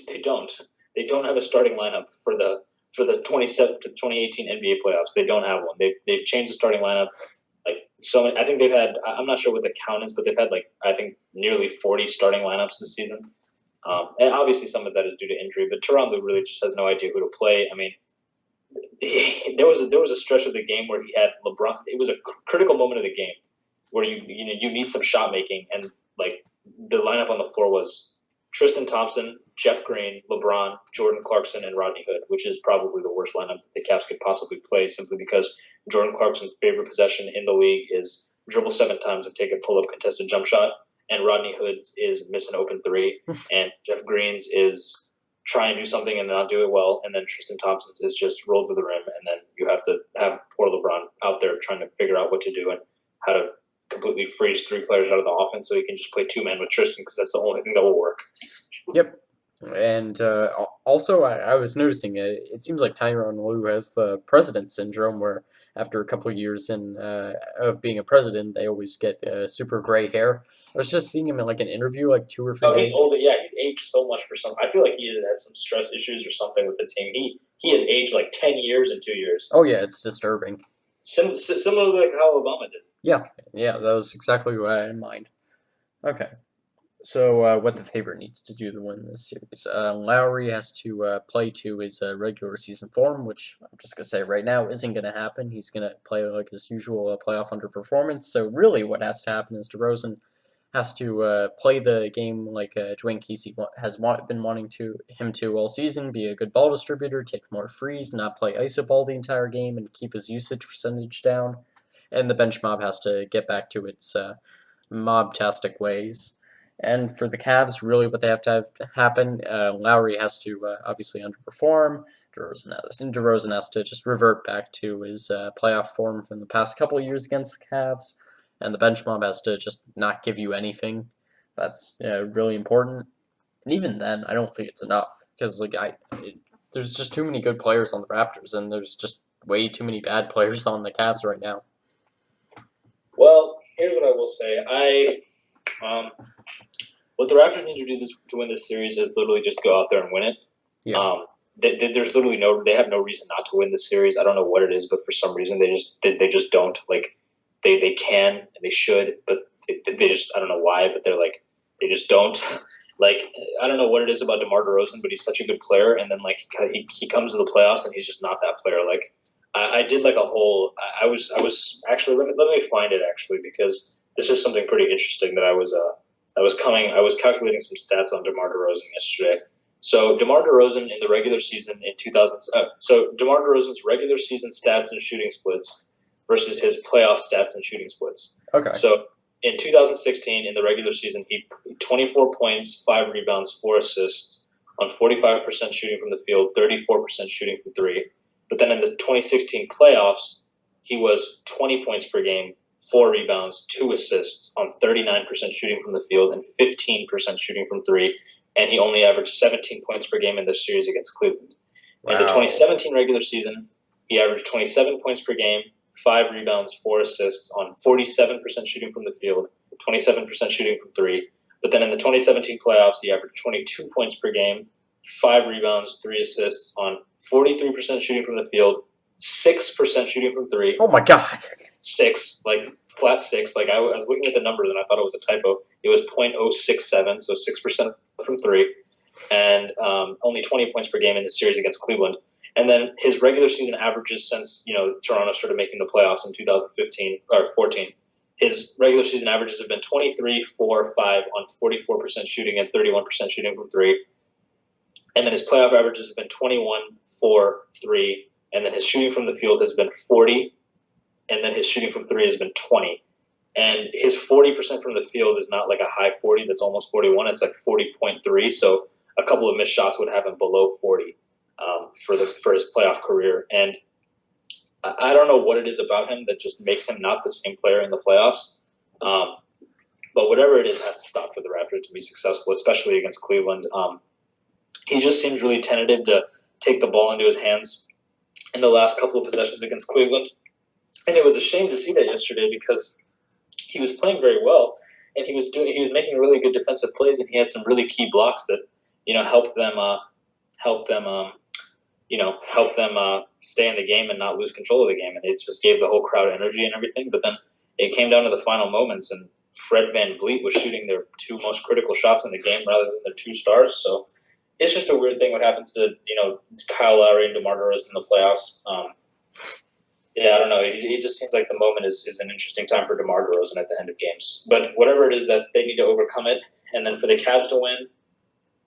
They don't. They don't have a starting lineup for the 2017 to 2018 NBA playoffs. They don't have one. They've changed the starting lineup. Like so, I think they've had. I'm not sure what the count is, but they've had like I think nearly 40 starting lineups this season. And obviously some of that is due to injury, but Toronto really just has no idea who to play. I mean, there was a stretch of the game where he had LeBron. It was a critical moment of the game where you need some shot making, and like the lineup on the floor was Tristan Thompson, Jeff Green, LeBron, Jordan Clarkson, and Rodney Hood, which is probably the worst lineup the Cavs could possibly play, simply because Jordan Clarkson's favorite possession in the league is dribble 7 times and take a pull-up contested jump shot, and Rodney Hood is miss an open 3, and Jeff Green's is try and do something and not do it well, and then Tristan Thompson's is just rolled to the rim, and then you have to have poor LeBron out there trying to figure out what to do and how to completely freeze 3 players out of the offense so he can just play 2-man with Tristan, because that's the only thing that will work. Yep. And also, I was noticing it seems like Tyronn Lue has the president syndrome, where after a couple of years of being a president, they always get super gray hair. I was just seeing him in like an interview like 2 or 3 Oh, he's days. older. Yeah, he's aged so much for some. I feel like he has some stress issues or something with the team. He has aged like 10 years in 2 years. Oh yeah, it's disturbing. Similar to like how Obama did. Yeah, that was exactly what I had in mind. Okay. So, what the favorite needs to do to win this series? Lowry has to play to his regular season form, which I'm just gonna say right now isn't gonna happen. He's gonna play like his usual playoff underperformance. So, really, what has to happen is DeRozan has to play the game like Dwayne Casey has been wanting him to all season. Be a good ball distributor, take more frees, not play iso ball the entire game, and keep his usage percentage down. And the bench mob has to get back to its mob-tastic ways. And for the Cavs, really what they have to happen, Lowry has to obviously underperform. DeRozan has to just revert back to his playoff form from the past couple of years against the Cavs. And the bench mob has to just not give you anything. That's really important. And even then, I don't think it's enough. Because there's just too many good players on the Raptors, and there's just way too many bad players on the Cavs right now. Well, here's what I will say. What the Raptors need to do to win this series is literally just go out there and win it. Yeah. There's literally they have no reason not to win this series. I don't know what it is, but for some reason they just don't. Like they can and they should, but they just, I don't know why, but they're like they just don't. Like I don't know what it is about DeMar DeRozan, but he's such a good player, and then like he comes to the playoffs and he's just not that player. Like I did like a whole. I was actually let me find it actually, because this is something pretty interesting that I was calculating some stats on DeMar DeRozan yesterday. So DeMar DeRozan in the regular season in 2000. So DeMar DeRozan's regular season stats and shooting splits versus his playoff stats and shooting splits. Okay. So in 2016, in the regular season, he 24 points, 5 rebounds, 4 assists on 45% shooting from the field, 34% shooting from 3. But then in the 2016 playoffs, he was 20 points per game, 4 rebounds, 2 assists on 39% shooting from the field and 15% shooting from 3. And he only averaged 17 points per game in this series against Cleveland. Wow. In the 2017 regular season, he averaged 27 points per game, 5 rebounds, 4 assists on 47% shooting from the field, 27% shooting from 3. But then in the 2017 playoffs, he averaged 22 points per game, 5 rebounds, 3 assists on 43% shooting from the field, 6% shooting from 3. Oh my God. 6, like flat 6. Like I was looking at the numbers and I thought it was a typo. It was .067, so 6% from 3, and only 20 points per game in the series against Cleveland. And then his regular season averages since Toronto started making the playoffs in 2015 or 14. His regular season averages have been 23, 4, 5 on 44% shooting and 31% shooting from 3. And then his playoff averages have been 21, 4, 3, and then his shooting from the field has been 40, and then his shooting from three has been 20. And his 40% from the field is not like a high 40 that's almost 41. It's like 40.3. So a couple of missed shots would have him below 40 for his playoff career. And I don't know what it is about him that just makes him not the same player in the playoffs. But whatever it is has to stop for the Raptors to be successful, especially against Cleveland. He just seems really tentative to take the ball into his hands in the last couple of possessions against Cleveland. And it was a shame to see that yesterday because he was playing very well and he was making really good defensive plays, and he had some really key blocks that, helped them stay in the game and not lose control of the game. And it just gave the whole crowd energy and everything. But then it came down to the final moments, and Fred VanVleet was shooting their two most critical shots in the game rather than their two stars. So it's just a weird thing what happens to, Kyle Lowry and DeMar DeRozan in the playoffs. I don't know. It just seems like the moment is an interesting time for DeMar DeRozan at the end of games. But whatever it is that they need to overcome it, and then for the Cavs to win,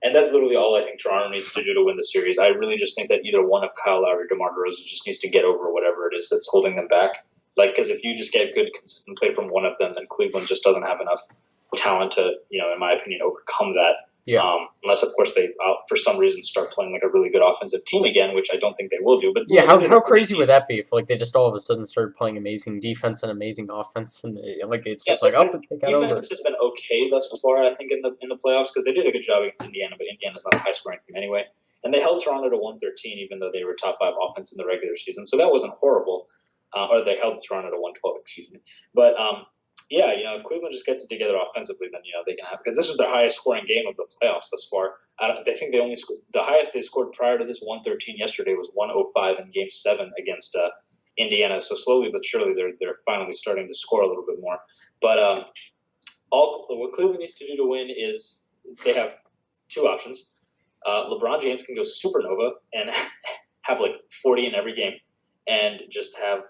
and that's literally all I think Toronto needs to do to win the series. I really just think that either one of Kyle Lowry or DeMar DeRozan just needs to get over whatever it is that's holding them back. Because if you just get good, consistent play from one of them, then Cleveland just doesn't have enough talent to, in my opinion, overcome that. Yeah. Unless, of course, they, for some reason, start playing like a really good offensive team again, which I don't think they will do. But yeah, how crazy would that be if they just all of a sudden started playing amazing defense and amazing offense, and it's just they got over. Defense has been okay thus far, I think, in the playoffs, because they did a good job against Indiana, but Indiana's not a high scoring team anyway, and they held Toronto to 113, even though they were top 5 offense in the regular season, so that wasn't horrible. Or they held Toronto to 112, excuse me, but. If Cleveland just gets it together offensively, then they can have, because this was their highest scoring game of the playoffs thus far. I think they only the highest they scored prior to this 113 yesterday was 105 in Game 7 against Indiana. So slowly but surely they're finally starting to score a little bit more. But what Cleveland needs to do to win is they have two options. LeBron James can go supernova and have 40 in every game, and just have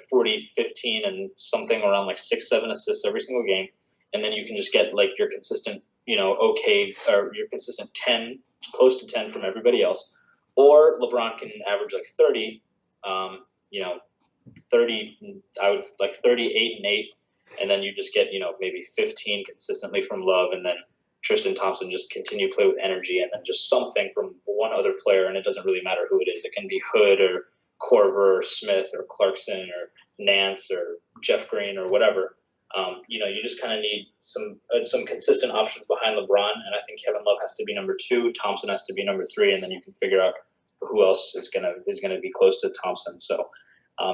40, 15, and something around 6, 7 assists every single game, and then you can just get your consistent okay, or your consistent 10, close to 10 from everybody else. Or LeBron can average 30, 30, I would 38 and 8, and then you just get maybe 15 consistently from Love, and then Tristan Thompson just continue to play with energy, and then just something from one other player, and it doesn't really matter who it is. It can be Hood or Korver or Smith or Clarkson or Nance or Jeff Green or whatever. You just kind of need some consistent options behind LeBron, and I think Kevin Love has to be number 2, Thompson has to be number 3, and then you can figure out who else is gonna be close to Thompson. So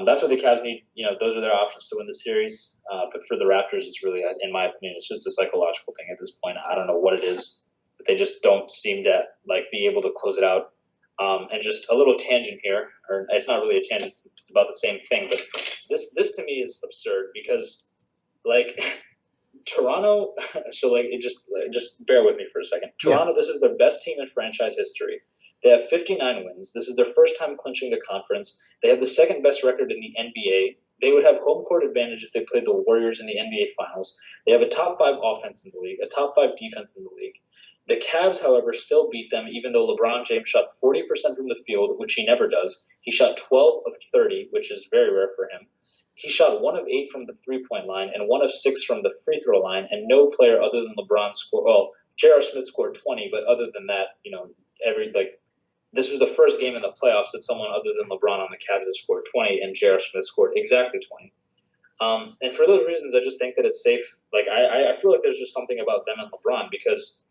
that's what the Cavs need. Those are their options to win the series. But for the Raptors, it's really, in my opinion, it's just a psychological thing at this point. I don't know what it is, but they just don't seem to be able to close it out. And just a little tangent here, or it's not really a tangent, it's about the same thing, but this to me is absurd because Toronto, so just bear with me for a second. Toronto, This is their best team in franchise history. They have 59 wins. This is their first time clinching the conference. They have the second best record in the NBA. They would have home court advantage if they played the Warriors in the NBA Finals. They have a top 5 offense in the league, a top 5 defense in the league. The Cavs, however, still beat them, even though LeBron James shot 40% from the field, which he never does. He shot 12 of 30, which is very rare for him. He shot 1 of 8 from the three-point line and 1 of 6 from the free throw line, and no player other than LeBron scored. Well, J.R. Smith scored 20, but other than that, this was the first game in the playoffs that someone other than LeBron on the Cavs has scored 20, and J.R. Smith scored exactly 20. And for those reasons, I just think that it's safe. I feel like there's just something about them and LeBron because.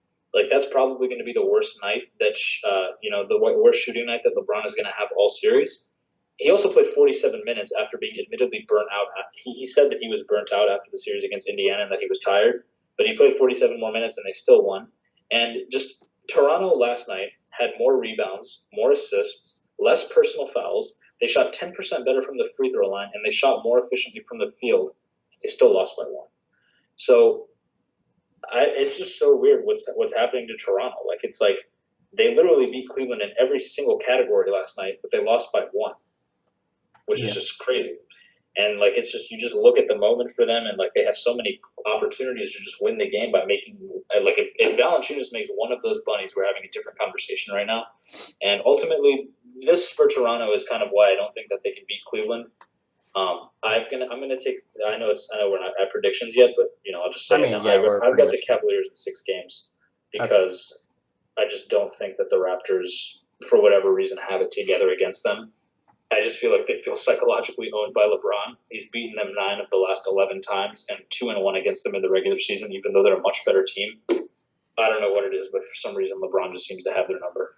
That's probably going to be the worst night that, the worst shooting night that LeBron is going to have all series. He also played 47 minutes after being admittedly burnt out. He said that he was burnt out after the series against Indiana and that he was tired, but he played 47 more minutes and they still won. And just Toronto last night had more rebounds, more assists, less personal fouls. They shot 10% better from the free throw line and they shot more efficiently from the field. They still lost by 1. So, it's just so weird what's happening to Toronto. They literally beat Cleveland in every single category last night, but they lost by 1, which is just crazy. And like it's just you just look at the moment for them, and like they have so many opportunities to just win the game by making like if Valanciunas makes one of those bunnies, we're having a different conversation right now. And ultimately, this for Toronto is kind of why I don't think that they can beat Cleveland. I'm gonna take. I know we're not at predictions yet, but I'll just say I it mean, now. yeah, we're I've pretty got the much Cavaliers in 6 games okay. because I just don't think that the Raptors, for whatever reason, have it together against them. I just feel like they feel psychologically owned by LeBron. He's beaten them 9 of the last 11 times and 2-1 against them in the regular season, even though they're a much better team. I don't know what it is, but for some reason, LeBron just seems to have their number.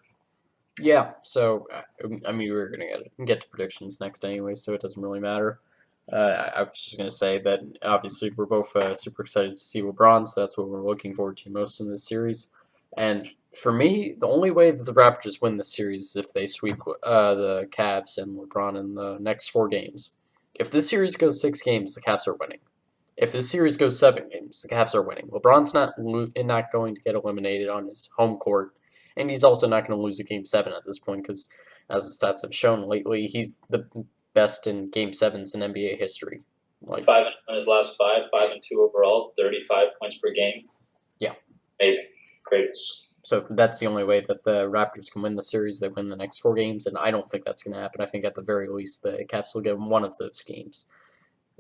Yeah, so I mean, we're gonna get to predictions next anyway, so it doesn't really matter. I was just gonna say that obviously we're both super excited to see LeBron, so that's what we're looking forward to most in this series. And for me, the only way that the Raptors win this series is if they sweep the Cavs and LeBron in the next 4 games. If this series goes 6 games, the Cavs are winning. If this series goes 7 games, the Cavs are winning. LeBron's not going to get eliminated on his home court, and he's also not going to lose a Game 7 at this point because, as the stats have shown lately, he's the best in Game 7s in NBA history. Like 5 in his last 5-2 overall, 35 points per game. Yeah, amazing, greatest. So that's the only way that the Raptors can win the series. They win the next 4 games, and I don't think that's going to happen. I think at the very least the Cavs will get one of those games.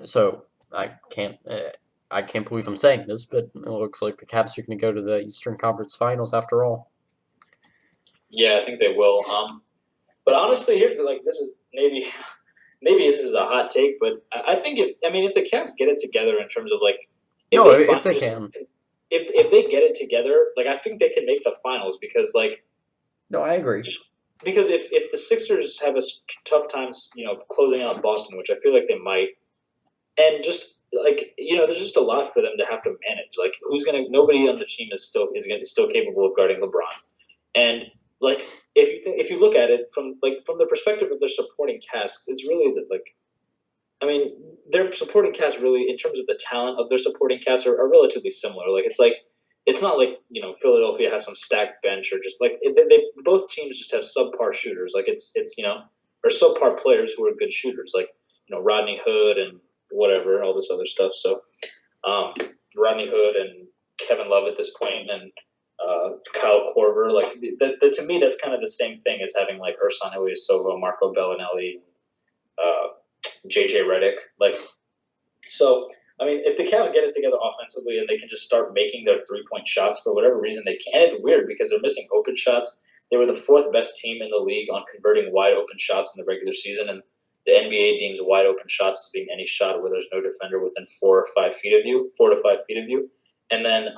So I can't believe I'm saying this, but it looks like the Cavs are going to go to the Eastern Conference Finals after all. Yeah, I think they will. But honestly, here's this is maybe this is a hot take, but I think if the Cavs get it together in terms of if they can. If they get it together, I think they can make the finals because No, I agree. Because if the Sixers have a tough time, closing out Boston, which I feel like they might, and just there's just a lot for them to have to manage. Nobody on the team is still capable of guarding LeBron, and if you look at it from the perspective of their supporting cast, it's really their supporting cast really, in terms of the talent of their supporting cast, are relatively similar. It's not Philadelphia has some stacked bench or just they both teams just have subpar shooters. Or subpar players who are good shooters, Rodney Hood and whatever, all this other stuff. So Rodney Hood and Kevin Love at this point, and Kyle Korver, to me that's kind of the same thing as having Ersan Ilyasova, Marco Bellinelli, JJ Redick. So if the Cavs get it together offensively and they can just start making their 3-point shots for whatever reason they can, and it's weird because they're missing open shots. They were the 4th best team in the league on converting wide open shots in the regular season, and the NBA deems wide open shots as being any shot where there's no defender within 4 to 5 feet of you. And then,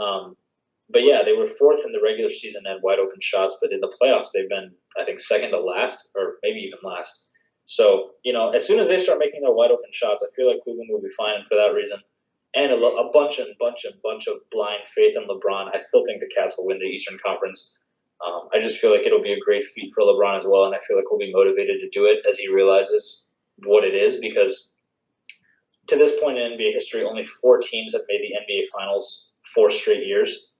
but yeah, they were 4th in the regular season at wide open shots, but in the playoffs they've been, I think, 2nd to last, or maybe even last. So, as soon as they start making their wide open shots, I feel like Cleveland will be fine for that reason. And a bunch of blind faith in LeBron. I still think the Cavs will win the Eastern Conference. I just feel like it'll be a great feat for LeBron as well, and I feel like he'll be motivated to do it as he realizes what it is, because to this point in NBA history, only 4 teams have made the NBA Finals 4 straight years,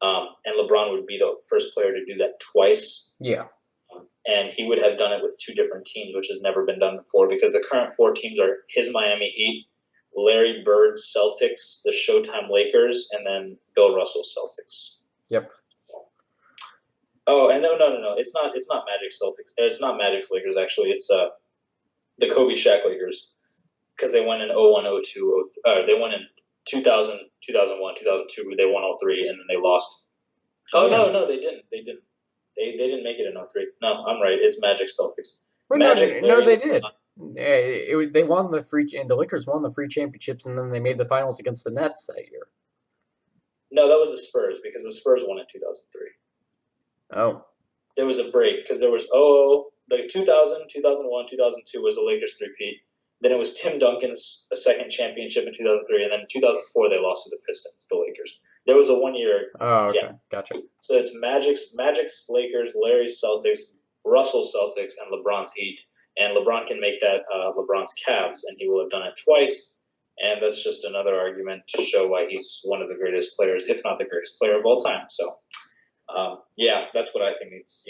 and LeBron would be the first player to do that twice. Yeah. And he would have done it with 2 different teams, which has never been done before, because the current 4 teams are his Miami Heat, Larry Bird's Celtics, the Showtime Lakers, and then Bill Russell's Celtics. Yep. Oh, and no. It's not Magic Celtics. It's not Magic's Lakers, actually. It's the Kobe Shaq Lakers, because they won in 01, 02. They won in 2000, 2001, 2002. They won all 3, and then they lost. Oh, yeah. No, they didn't. They didn't make it in 03. No, I'm right. It's Magic Celtics. Wait, no, they did. They won the Lakers won the free championships, and then they made the finals against the Nets that year. No, that was the Spurs, because the Spurs won in 2003. Oh. There was a break because there was 2000, 2001, 2002 was the Lakers 3-peat. Then it was Tim Duncan's second championship in 2003, and then in 2004 they lost to the Pistons, the Lakers. There was a 1-year. Oh, okay, yeah. Gotcha. So it's Magic's Lakers, Larry's Celtics, Russell's Celtics, and LeBron's Heat. And LeBron can make that LeBron's Cavs, and he will have done it twice. And that's just another argument to show why he's one of the greatest players, if not the greatest player of all time. So, yeah, that's what I think. It's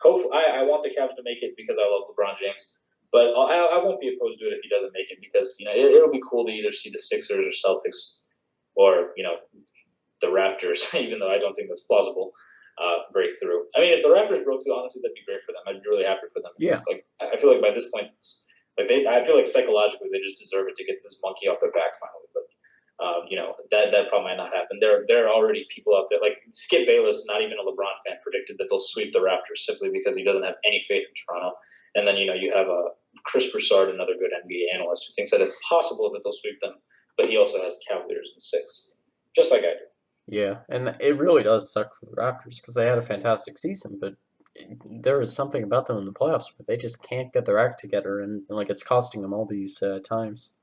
hopefully I want the Cavs to make it because I love LeBron James. But I won't be opposed to it if he doesn't make it because it'll be cool to either see the Sixers or Celtics or the Raptors, even though I don't think that's plausible. Break through. I mean, if the Raptors broke through, honestly, that'd be great for them. I'd be really happy for them. Yeah. Like, I feel like by this point, I feel like psychologically they just deserve it to get this monkey off their back finally. But that probably might not happen. There are already people out there like Skip Bayless, not even a LeBron fan, predicted that they'll sweep the Raptors simply because he doesn't have any faith in Toronto. And then you have Chris Broussard, another good NBA analyst, who thinks that it's possible that they'll sweep them, but he also has Cavaliers in 6, just like I do. Yeah, and it really does suck for the Raptors because they had a fantastic season, but there is something about them in the playoffs where they just can't get their act together, and like it's costing them all these times.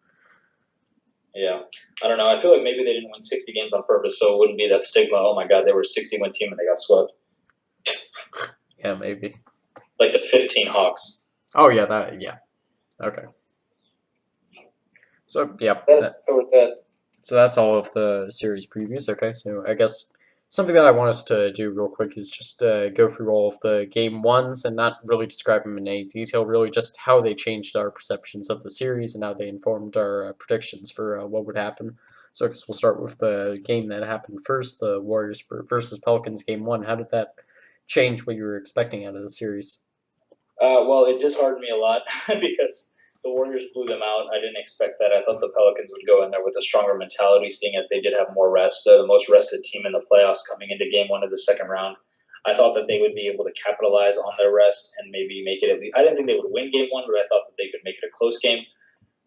Yeah, I don't know. I feel like maybe they didn't win 60 games on purpose, so it wouldn't be that stigma. Oh my God, they were a 60-win team and they got swept. Yeah, maybe. Like the 15 Hawks. Oh yeah, okay. So yeah, so that's all of the series previews. Okay, so I guess something that I want us to do real quick is just go through all of the game ones and not really describe them in any detail, really just how they changed our perceptions of the series and how they informed our predictions for what would happen. So I guess we'll start with the game that happened first, the Warriors versus Pelicans game one. How did that change what you were expecting out of the series? Well, it disheartened me a lot because the Warriors blew them out. I didn't expect that. I thought the Pelicans would go in there with a stronger mentality, seeing as they did have more rest. They're the most rested team in the playoffs coming into game one of the second round. I thought that they would be able to capitalize on their rest and maybe make it at least. I didn't think they would win game one, but I thought that they could make it a close game.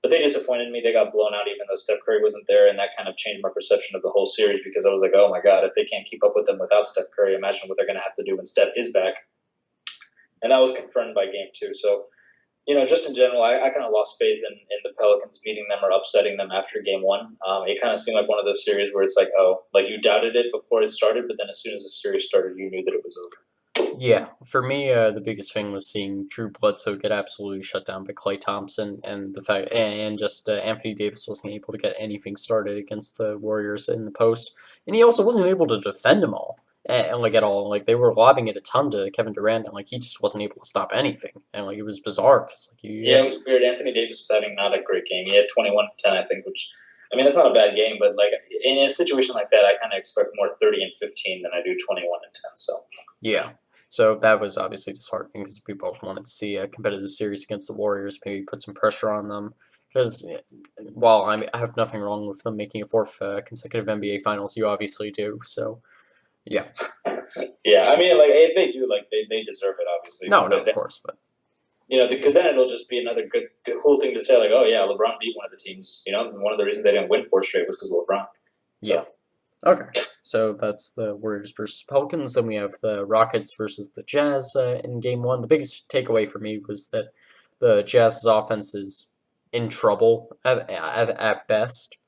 But they disappointed me. They got blown out even though Steph Curry wasn't there, and that kind of changed my perception of the whole series because I was like, oh my God, if they can't keep up with them without Steph Curry, imagine what they're going to have to do when Steph is back. And that was confirmed by game two. So, just in general, I kind of lost faith in the Pelicans beating them or upsetting them after game one. It kind of seemed like one of those series where it's like, you doubted it before it started, but then as soon as the series started, you knew that it was over. Yeah, for me, the biggest thing was seeing Drew Bledsoe get absolutely shut down by Klay Thompson, and the fact, and just Anthony Davis wasn't able to get anything started against the Warriors in the post, and he also wasn't able to defend them all, and like at all. Like they were lobbing it a ton to Kevin Durant, and like he just wasn't able to stop anything, and like it was bizarre because like it was weird. Anthony Davis was having not a great game. He had 21-10, I think, which. I mean, that's not a bad game, but like in a situation like that, I kind of expect more 30 and 15 than I do 21 and 10. So yeah. So that was obviously disheartening because we both wanted to see a competitive series against the Warriors, maybe put some pressure on them. Because while I have nothing wrong with them making a fourth consecutive NBA Finals, you obviously do. So, yeah. Yeah, I mean, like if they do, like they deserve it, obviously. No, of course, but because then it'll just be another good cool thing to say, like, oh yeah, LeBron beat one of the teams. And one of the reasons they didn't win 4 straight was because of LeBron. Yeah. Okay, so that's the Warriors versus Pelicans. Then we have the Rockets versus the Jazz in game one. The biggest takeaway for me was that the Jazz's offense is in trouble at best.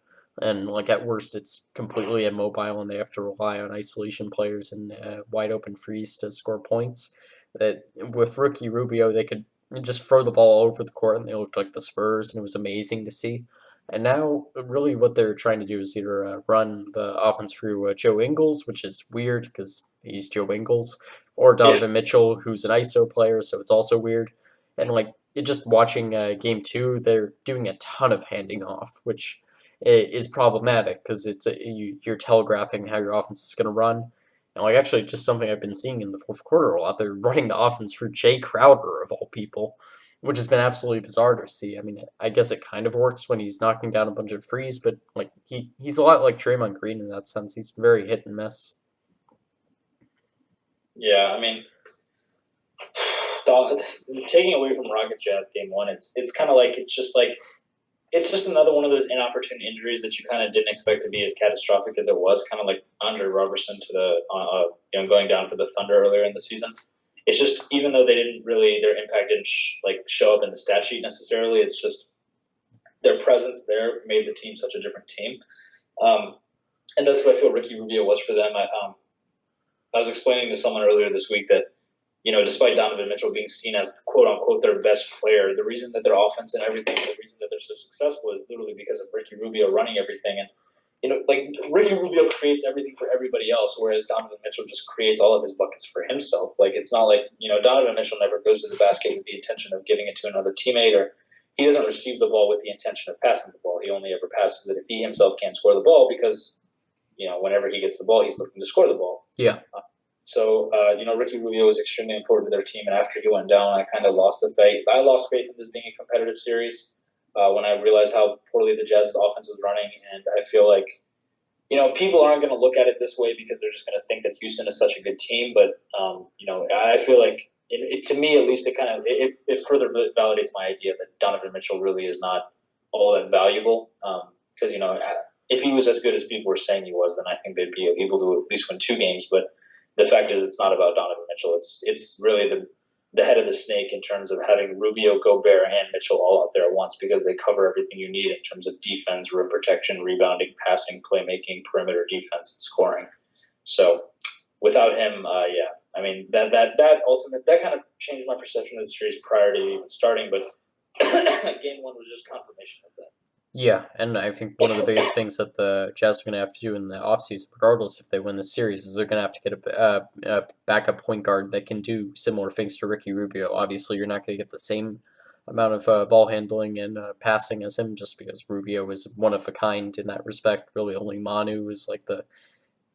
And like at worst, it's completely immobile, and they have to rely on isolation players and wide open frees to score points. That with rookie Rubio, they could just throw the ball over the court, and they looked like the Spurs, and it was amazing to see. And now, really, what they're trying to do is either run the offense through Joe Ingles, which is weird because he's Joe Ingles, or Donovan Mitchell, who's an ISO player, so it's also weird. And like just watching game two, they're doing a ton of handing off, which is problematic because it's you're telegraphing how your offense is going to run. And like actually, just something I've been seeing in the fourth quarter a lot, they're running the offense through Jay Crowder of all people, which has been absolutely bizarre to see. I mean, I guess it kind of works when he's knocking down a bunch of frees, but like he's a lot like Draymond Green in that sense. He's very hit and miss. Yeah, I mean, taking away from Rockets Jazz game one, it's kind of like it's just another one of those inopportune injuries that you kind of didn't expect to be as catastrophic as it was. Kind of like Andre Robertson to the going down for the Thunder earlier in the season. It's just even though they didn't really their impact didn't show up in the stat sheet necessarily. It's just their presence there made the team such a different team, and that's what I feel Ricky Rubio was for them. I was explaining to someone earlier this week that despite Donovan Mitchell being seen as quote unquote their best player, the reason that their offense and everything, the reason that they're so successful is literally because of Ricky Rubio running everything. And like Ricky Rubio creates everything for everybody else, whereas Donovan Mitchell just creates all of his buckets for himself. Like it's not like Donovan Mitchell never goes to the basket with the intention of giving it to another teammate, or he doesn't receive the ball with the intention of passing the ball. He only ever passes it if he himself can't score the ball because whenever he gets the ball, he's looking to score the ball. Yeah. So Ricky Rubio was extremely important to their team, and after he went down, I kind of lost the faith. I lost faith in this being a competitive series when I realized how poorly the Jazz's offense was running, and I feel like people aren't going to look at it this way because they're just going to think that Houston is such a good team. But I feel like to me at least, it further validates my idea that Donovan Mitchell really is not all that valuable. Because if he was as good as people were saying he was, then I think they'd be able to at least win 2 games. But the fact is, it's not about Donovan Mitchell. It's really the head of the snake in terms of having Rubio, Gobert, and Mitchell all out there at once because they cover everything you need in terms of defense, rim protection, rebounding, passing, playmaking, perimeter defense, and scoring. So without him, I mean that kind of changed my perception of the series prior to even starting. But game 1 was just confirmation of that. Yeah, and I think one of the biggest things that the Jazz are going to have to do in the offseason, regardless if they win the series, is they're going to have to get a backup point guard that can do similar things to Ricky Rubio. Obviously, you're not going to get the same amount of ball handling and passing as him just because Rubio is one of a kind in that respect. Really, only Manu is like a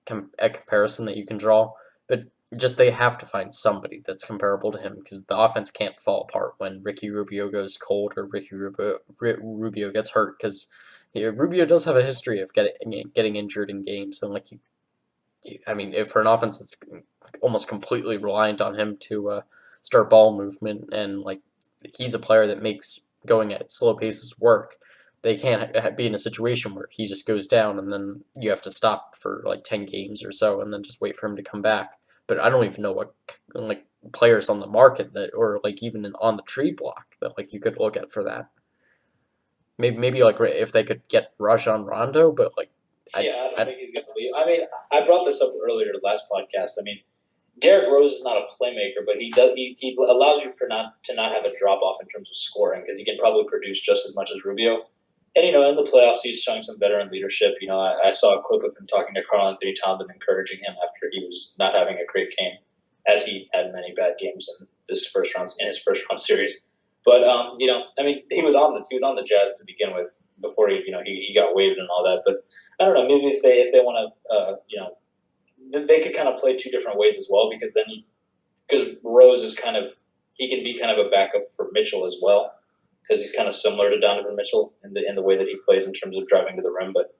comparison that you can draw. But just they have to find somebody that's comparable to him because the offense can't fall apart when Ricky Rubio goes cold or Ricky Rubio gets hurt because Rubio does have a history of getting injured in games and I mean if for an offense that's almost completely reliant on him to start ball movement and he's a player that makes going at slow paces work. They can't be in a situation where he just goes down and then you have to stop for 10 games or so and then just wait for him to come back. But I don't even know what players on the market that or even on the trade block that you could look at for that. Maybe if they could get Rajon Rondo, but I don't think he's going to leave. I mean, I brought this up earlier last podcast. I mean, Derrick Rose is not a playmaker, but he allows you to not have a drop off in terms of scoring because he can probably produce just as much as Rubio. And in the playoffs, he's showing some veteran leadership. I saw a clip of him talking to Karl-Anthony Towns and encouraging him after he was not having a great game, as he had many bad games in his first round series. But I mean, he was on the Jazz to begin with before he got waived and all that. But I don't know, maybe if they want to they could kind of play 2 different ways as well because Rose is he can be kind of a backup for Mitchell as well. Because he's kind of similar to Donovan Mitchell in the way that he plays in terms of driving to the rim. But,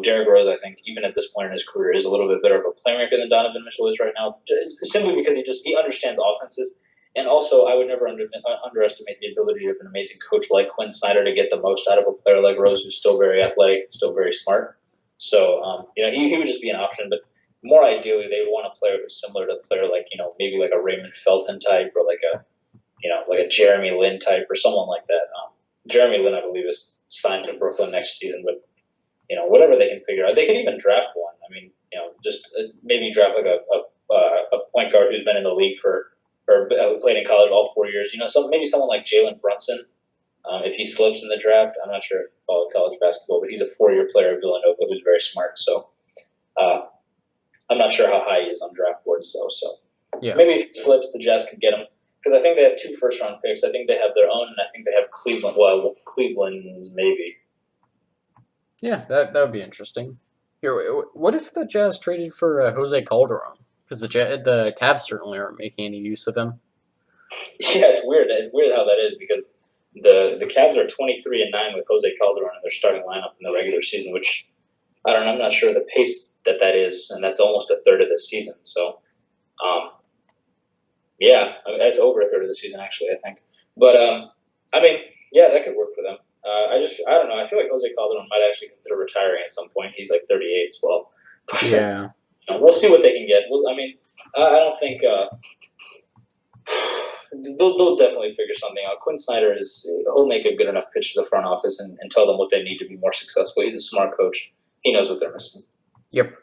Derrick Rose, I think, even at this point in his career, is a little bit better of a playmaker than Donovan Mitchell is right now, simply because he understands offenses. And also, I would never underestimate the ability of an amazing coach like Quinn Snyder to get the most out of a player like Rose, who's still very athletic and still very smart. So, he would just be an option. But more ideally, they would want a player who's similar to a player maybe like a Raymond Felton type or like a Jeremy Lin type or someone like that. Jeremy Lin, I believe, is signed to Brooklyn next season, but whatever they can figure out, they could even draft one. I mean, just maybe draft a point guard who's been in the league or played in college all 4 years. Maybe someone like Jalen Brunson, if he slips in the draft. I'm not sure if you follow college basketball, but he's a 4-year player at Villanova who's very smart. So I'm not sure how high he is on draft boards though. So yeah. Maybe if he slips, the Jazz could get him. Because I think they have 2 first-round picks. I think they have their own, and I think they have Cleveland. Well, Cleveland's maybe. Yeah, that would be interesting. Here, what if the Jazz traded for Jose Calderon? Because the Cavs certainly aren't making any use of him. Yeah, it's weird. It's weird how that is because the Cavs are 23-9 with Jose Calderon in their starting lineup in the regular season, which I don't know. I'm not sure the pace that is, and that's almost a third of the season. So. Yeah, I mean, it's over a third of the season, actually, I think. But, I mean, yeah, that could work for them. I don't know. I feel like Jose Calderon might actually consider retiring at some point. He's 38 as well. Yeah. We'll see what they can get. I mean, I don't think they'll definitely figure something out. Quinn Snyder he'll make a good enough pitch to the front office and tell them what they need to be more successful. He's a smart coach. He knows what they're missing. Yep.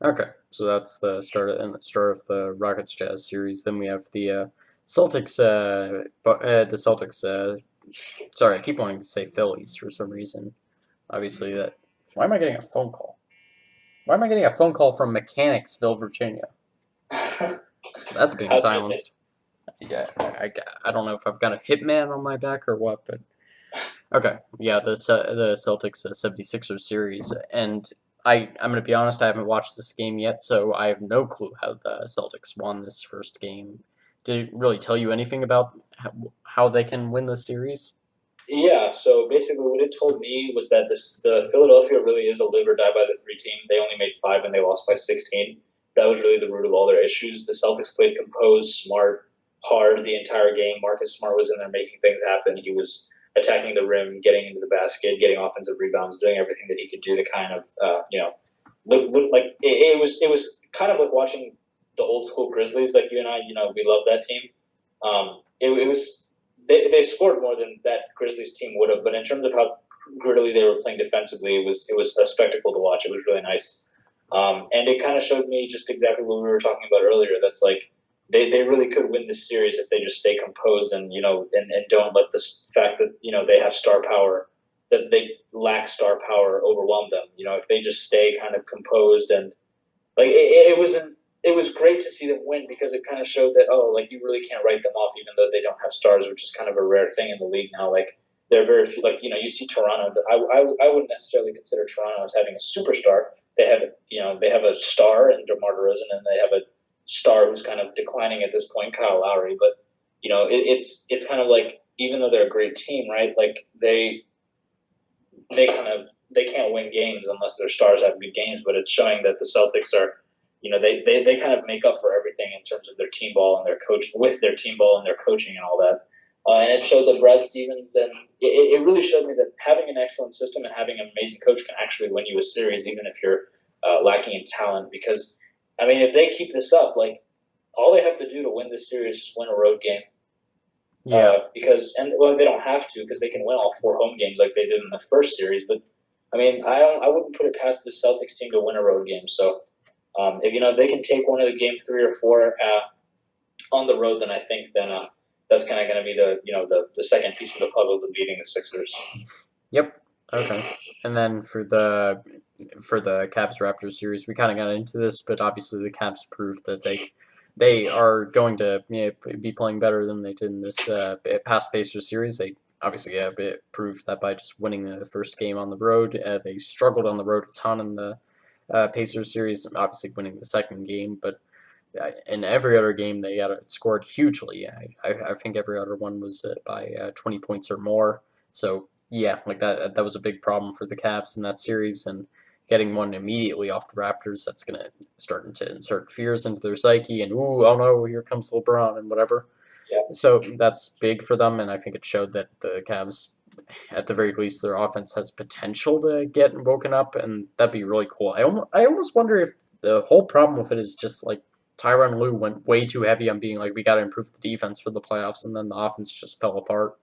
Okay, so that's the start of the Rockets Jazz series. Then we have the Celtics. The Celtics. Sorry, I keep wanting to say Phillies for some reason. Obviously, that Why am I getting a phone call? Why am I getting a phone call from Mechanicsville, Virginia? That's getting How did it? silenced. Yeah, I don't know if I've got a hitman on my back or what, but okay. Yeah, the Celtics 76ers series, and I'm gonna be honest, I haven't watched this game yet, so I have no clue how the Celtics won this first game. Did it really tell you anything about how they can win the series? Yeah, so basically what it told me was that the Philadelphia really is a live or die by the three team. They only made five and they lost by 16. That was really the root of all their issues. The Celtics played composed, smart, hard the entire game. Marcus Smart was in there making things happen. He was attacking the rim, getting into the basket, getting offensive rebounds, doing everything that he could do to kind of, look like it was kind of like watching the old school Grizzlies, like you and I, we love that team. It was they scored more than that Grizzlies team would have, but in terms of how grittily they were playing defensively, it was a spectacle to watch. It was really nice, and it kind of showed me just exactly what we were talking about earlier. That's like they really could win this series if they just stay composed and and don't let the fact that they have star power, that they lack star power, overwhelm them. If they just stay kind of composed and like it was great to see them win because it kind of showed that like you really can't write them off even though they don't have stars, which is kind of a rare thing in the league now. Like there are very few, like you see Toronto. I wouldn't necessarily consider Toronto as having a superstar. They have a star in DeMar DeRozan, and they have a star who's kind of declining at this point, Kyle Lowry. But it's kind of like even though they're a great team, right? Like they can't win games unless their stars have good games. But it's showing that the Celtics are, they kind of make up for everything in terms of their team ball and their coach with their team ball and their coaching and all that. And it showed that Brad Stevens, and it really showed me that having an excellent system and having an amazing coach can actually win you a series, even if you're lacking in talent. Because, I mean, if they keep this up, like all they have to do to win this series is win a road game. Yeah. They don't have to because they can win all four home games like they did in the first series. But I mean, I wouldn't put it past the Celtics team to win a road game. So if they can take one of the game 3 or 4 on the road, then I think that's kind of going to be the second piece of the puzzle to beating the Sixers. Yep. Okay. And then for the Cavs Raptors series, we kind of got into this, but obviously the Cavs proved that they are going to be playing better than they did in this past Pacers series. They obviously proved that by just winning the first game on the road. They struggled on the road a ton in the Pacers series, obviously winning the second game, but in every other game they scored hugely. I think every other one was by 20 points or more. So yeah, like that was a big problem for the Cavs in that series, and getting one immediately off the Raptors, that's gonna starting to insert fears into their psyche, and ooh, oh no, here comes LeBron and whatever. Yeah. So that's big for them, and I think it showed that the Cavs, at the very least, their offense has potential to get woken up, and that'd be really cool. I almost wonder if the whole problem with it is just like Tyronn Lue went way too heavy on being like, we got to improve the defense for the playoffs, and then the offense just fell apart.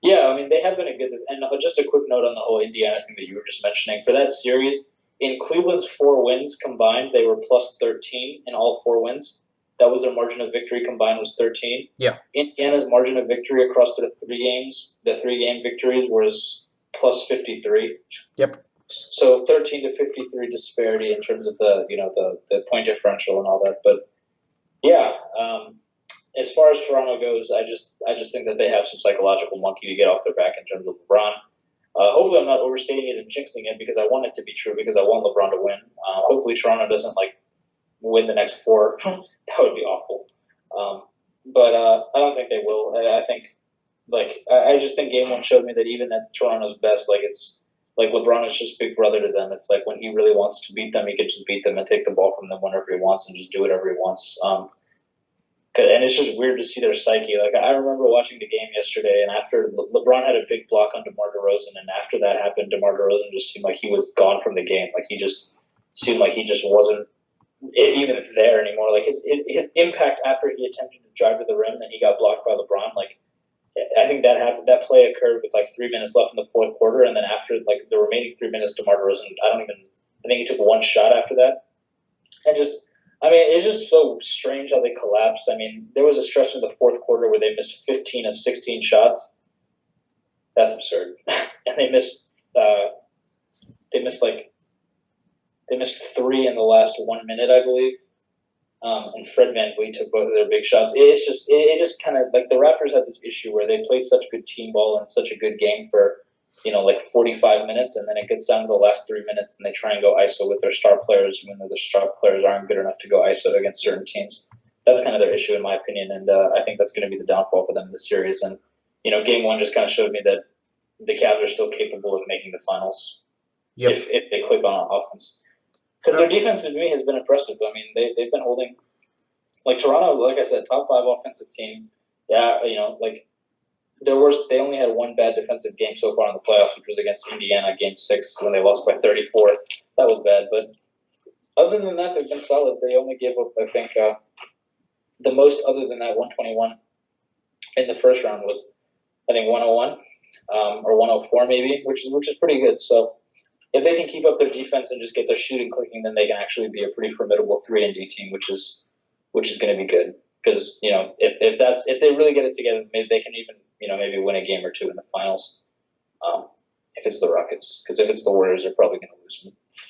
Yeah, I mean, they have been a good. And just a quick note on the whole Indiana thing that you were just mentioning. For that series, in Cleveland's 4 wins combined, they were plus 13 in all 4 wins. That was their margin of victory combined was 13. Yeah. Indiana's margin of victory across the 3 games, the 3 game victories, was plus 53. Yep. So 13 to 53 disparity in terms of the point differential and all that. But yeah, as far as Toronto goes, I just think that they have some psychological monkey to get off their back in terms of LeBron. Hopefully, I'm not overstating it and jinxing it because I want it to be true because I want LeBron to win. Hopefully, Toronto doesn't win the next 4. That would be awful. But I don't think they will. I think I just think Game 1 showed me that even at Toronto's best, it's like LeBron is just big brother to them. It's like when he really wants to beat them, he can just beat them and take the ball from them whenever he wants and just do whatever he wants. And it's just weird to see their psyche. Like I remember watching the game yesterday, and after LeBron had a big block on DeMar DeRozan, and after that happened, DeMar DeRozan just seemed like he was gone from the game. Like he just seemed like he just wasn't even there anymore. Like his impact after he attempted to drive to the rim and he got blocked by LeBron. Like I think that happened. That play occurred with 3 minutes left in the fourth quarter, and then after the remaining 3 minutes, DeMar DeRozan, I think he took one shot after that, and just. I mean, it's just so strange how they collapsed. I mean, there was a stretch in the fourth quarter where they missed 15 of 16 shots. That's absurd. And they missed they missed three in the last 1 minute, I believe. And Fred VanVleet took both of their big shots. It just kind of like the Raptors had this issue where they play such good team ball and such a good game for 45 minutes, and then it gets down to the last 3 minutes, and they try and go ISO with their star players, even though their star players aren't good enough to go ISO against certain teams. That's kind of their issue, in my opinion, and I think that's going to be the downfall for them in the series. And Game 1 just kind of showed me that the Cavs are still capable of making the finals if they click on offense. Because their defense to me has been impressive. I mean, they've been holding, like Toronto, like I said, top 5 offensive team. Yeah, they only had one bad defensive game so far in the playoffs, which was against Indiana, Game 6, when they lost by 34. That was bad, but other than that, they've been solid. They only gave up, I think, the most other than that 121 in the first round was, I think, 101 or 104 maybe, which is pretty good. So if they can keep up their defense and just get their shooting clicking, then they can actually be a pretty formidable 3-and-D team, which is going to be good. Because if they really get it together, maybe they can even maybe win a game or two in the finals. If it's the Rockets, because if it's the Warriors, they're probably going to lose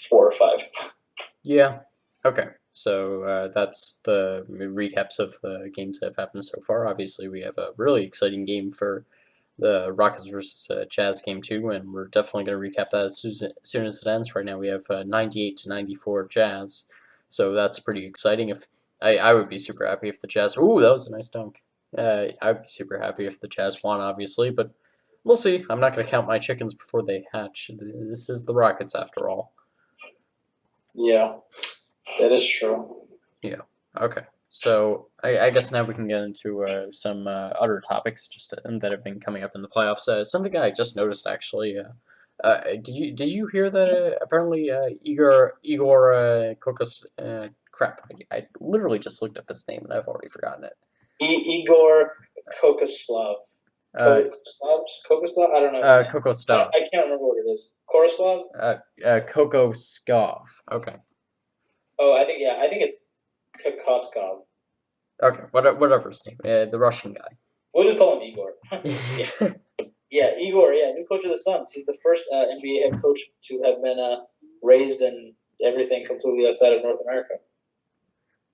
4 or 5. Yeah. Okay. So that's the recaps of the games that have happened so far. Obviously, we have a really exciting game for the Rockets versus Jazz game 2, and we're definitely going to recap that as soon as it ends. Right now, we have 98-94 Jazz, so that's pretty exciting. If I would be super happy if the Jazz. Ooh, that was a nice dunk. I'd be super happy if the Jazz won, obviously, but we'll see. I'm not going to count my chickens before they hatch. This is the Rockets, after all. Yeah, that is true. Yeah. Okay. So I guess now we can get into some other topics that have been coming up in the playoffs. Something I just noticed actually. Did you hear that apparently Igor Kokos crap, I literally just looked up his name and I've already forgotten it. Igor Kokoslav. Kokoslav? I don't know. Kokoslav. I can't remember what it is. Koroslav? Kokoskov. Okay. Oh, I think it's Kokoskov. Okay, whatever his name. The Russian guy. We'll just call him Igor. Yeah, Igor. Yeah, new coach of the Suns. He's the first NBA head coach to have been raised in everything completely outside of North America.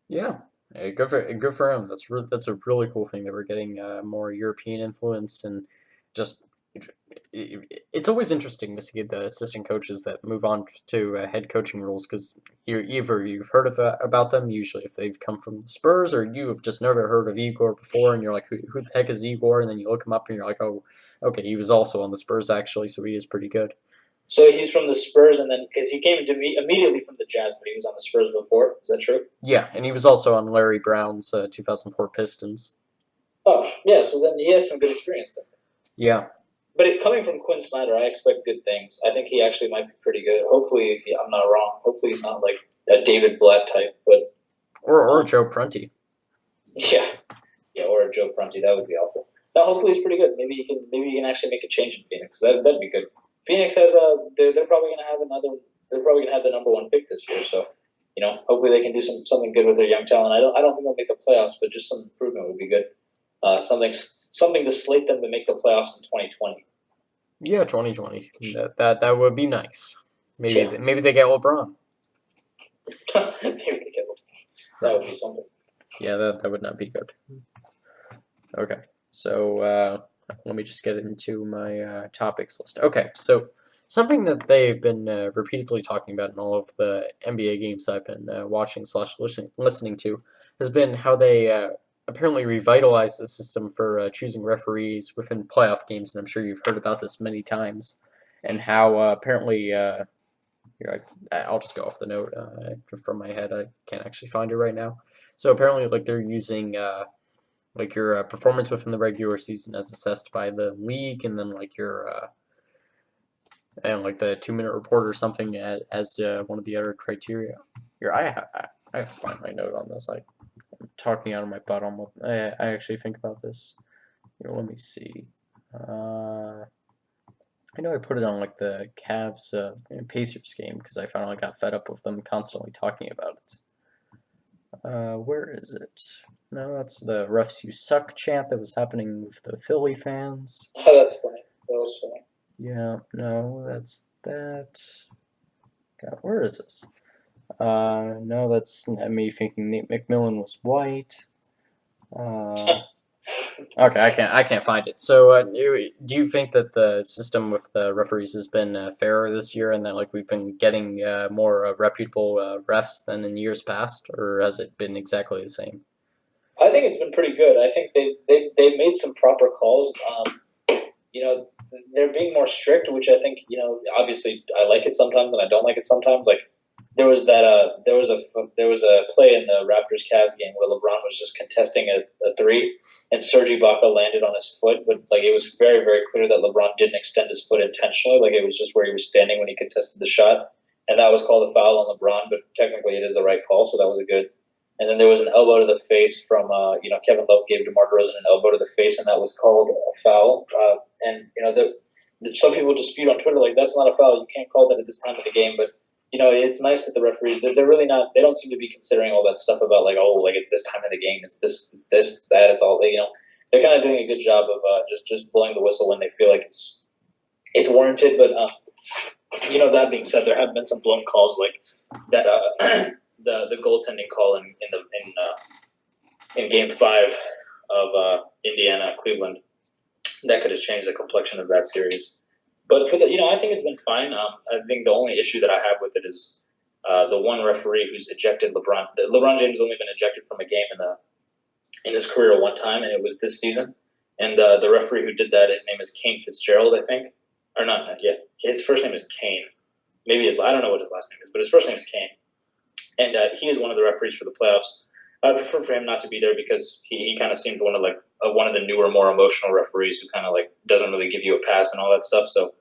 Yeah, good for him. That's a really cool thing that we're getting more European influence, and just it's always interesting to see the assistant coaches that move on to head coaching roles, because either you've heard about them, usually if they've come from the Spurs, or you have just never heard of Igor before, and you're like, who the heck is Igor? And then you look him up and you're like, oh, okay, he was also on the Spurs actually, so he is pretty good. So he's from the Spurs, and then because he came to me immediately from the Jazz, but he was on the Spurs before. Is that true? Yeah, and he was also on Larry Brown's 2004 Pistons. Oh, yeah. So then he has some good experience then. Yeah. But coming from Quinn Snyder, I expect good things. I think he actually might be pretty good. Hopefully, I'm not wrong. Hopefully, he's not like a David Blatt type, but or Joe Prunty. Yeah, or a Joe Prunty. That would be awful. No, hopefully he's pretty good. Maybe he can actually make a change in Phoenix. That'd be good. Phoenix has they're probably gonna have They're probably gonna have the number 1 pick this year. So, hopefully they can do something good with their young talent. I don't think they'll make the playoffs, but just some improvement would be good. Something to slate them to make the playoffs in 2020. Yeah, 2020. That would be nice. Maybe they get LeBron. Maybe they get LeBron. That would be something. Yeah, that would not be good. Okay, so let me just get into my topics list. Okay, so something that they've been repeatedly talking about in all of the NBA games I've been watching/listening to has been how they apparently revitalized the system for choosing referees within playoff games, and I'm sure you've heard about this many times, and how apparently, here, I'll just go off the note from my head. I can't actually find it right now. So apparently, like, they're using like your performance within the regular season as assessed by the league, and then like your and like the 2-minute report or something as one of the other criteria. Here, I have to find my note on this. I'm talking out of my butt on what I actually think about this. Here, let me see. I know I put it on like the Cavs Pacers game because I finally got fed up with them constantly talking about it. Where is it? No, that's the refs you suck chant that was happening with the Philly fans. Oh, that's funny. That was funny. Yeah, no, that's that. God, where is this? No, that's me thinking Nate McMillan was white. Uh, okay, I can't find it. So, do you think that the system with the referees has been fairer this year, and that like we've been getting more reputable refs than in years past, or has it been exactly the same? I think it's been pretty good. I think they've made some proper calls. You know, they're being more strict, which I think, obviously I like it sometimes and I don't like it sometimes. Like there was a play in the Raptors Cavs game where LeBron was just contesting a three, and Serge Ibaka landed on his foot, but like it was very very clear that LeBron didn't extend his foot intentionally. Like it was just where he was standing when he contested the shot, and that was called a foul on LeBron. But technically, it is the right call, so that was a good. And then there was an elbow to the face from, Kevin Love gave DeMar DeRozan an elbow to the face, and that was called a foul. And some people dispute on Twitter like that's not a foul. You can't call that at this time of the game. But it's nice that the referees they're really not. They don't seem to be considering all that stuff about like like it's this time of the game. It's this, it's that. It's all they're kind of doing a good job of just blowing the whistle when they feel like it's warranted. But that being said, there have been some blown calls like that. The goaltending call in Game 5 of Indiana Cleveland that could have changed the complexion of that series. But for I think it's been fine. I think the only issue that I have with it is the one referee who's ejected LeBron. LeBron James has only been ejected from a game in his career one time, and it was this season. And the referee who did that, his name is Kane Fitzgerald, I think, or not. Yeah, his first name is Kane. Maybe I don't know what his last name is, but his first name is Kane. And he is one of the referees for the playoffs. I prefer for him not to be there because he kind of seemed one of the newer, more emotional referees who kind of like doesn't really give you a pass and all that stuff. So,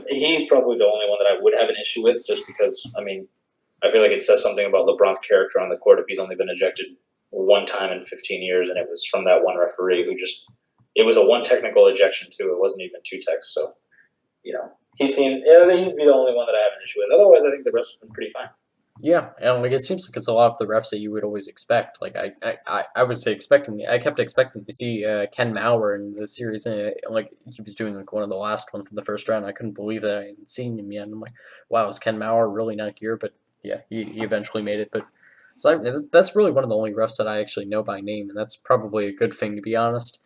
he's probably the only one that I would have an issue with, just because I feel like it says something about LeBron's character on the court if he's only been ejected one time in 15 years, and it was from that one referee who it was a one technical ejection too. It wasn't even two techs. So, he's the only one that I have an issue with. Otherwise, I think the rest have been pretty fine. Yeah, and like it seems like it's a lot of the refs that you would always expect. Like I would say I kept expecting to see Ken Maurer in the series, and like he was doing like one of the last ones in the first round. I couldn't believe that I hadn't seen him yet. And I'm like, wow, is Ken Maurer really not here? But yeah, he eventually made it. But so that's really one of the only refs that I actually know by name, and that's probably a good thing to be honest.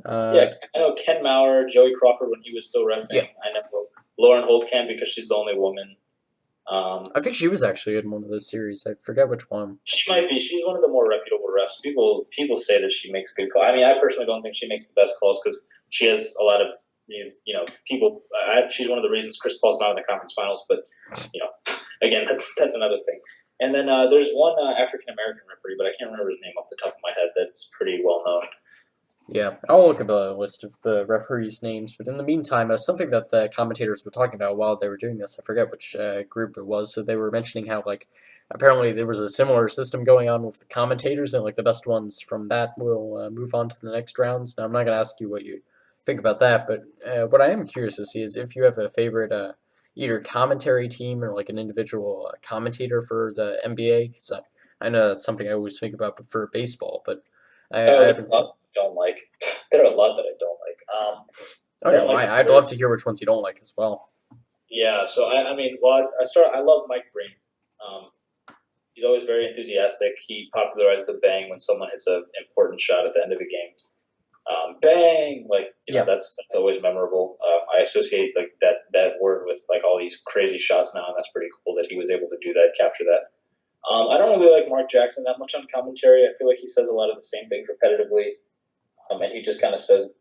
Yeah, I know Ken Maurer, Joey Crawford when he was still reffing. Yeah, I know Lauren Holtkamp because she's the only woman. I think she was actually in one of those series. I forget which one. She might be. She's one of the more reputable refs. People say that she makes good calls. I personally don't think she makes the best calls because she has a lot of people. She's one of the reasons Chris Paul's not in the conference finals. But again, that's another thing. And then there's one African American referee, but I can't remember his name off the top of my head. That's pretty well known. Yeah, I'll look at a list of the referees' names, but in the meantime, something that the commentators were talking about while they were doing this, I forget which group it was, so they were mentioning how, like, apparently there was a similar system going on with the commentators, and, like, the best ones from that will move on to the next rounds. Now, I'm not going to ask you what you think about that, but what I am curious to see is if you have a favorite either commentary team or, like, an individual commentator for the NBA, because I know that's something I always think about for baseball, but I haven't. Don't like. There are a lot that I don't like. Okay, well, I'd love to hear which ones you don't like as well. Yeah, so I love Mike Breen. He's always very enthusiastic. He popularized the bang when someone hits an important shot at the end of a game. Bang, that's always memorable. I associate like that word with like all these crazy shots now, and that's pretty cool that he was able to do that, capture that. I don't really like Mark Jackson that much on commentary. I feel like he says a lot of the same things repetitively, and he just kind of says,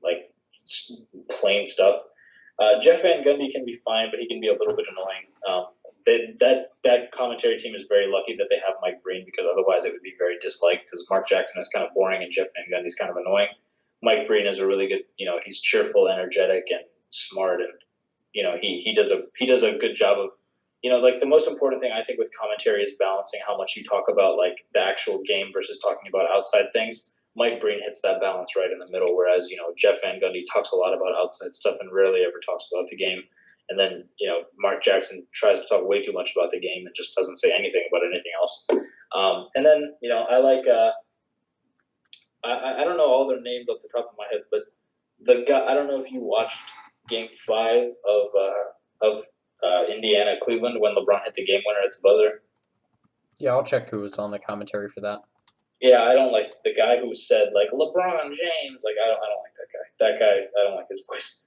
like plain stuff. Jeff Van Gundy can be fine, but he can be a little bit annoying. That commentary team is very lucky that they have Mike Breen because otherwise it would be very disliked because Mark Jackson is kind of boring and Jeff Van Gundy is kind of annoying. Mike Breen is a really good, he's cheerful, energetic, and smart, and he does a good job of. Like the most important thing I think with commentary is balancing how much you talk about like the actual game versus talking about outside things. Mike Breen hits that balance right in the middle, whereas Jeff Van Gundy talks a lot about outside stuff and rarely ever talks about the game. And then Mark Jackson tries to talk way too much about the game and just doesn't say anything about anything else. And then I like I don't know all their names off the top of my head, but the guy I don't know if you watched Game 5 of of Indiana Cleveland when LeBron hit the game winner at the buzzer? Yeah, I'll check who was on the commentary for that. Yeah, I don't like the guy who said like LeBron James. Like I don't like that guy. That guy, I don't like his voice.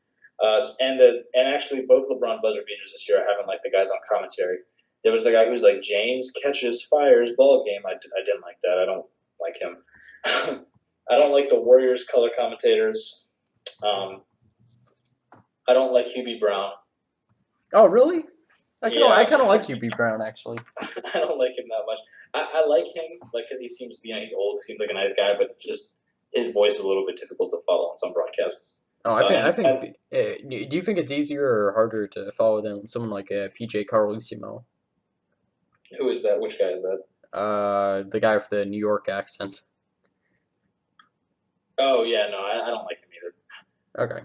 And actually, both LeBron buzzer beaters this year, I haven't liked the guys on commentary. There was a guy who was like James catches fires ball game. I didn't like that. I don't like him. I don't like the Warriors color commentators. I don't like Hubie Brown. Oh, really? I Yeah, kind of like QB Brown actually. I don't like him that much. I like him like because he seems he's old, seems like a nice guy, but just his voice is a little bit difficult to follow on some broadcasts. Oh, I think. Do you think it's easier or harder to follow than someone like PJ Carlesimo? Who is that? Which guy is that? The guy with the New York accent. Oh yeah, no, I don't like him either. Okay.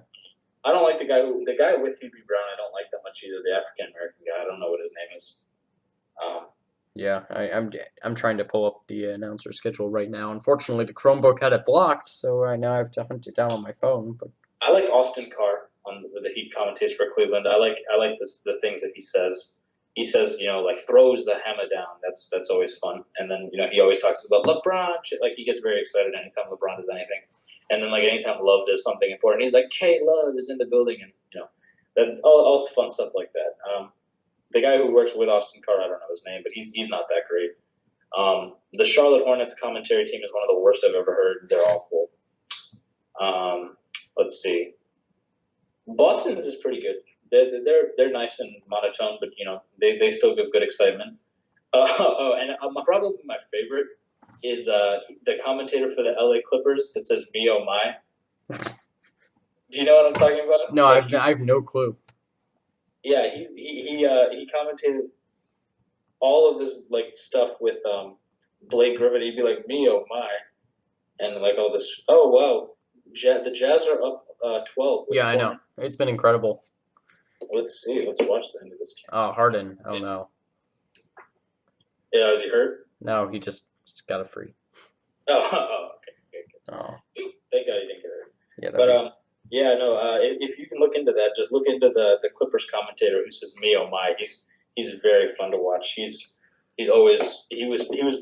I don't like the guy with Hubie Brown. I don't like that much either. The African American guy. I don't know what his name is. Yeah, I'm trying to pull up the announcer schedule right now. Unfortunately, the Chromebook had it blocked, so I now have to hunt it down on my phone. But I like Austin Carr on the Heat commentates for Cleveland. I like the things that he says. He says, like throws the hammer down. That's always fun. And then he always talks about LeBron. Like he gets very excited anytime LeBron does anything. And then like anytime Love does something important, he's like, "K Love is in the building," and that all fun stuff like that. The guy who works with Austin Carr, I don't know his name, but he's not that great. The Charlotte Hornets commentary team is one of the worst I've ever heard. They're awful. Let's see. Boston's is pretty good. They're nice and monotone, but they still give good excitement. Probably my favorite is the commentator for the LA Clippers that says "Me oh my." Do you know what I'm talking about? no, I have no clue. Yeah, he commentated all of this like stuff with Blake Griffin. He'd be like, "Me oh my," and like all this. Oh wow, the Jazz are up 12. Yeah, I know. It's been incredible. Let's see. Let's watch the end of this game. Oh, Harden. Oh no. Yeah, is he hurt? No, he just got a free. Oh, okay. Oh. Thank God he didn't get hurt. Yeah, but yeah, no. If you can look into that, just look into the Clippers commentator who says "Me oh my." He's very fun to watch. He was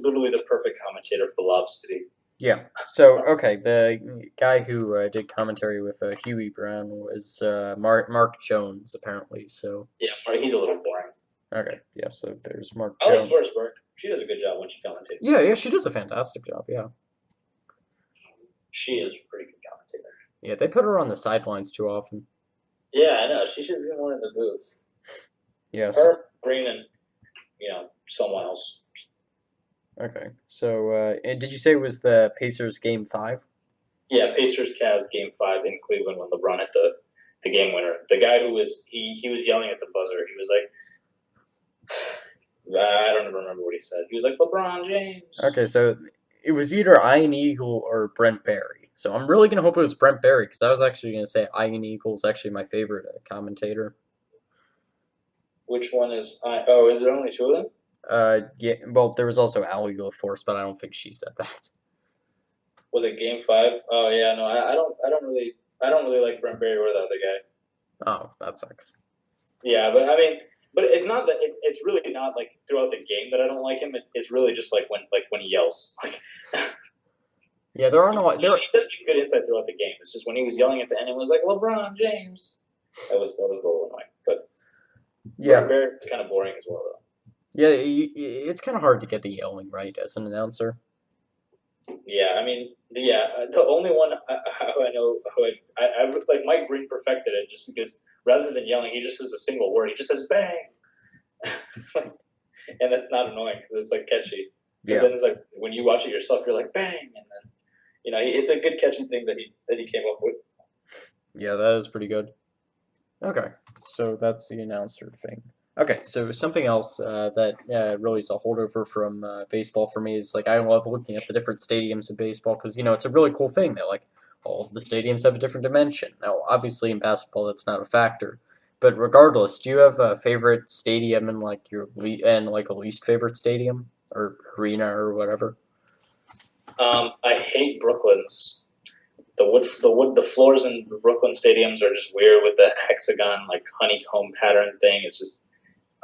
literally the perfect commentator for Lob City. Yeah. So okay, the guy who did commentary with Huey Brown was Mark Jones apparently. So yeah, he's a little boring. Okay. Yeah. So there's Mark I Jones. like Forsberg. She does a good job when she commentates. Yeah, she does a fantastic job. Yeah. She is a pretty good commentator. Yeah, they put her on the sidelines too often. Yeah, I know. She should be more in the booth. Yeah. Her, Green, and someone else. Okay. So, did you say it was the Pacers Game 5? Yeah, Pacers Cavs Game 5 in Cleveland when LeBron hit the game winner. The guy who was he was yelling at the buzzer. He was like, I don't even remember what he said. He was like, "LeBron James." Okay, so it was either Ian Eagle or Brent Barry. So I'm really gonna hope it was Brent Barry because I was actually gonna say Ian Eagle's actually my favorite commentator. Which one is? Oh, is there only two of them? Yeah. Well, there was also Allie Force, but I don't think she said that. Was it Game 5? Oh yeah, no, I don't really like Brent Barry or the other guy. Oh, that sucks. Yeah, but I mean, but it's not that it's really not like throughout the game that I don't like him. It's really just like when he yells. Like, yeah, there are no. He does get good insight throughout the game. It's just when he was yelling at the end, it was like LeBron James. That was a little annoying, but yeah, Barrett's kind of boring as well, though. Yeah, it's kind of hard to get the yelling right as an announcer. Yeah, I mean, the only one I know who I like Mike Green perfected it just because rather than yelling, he just says a single word. He just says "bang," and that's not annoying because it's like catchy. Because then it's like when you watch it yourself, you're like "bang," and then it's a good catchy thing that he came up with. Yeah, that is pretty good. Okay, so that's the announcer thing. Okay, so something else that really is a holdover from baseball for me is like I love looking at the different stadiums in baseball because it's a really cool thing that like all of the stadiums have a different dimension. Now, obviously in basketball that's not a factor, but regardless, do you have a favorite stadium and like a least favorite stadium or arena or whatever? I hate Brooklyn's the floors in the Brooklyn stadiums are just weird with the hexagon like honeycomb pattern thing. It's just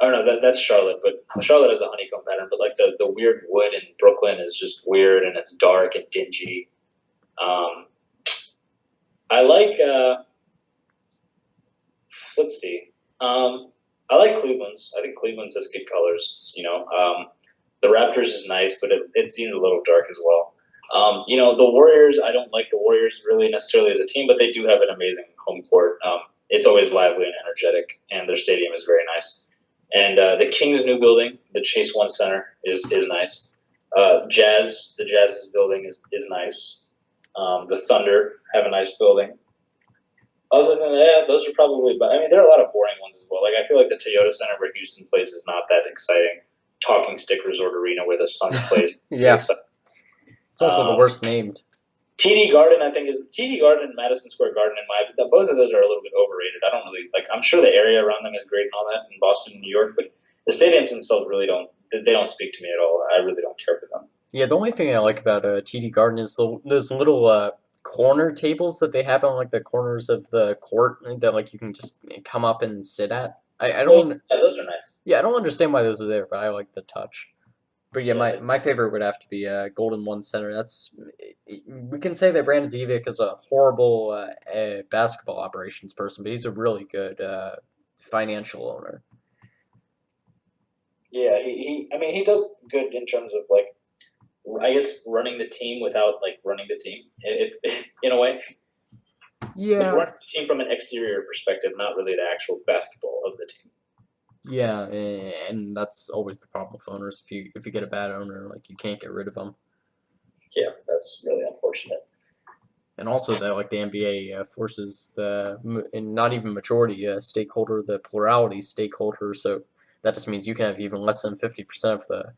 I don't know that's Charlotte, but Charlotte has a honeycomb pattern, but like the weird wood in Brooklyn is just weird and it's dark and dingy. Um, I like let's see. I like Cleveland's. I think Cleveland's has good colors. The Raptors is nice, but it seems a little dark as well. The Warriors, I don't like the Warriors really necessarily as a team, but they do have an amazing home court. It's always lively and energetic, and their stadium is very nice. And the Kings' new building, the Chase One Center, is nice. The Jazz's building is nice. The Thunder have a nice building. Other than that, those are probably. But I mean, there are a lot of boring ones as well. Like I feel like the Toyota Center where Houston plays is not that exciting. Talking Stick Resort Arena where the Suns plays. Yeah, it's also the worst named. TD Garden, I think, is TD Garden and Madison Square Garden. In my both of those are a little bit overrated. I don't really like. I'm sure the area around them is great and all that in Boston and New York, but the stadiums themselves really don't. They don't speak to me at all. I really don't care for them. Yeah, the only thing I like about TD Garden is those little corner tables that they have on like the corners of the court that like you can just come up and sit at. I don't. Yeah, those are nice. Yeah, I don't understand why those are there, but I like the touch. But yeah, Yeah. my favorite would have to be Golden One Center. We can say that Brandon Divic is a horrible basketball operations person, but he's a really good financial owner. Yeah, he does good in terms of like, I guess running the team without like running the team. In a way, like Yeah, running the team from an exterior perspective, not really the actual basketball of the team. yeah, and that's always the problem with owners. If you get a bad owner, like you can't get rid of them. Yeah, that's really unfortunate. And also that like the NBA forces and not even majority stakeholder, the plurality stakeholder. So that just means you can have even less than 50% of the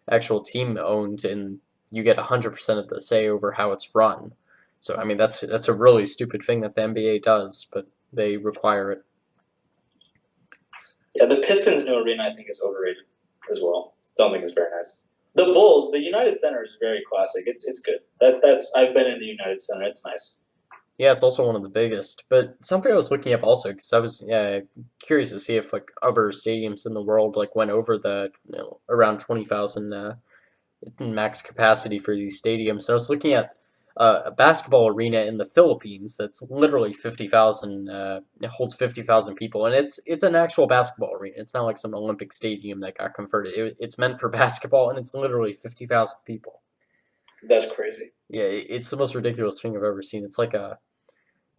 actual team owned, and you get 100% of the say over how it's run. So I mean that's a really stupid thing that the NBA does, but they require it. Yeah, the Pistons' new arena I think is overrated as well. Don't think it's very nice. The Bulls, the United Center is very classic. It's good. That's I've been in the United Center. It's nice. Yeah, it's also one of the biggest. But something I was looking up also because I was curious to see if like other stadiums in the world like went over the around 20,000 max capacity for these stadiums. And I was looking at a basketball arena in the Philippines that's literally 50,000. It holds 50,000 people, and it's an actual basketball arena. It's not like some Olympic stadium that got converted. It's meant for basketball, and it's literally 50,000 people. That's crazy. Yeah, it's the most ridiculous thing I've ever seen. It's like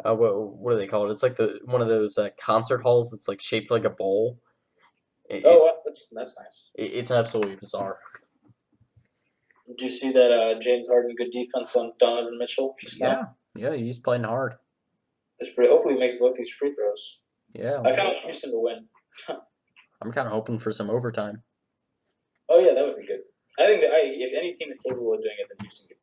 what do they call it? It's like the one of those concert halls that's like shaped like a bowl. Oh, wow, that's nice. It's absolutely bizarre. Did you see that James Harden good defense on Donovan Mitchell just now? Yeah, he's playing hard. It's pretty. Hopefully, he makes both these free throws. Yeah, I kind of want Houston to win. I'm kind of hoping for some overtime. Oh yeah, that would be good. I think that if any team is capable of doing it, then Houston can.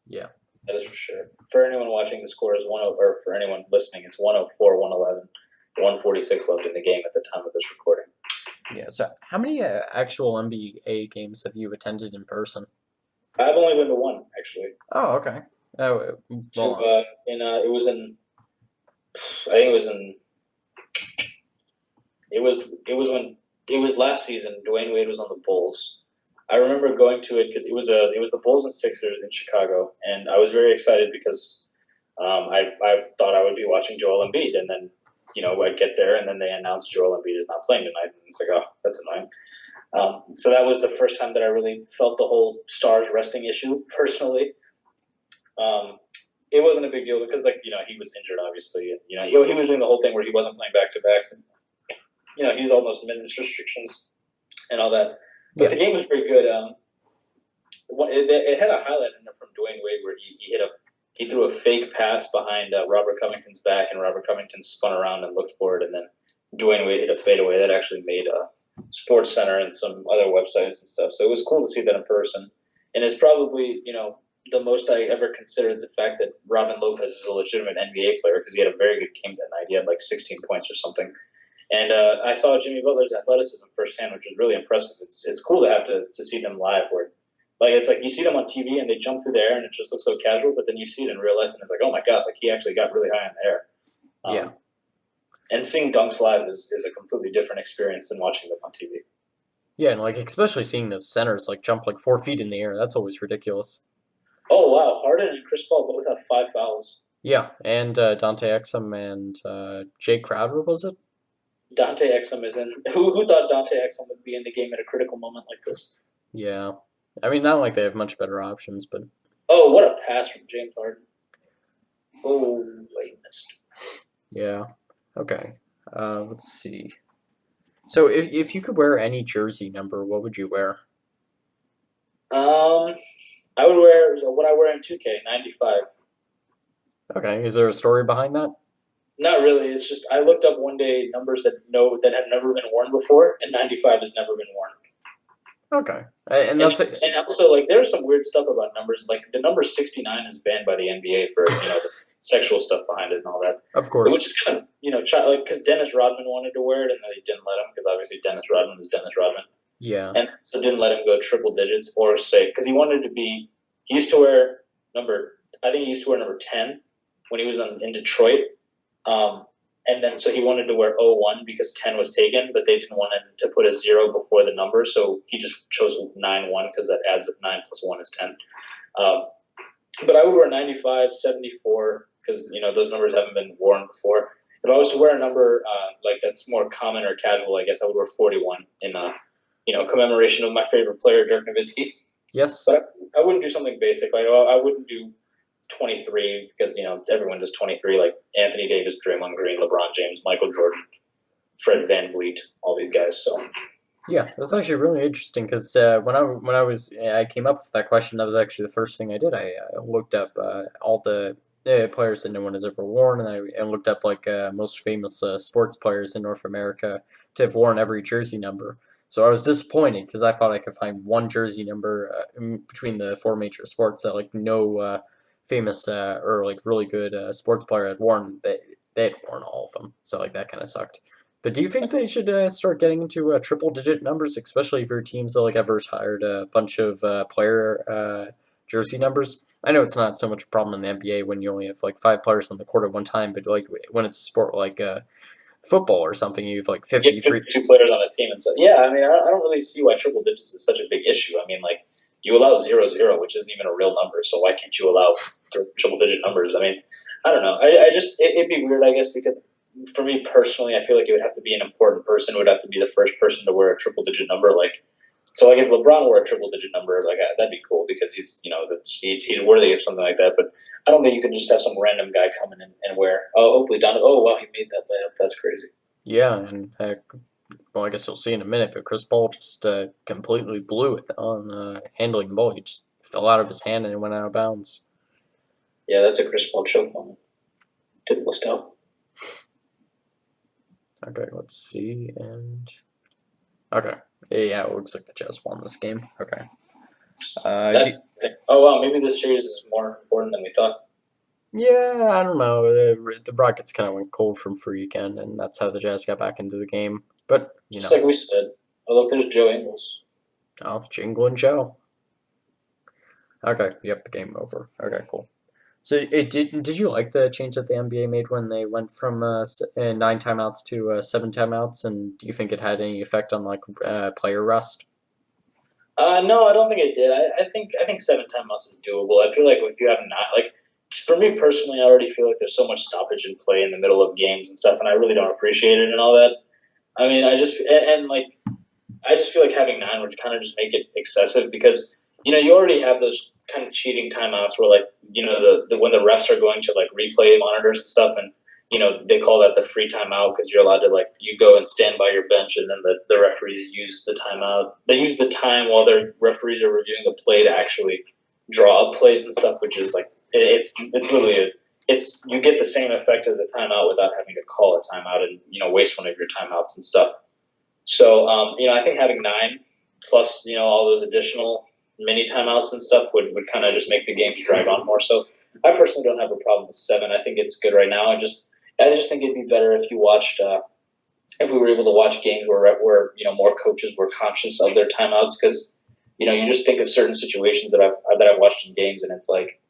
Yeah. That is for sure. For anyone watching, the score is 1-0, or for anyone listening, it's 104, 111, 146 left in the game at the time of this recording. Yeah. So, how many actual NBA games have you attended in person? I've only been to one, actually. Oh, okay. Oh, well, It was in. I think it was in. It was last season. Dwayne Wade was on the Bulls. I remember going to it because it was the Bulls and Sixers in Chicago, and I was very excited because I thought I would be watching Joel Embiid, and then I'd get there, and then they announced Joel Embiid is not playing tonight, and it's like, oh, that's annoying. So that was the first time that I really felt the whole stars resting issue personally. It wasn't a big deal because he was injured obviously, and he was doing the whole thing where he wasn't playing back to backs, and he was almost minutes restrictions and all that. But the game was very good. It had a highlight in it from Dwayne Wade where he threw a fake pass behind Robert Covington's back, and Robert Covington spun around and looked for it, and then Dwayne Wade hit a fadeaway that actually made Sports Center and some other websites and stuff. So it was cool to see that in person, and it's probably the most I ever considered the fact that Robin Lopez is a legitimate NBA player because he had a very good game that night. He had like 16 points or something. And I saw Jimmy Butler's athleticism firsthand, which was really impressive. It's cool to have to see them live where Like it's like you see them on TV and they jump through the air and it just looks so casual, but then you see it in real life and it's like, oh my god, like he actually got really high in the air. Yeah. And seeing dunks live is a completely different experience than watching them on TV. Yeah, and like especially seeing those centers like jump like 4 feet in the air, that's always ridiculous. Oh wow, Harden and Chris Paul both have 5 fouls. Yeah, and Dante Exum and Jay Crowder, was it? Dante Exum is in. Who thought Dante Exum would be in the game at a critical moment like this? Yeah. I mean, not like they have much better options, but Oh, what a pass from James Harden. Oh, wait, missed. yeah. Okay. Let's see. So if you could wear any jersey number, what would you wear? Um, I would wear what I wear in 2K 95. Okay, is there a story behind that? Not really. It's just I looked up one day numbers that have never been worn before, and 95 has never been worn. Okay, and that's a, And also, like, there's some weird stuff about numbers. Like, the number 69 is banned by the NBA for, the sexual stuff behind it and all that. of Which course. is kind of, like, because Dennis Rodman wanted to wear it, and they didn't let him, because obviously Dennis Rodman is Dennis Rodman. Yeah. And so didn't let him go triple digits or say, because he wanted to be, he used to wear I think he used to wear number 10 when he was in Detroit. And then so he wanted to wear 01 because 10 was taken, but they didn't want him to put a 0 before the number, so he just chose 9-1 because that adds up 9 plus 1 is 10. But I would wear 95, 74 because those numbers haven't been worn before. If I was to wear a number like that's more common or casual, I guess I would wear 41 in commemoration of my favorite player, Dirk Nowitzki. Yes. But I wouldn't do something basic. Like I wouldn't do 23 because everyone does 23, like Anthony Davis, Draymond Green, LeBron James, Michael Jordan, Fred VanVleet, all these guys. So Yeah, that's actually really interesting because I came up with that question, that was actually the first thing I did. I looked up all the players that no one has ever worn, and I looked up like most famous sports players in North America to have worn every jersey number. So I was disappointed because I thought I could find one jersey number between the four major sports that like no famous or like really good sports player had worn. They had worn all of them, so like that kind of sucked. But do you think they should start getting into triple digit numbers, especially for teams that like have retired a bunch of player jersey numbers? I know it's not so much a problem in the NBA when you only have like five players on the court at one time, but like when it's a sport like football or something, you have like you have 53. 52 players on a team, and so yeah, I mean, I don't really see why triple digits is such a big issue. I mean, like you allow 0-0, which isn't even a real number, so why can't you allow triple digit numbers? I mean, I don't know. I just it'd be weird, I guess, because for me personally, I feel like it would have to be an important person. It would have to be the first person to wear a triple digit number. Like, so like if LeBron wore a triple digit number, like that'd be cool because he's he's worthy of something like that. But I don't think you can just have some random guy come in and wear. Oh, hopefully Donovan. Oh wow, he made that layup. That's crazy. Yeah, and well, I guess you'll see in a minute, but Chris Paul just completely blew it on handling the ball. He just fell out of his hand and it went out of bounds. Yeah, that's a Chris Paul choke moment. Didn't list out. Okay, let's see, and okay, yeah, it looks like the Jazz won this game. Okay, Oh wow, maybe this series is more important than we thought. yeah, I don't know. The Rockets kind of went cold from free again, and that's how the Jazz got back into the game. But Just like we said. Oh look, there's Joe Ingles. oh, Jingle and Joe. Okay, yep, game over. Okay, cool. So did you like the change that the NBA made when they went from 9 timeouts to 7 timeouts, and do you think it had any effect on like player rest? No, I don't think it did. I think 7 timeouts is doable. I feel like if you have not like for me personally, I already feel like there's so much stoppage in play in the middle of games and stuff, and I really don't appreciate it and all that. I mean, I just feel like having 9 would kind of just make it excessive because you already have those kind of cheating timeouts where like the when the refs are going to like replay monitors and stuff and they call that the free timeout because you're allowed to like you go and stand by your bench and then the referees use the timeout. They use the time while their referees are reviewing the play to actually draw up plays and stuff, which is like it's literally it's you get the same effect as the timeout without having to call a timeout and waste one of your timeouts and stuff. So I think having 9 plus all those additional mini timeouts and stuff would kind of just make the games drag on more. So I personally don't have a problem with 7. I think it's good right now. I just think it'd be better if you watched if we were able to watch games where more coaches were conscious of their timeouts because you just think of certain situations that I've watched in games, and it's like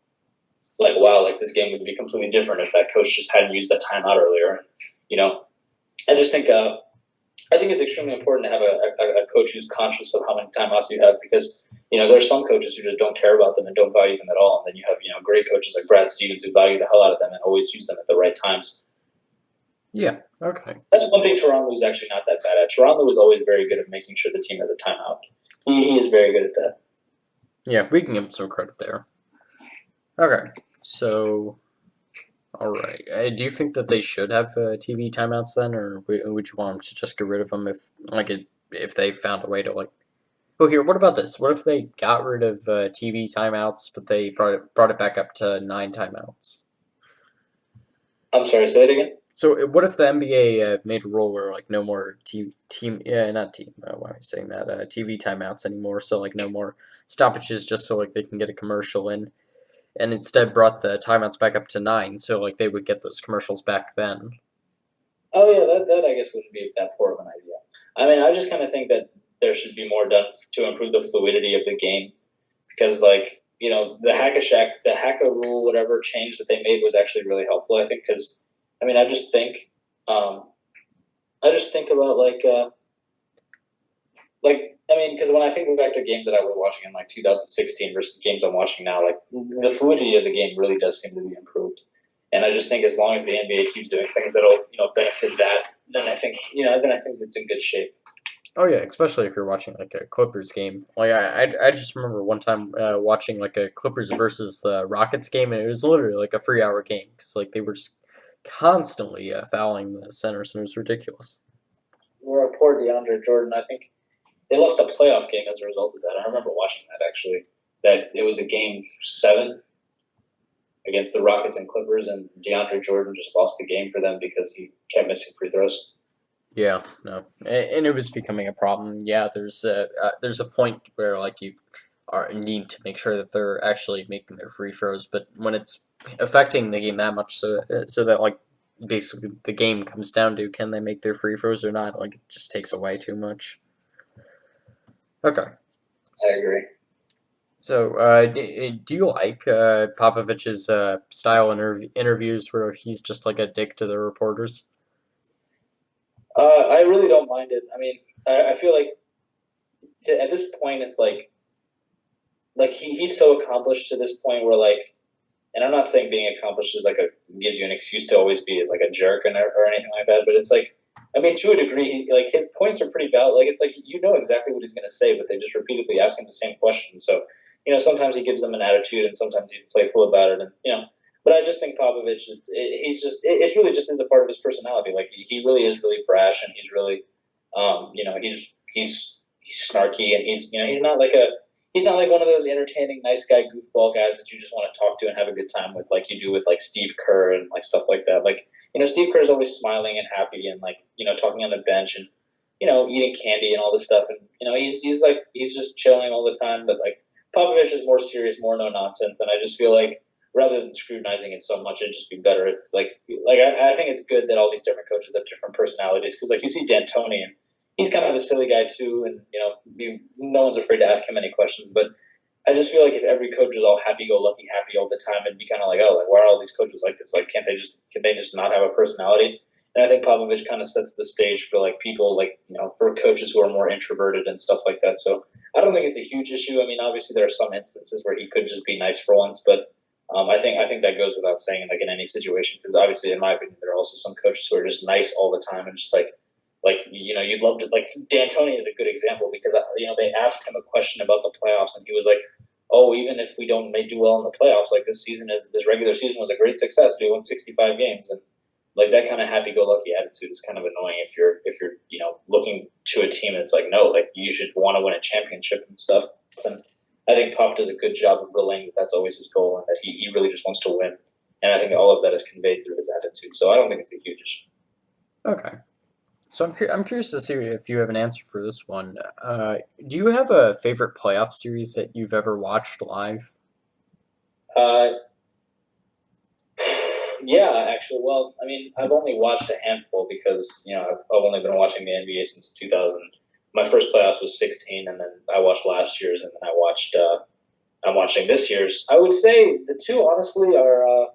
wow, like this game would be completely different if that coach just hadn't used that timeout earlier. You know, I just think I think it's extremely important to have a coach who's conscious of how many timeouts you have because there's some coaches who just don't care about them and don't value them at all, and then you have great coaches like Brad Stevens who value the hell out of them and always use them at the right times. Yeah. Okay. That's one thing Toronto is actually not that bad at. Toronto is always very good at making sure the team has a timeout. He is very good at that. Yeah, we can give him some credit there. Okay. So, all right. Do you think that they should have TV timeouts then, or would you want them to just get rid of them if they found a way to like? Oh, here. What about this? What if they got rid of TV timeouts, but they brought it back up to 9 timeouts? I'm sorry, say it again. So what if the NBA made a rule where like no more not team, why am I saying that? TV timeouts anymore. So like no more stoppages, just so like they can get a commercial in, and instead brought the timeouts back up to 9, so like they would get those commercials back then. Oh yeah, that I guess wouldn't be that poor of an idea. I mean, I just kind of think that there should be more done to improve the fluidity of the game because, like, the Hacka rule, whatever change that they made was actually really helpful. I think because, I mean, um, I just think about I mean, because when I think back to games that I was watching in like 2016 versus games I'm watching now, like the fluidity of the game really does seem to be improved. And I just think as long as the NBA keeps doing things that'll benefit that, then I think it's in good shape. Oh yeah, especially if you're watching like a Clippers game. Like I just remember one time watching like a Clippers versus the Rockets game, and it was literally like a 3 hour game because like they were just constantly fouling the centers, and it was ridiculous. We're a poor DeAndre Jordan. I think they lost a playoff game as a result of that. I remember watching that actually. That it was a game 7 against the Rockets and Clippers, and DeAndre Jordan just lost the game for them because he kept missing free throws. Yeah, no, and it was becoming a problem. Yeah, there's a point where like you are need to make sure that they're actually making their free throws, but when it's affecting the game that much, so that like basically the game comes down to can they make their free throws or not, like it just takes away too much. Okay, I agree. so do you like Popovich's style interviews where he's just like a dick to the reporters? I really don't mind it. I mean, I feel like at this point, it's like he's so accomplished to this point where and I'm not saying being accomplished is gives you an excuse to always be like a jerk or anything like that, but it's like I mean to a degree, like his points are pretty valid. Like it's like exactly what he's going to say, but they just repeatedly ask him the same question. So sometimes he gives them an attitude, and sometimes he's playful about it, and But I just think Popovich, it's really just is a part of his personality. Like he really is really brash, and he's really, he's snarky, and he's not like one of those entertaining, nice guy, goofball guys that you just want to talk to and have a good time with, like you do with like Steve Kerr and like stuff like that. Like Steve Kerr is always smiling and happy and like talking on the bench and eating candy and all this stuff, and he's just chilling all the time. But like Popovich is more serious, more no nonsense, and I just feel like rather than scrutinizing it so much, it'd just be better if I think it's good that all these different coaches have different personalities because like you see D'Antoni and he's kind of a silly guy too, and no one's afraid to ask him any questions. But I just feel like if every coach was all happy-go-lucky, happy all the time, it'd be kind of like, oh, like why are all these coaches like this? Like, can they just not have a personality? And I think Popovich kind of sets the stage for like people like for coaches who are more introverted and stuff like that. So I don't think it's a huge issue. I mean, obviously there are some instances where he could just be nice for once, but I think that goes without saying, like in any situation, because obviously, in my opinion, there are also some coaches who are just nice all the time and just you'd love to like D'Antoni is a good example because they asked him a question about the playoffs and he was like, oh, even if we don't do well in the playoffs, like this regular season was a great success. We won 65 games, and like that kind of happy-go-lucky attitude is kind of annoying if you're looking to a team that's like no, like you should want to win a championship and stuff. And I think Pop does a good job of relaying that that's always his goal and that he really just wants to win. And I think all of that is conveyed through his attitude. So I don't think it's a huge issue. Okay. So I'm curious to see if you have an answer for this one. Do you have a favorite playoff series that you've ever watched live? Uh, yeah, actually. Well, I mean, I've only watched a handful because I've only been watching the NBA since 2000. my first playoffs was 16, and then I watched last year's, and then I'm watching this year's. I would say the two honestly are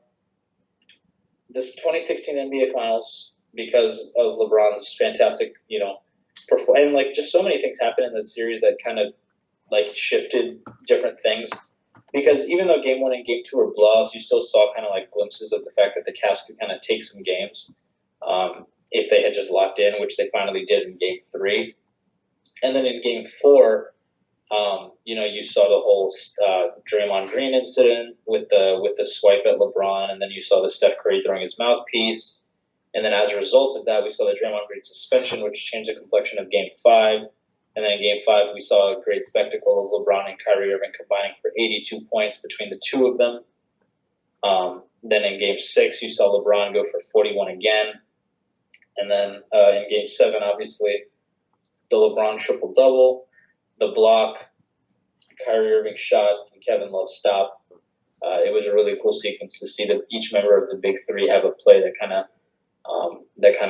this 2016 NBA Finals because of LeBron's fantastic, and like just so many things happened in the series that kind of like shifted different things. Because even though Game 1 and Game 2 were blowouts, you still saw kind of like glimpses of the fact that the Cavs could kind of take some games if they had just locked in, which they finally did in Game 3. And then in Game 4, you saw the whole Draymond Green incident with the swipe at LeBron, and then you saw the Steph Curry throwing his mouthpiece. And then as a result of that, we saw the Draymond Green suspension, which changed the complexion of Game 5. And then in Game 5, we saw a great spectacle of LeBron and Kyrie Irving combining for 82 points between the two of them. Then in Game 6, you saw LeBron go for 41 again. And then in Game 7, obviously, the LeBron triple-double, the block, Kyrie Irving shot, and Kevin Love stop. It was a really cool sequence to see that each member of the Big Three have a play that kind of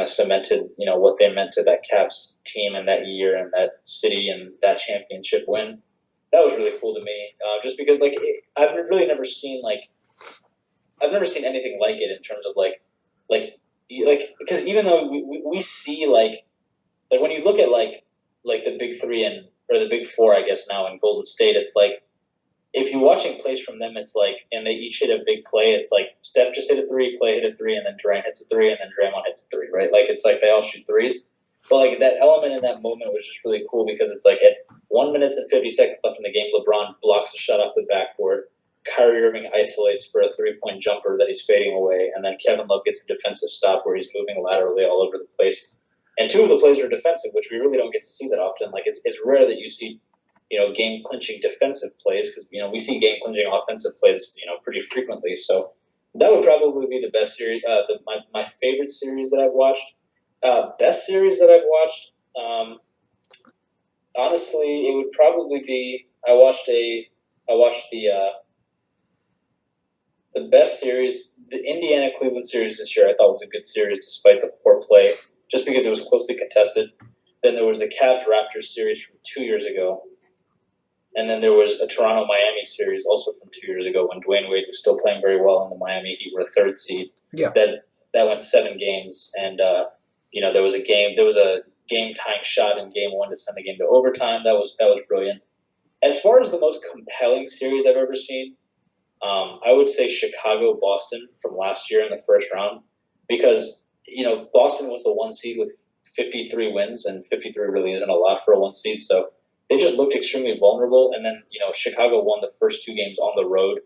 cemented, what they meant to that Cavs team and that year and that city and that championship win. That was really cool to me, just because I've really never seen anything like it in terms of because even though we see like when you look at like the Big Three or the Big Four, I guess now in Golden State, it's like if you're watching plays from them, it's like, and they each hit a big play. It's like Steph just hit a three, Clay hit a three, and then Durant hits a three, and then Draymond hits a three, right? Like it's like they all shoot threes. But like that element in that moment was just really cool because it's like at 1 minute and 50 seconds left in the game, LeBron blocks a shot off the backboard. Kyrie Irving isolates for a 3-point jumper that he's fading away, and then Kevin Love gets a defensive stop where he's moving laterally all over the place. And two of the plays are defensive, which we really don't get to see that often. Like it's rare that you see, game clinching defensive plays because we see game clinching offensive plays, pretty frequently. So that would probably be the best series. My favorite series that I've watched. Best series that I've watched. Honestly, it would probably be I watched the best series, the Indiana Cleveland series this year. I thought was a good series despite the poor play, just because it was closely contested. Then there was the Cavs Raptors series from 2 years ago. And then there was a Toronto-Miami series also from 2 years ago when Dwayne Wade was still playing very well in the Miami Heat were a third seed. Yeah. That went 7 games. And, there was a game-tying shot in Game 1 to send the game to overtime. That was brilliant. As far as the most compelling series I've ever seen, I would say Chicago-Boston from last year in the first round because, Boston was the 1 seed with 53 wins, and 53 really isn't a lot for a 1 seed. So they just looked extremely vulnerable. And then, Chicago won the first 2 games on the road,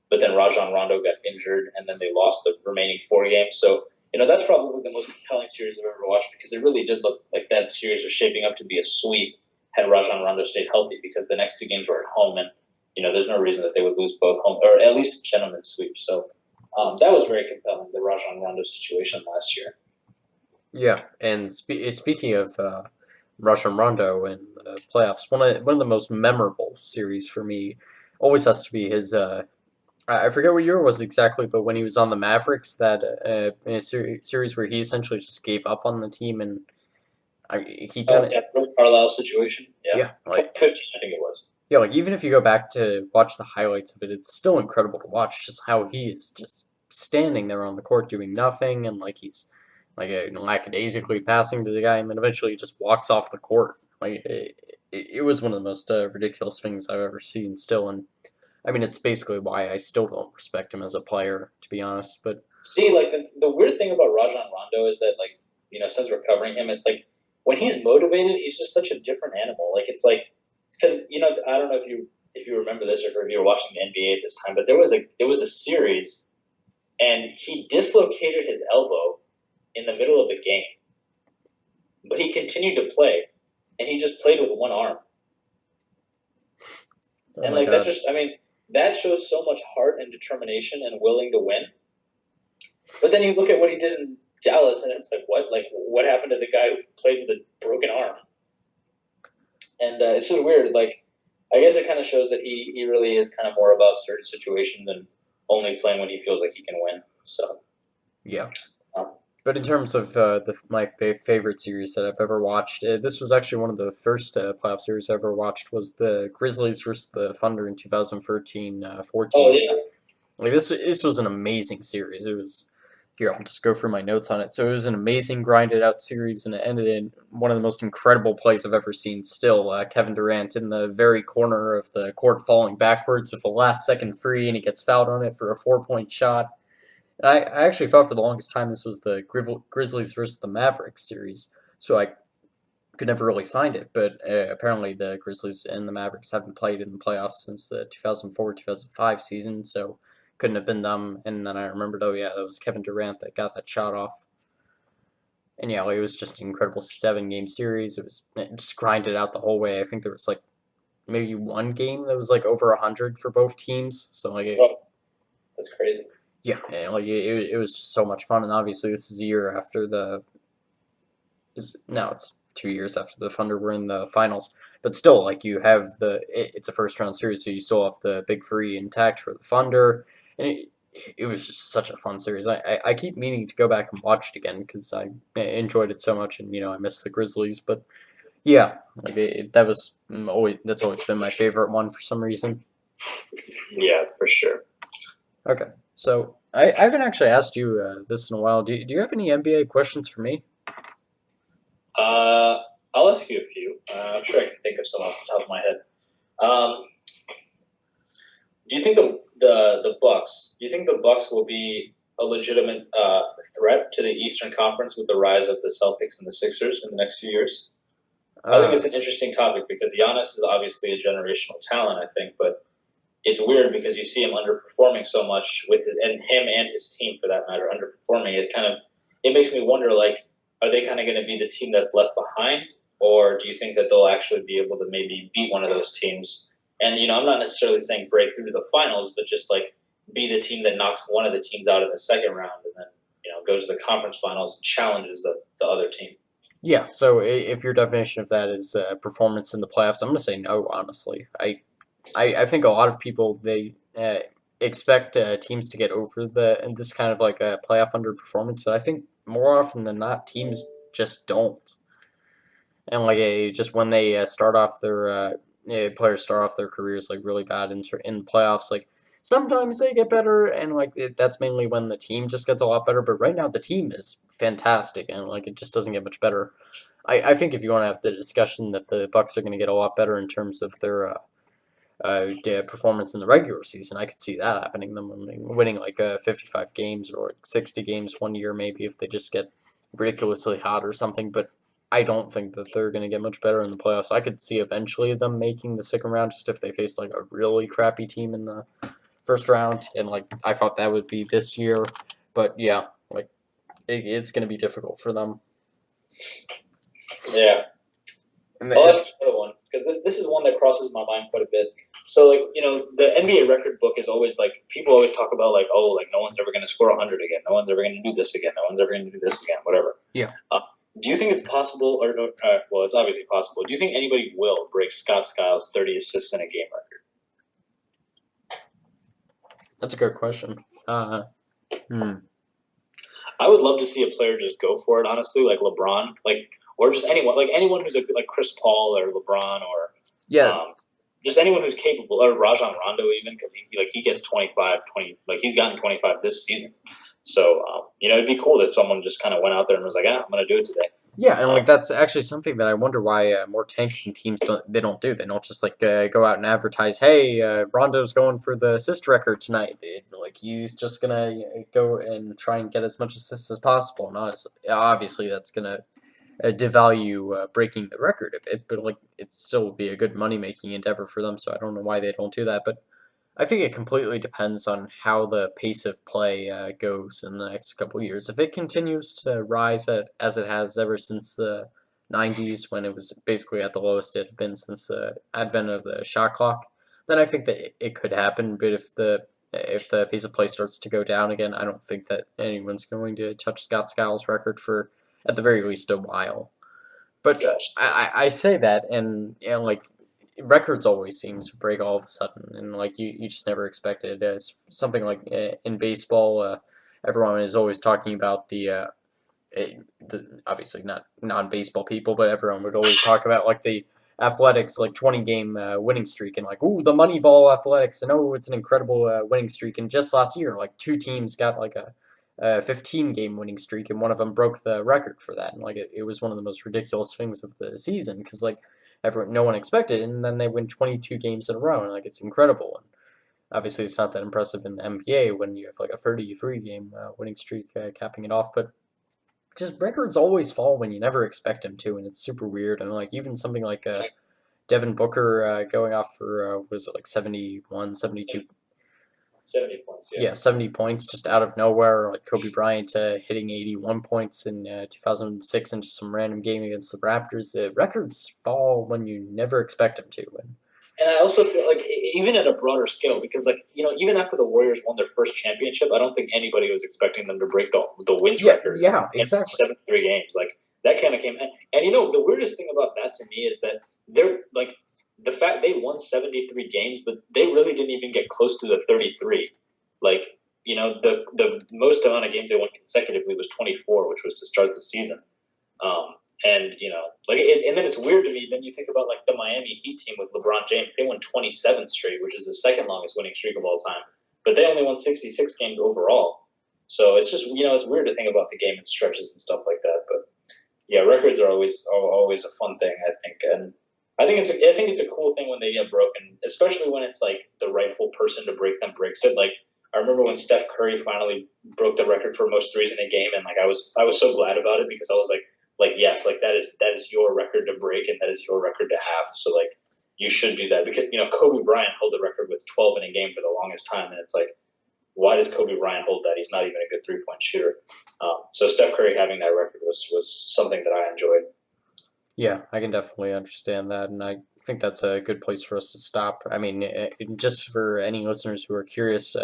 but then Rajon Rondo got injured, and then they lost the remaining 4 games. So, that's probably the most compelling series I've ever watched because it really did look like that series was shaping up to be a sweep had Rajon Rondo stayed healthy because the next 2 games were at home, and, there's no reason that they would lose both home, or at least a gentleman's sweep. So that was very compelling, the Rajon Rondo situation last year. Yeah, and speaking of Rajon Rondo and playoffs, one of the most memorable series for me always has to be his. I forget what year it was exactly, but when he was on the Mavericks, that in a series where he essentially just gave up on the team, and he kind of that Brooke Carlisle situation. yeah, like 15, I think it was. yeah, like even if you go back to watch the highlights of it, it's still incredible to watch just how he is just standing there on the court doing nothing, and like he's like lackadaisically passing to the guy, and then eventually he just walks off the court. Like it was one of the most ridiculous things I've ever seen. Still, and I mean it's basically why I still don't respect him as a player, to be honest. But see, like the weird thing about Rajon Rondo is that since we're covering him, it's like when he's motivated, he's just such a different animal. Like it's like because I don't know if you remember this or if you were watching the NBA at this time, but there was a series, and he dislocated his elbow in the middle of the game, but he continued to play, and he just played with one arm. And that just, that shows so much heart and determination and willing to win. But then you look at what he did in Dallas, and it's like, what? Like, what happened to the guy who played with a broken arm? And it's just weird. Like, I guess it kind of shows that he really is kind of more about certain situations than only playing when he feels like he can win. So, yeah. But in terms of my favorite series that I've ever watched, this was actually one of the first playoff series I ever watched. Was the Grizzlies versus the Thunder in 2013 Oh 14. yeah. Like this was an amazing series. It was here. I'll just go through my notes on it. So it was an amazing grinded out series, and it ended in one of the most incredible plays I've ever seen. Still, Kevin Durant in the very corner of the court, falling backwards with a last second free, and he gets fouled on it for a 4 point shot. I actually thought for the longest time this was the Grizzlies versus the Mavericks series, so I could never really find it. But apparently the Grizzlies and the Mavericks haven't played in the playoffs since the 2004-2005 season, so couldn't have been them. And then I remembered, oh yeah, that was Kevin Durant that got that shot off. And yeah, it was just an incredible 7 game series. It just grinded out the whole way. I think there was like maybe one game that was like over 100 for both teams. So like Oh, that's crazy. yeah, like it was just so much fun. And obviously this is a year after the is now it's 2 years after the Thunder were in the finals, but still, like you have it's a first round series, so you still have the big three intact for the Thunder, and it was just such a fun series. I keep meaning to go back and watch it again because I enjoyed it so much, and I miss the Grizzlies, but yeah, like that was always that's always been my favorite one for some reason. Yeah, for sure. Okay, so I haven't actually asked you this in a while. Do you have any NBA questions for me? Uh, I'll ask you a few. I'm sure I can think of some off the top of my head. Um, do you think the Bucks? Do you think the Bucks will be a legitimate threat to the Eastern Conference with the rise of the Celtics and the Sixers in the next few years? I think Uh, it's an interesting topic because Giannis is obviously a generational talent. I think, but it's weird because you see him underperforming so much and him and his team for that matter underperforming. It makes me wonder like, are they kind of going to be the team that's left behind, or do you think that they'll actually be able to maybe beat one of those teams? And I'm not necessarily saying break through to the finals, but just like be the team that knocks one of the teams out in the second round, and then goes to the conference finals and challenges the other team. yeah. So if your definition of that is performance in the playoffs, I'm gonna say no. Honestly, I think a lot of people they expect teams to get over and this kind of like a playoff underperformance, but I think more often than not, teams just don't. And like just when they start off their players start off their careers like really bad in the playoffs, like sometimes they get better, and like that's mainly when the team just gets a lot better. But right now the team is fantastic, and like it just doesn't get much better. I think if you want to have the discussion that the Bucks are going to get a lot better in terms of their performance in the regular season, I could see that happening. Them winning like 55 games or like 60 games one year, maybe if they just get ridiculously hot or something. But I don't think that they're going to get much better in the playoffs. I could see eventually them making the second round just if they faced like a really crappy team in the first round. And like I thought that would be this year, but yeah, like it's going to be difficult for them. Yeah. I'll ask you another one because this is one that crosses my mind quite a bit. So like the NBA record book is always like people always talk about like no one's ever going to score 100 again, no one's ever going to do this again, no one's ever going to do this again, whatever. Yeah. Do you think it's possible, or well, it's obviously possible. Do you think anybody will break Scott Skiles' 30 assists in a game record? That's a good question. I would love to see a player just go for it. Honestly, like LeBron, or just anyone who's like Chris Paul or LeBron or Yeah, just anyone who's capable, or Rajon Rondo even because he gets 25, 20, like he's gotten 25 this season. So it'd be cool if someone just kind of went out there and was like, I'm going to do it today. yeah, and like that's actually something that I wonder why more tanking teams don't do. They don't just like go out and advertise, "Hey, Rondo's going for the assist record tonight." Like he's just gonna go and try and get as much assists as possible. And obviously, that's gonna devalue breaking the record a bit, but like it still would be a good money making endeavor for them. So I don't know why they don't do that, but I think it completely depends on how the pace of play goes in the next couple of years. If it continues to rise as it has ever since the 90s, when it was basically at the lowest it had been since the advent of the shot clock, then I think that it could happen. But if the pace of play starts to go down again, I don't think that anyone's going to touch Scott Skiles' record for at the very least a while. But Gosh. I say that, and like records always seem to break all of a sudden, and like you just never expect it. As something like in baseball, everyone is always talking about obviously not non-baseball people, but everyone would always talk about like the Athletics like 20-game winning streak and like, ooh, the Moneyball Athletics, and oh, it's an incredible winning streak. And just last year, like two teams got like a 15-game winning streak, and one of them broke the record for that. And like it was one of the most ridiculous things of the season because like everyone, no one expected it, and then they win 22 games in a row, and like it's incredible. And obviously, it's not that impressive in the NBA when you have like a 33-game winning streak capping it off, but just records always fall when you never expect them to, and it's super weird. And like even something like Devin Booker going off for was it like 71, 72? 70 points, yeah. Yeah, 70 points just out of nowhere. Like Kobe Bryant hitting 81 points in 2006 in just some random game against the Raptors. Records fall when you never expect them to. And I also feel like even at a broader scale, because like even after the Warriors won their first championship, I don't think anybody was expecting them to break the wins record. Yeah, exactly. 73 games, like that kind of came. And the weirdest thing about that to me is that they're like the fact they won 73 games, but they really didn't even get close to the 33. Like the most amount of games they won consecutively was 24, which was to start the season. And and then it's weird to me. Then you think about like the Miami Heat team with LeBron James. They won 27 straight, which is the second longest winning streak of all time. But they only won 66 games overall. So it's just it's weird to think about the game in stretches and stuff like that. But yeah, records are always a fun thing, I think. And I think it's a cool thing when they get broken, especially when it's like the rightful person to break them breaks it. Like I remember when Steph Curry finally broke the record for most threes in a game, and like I was so glad about it because I was like yes, like that is your record to break and that is your record to have. So like you should do that because Kobe Bryant held the record with 12 in a game for the longest time, and it's like why does Kobe Bryant hold that? He's not even a good 3-point shooter. So Steph Curry having that record was something that I enjoyed. Yeah, I can definitely understand that, and I think that's a good place for us to stop. I mean, just for any listeners who are curious,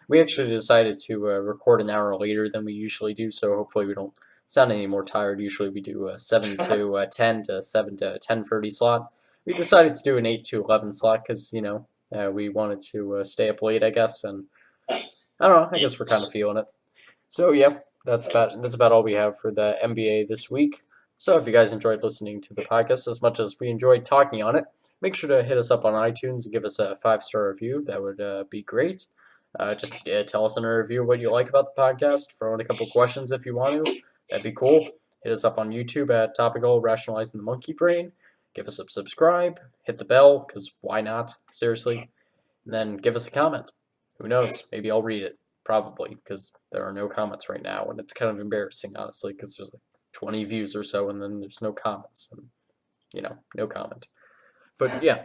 we actually decided to record an hour later than we usually do, so hopefully we don't sound any more tired. Usually we do a 7 to 10 to 7 to 10:30 slot. We decided to do an 8 to 11 slot because, we wanted to stay up late, I guess, and I don't know, I guess we're kind of feeling it. So, yeah, that's about all we have for the NBA this week. So if you guys enjoyed listening to the podcast as much as we enjoyed talking on it, make sure to hit us up on iTunes and give us a 5-star review. That would be great. Just tell us in a review what you like about the podcast. Throw in a couple questions if you want to. That'd be cool. Hit us up on YouTube at Topical, Rationalizing the Monkey Brain. Give us a subscribe. Hit the bell, because why not? Seriously. And then give us a comment. Who knows? Maybe I'll read it. Probably, because there are no comments right now. And it's kind of embarrassing, honestly, because there's like 20 views or so, and then there's no comments. And, no comment. But yeah,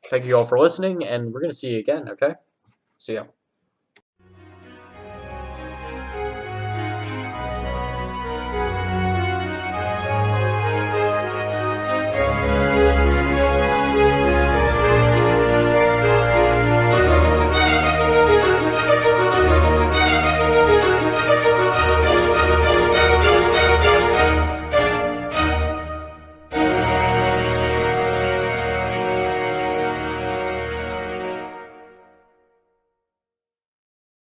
thank you all for listening, and we're going to see you again, okay? See ya.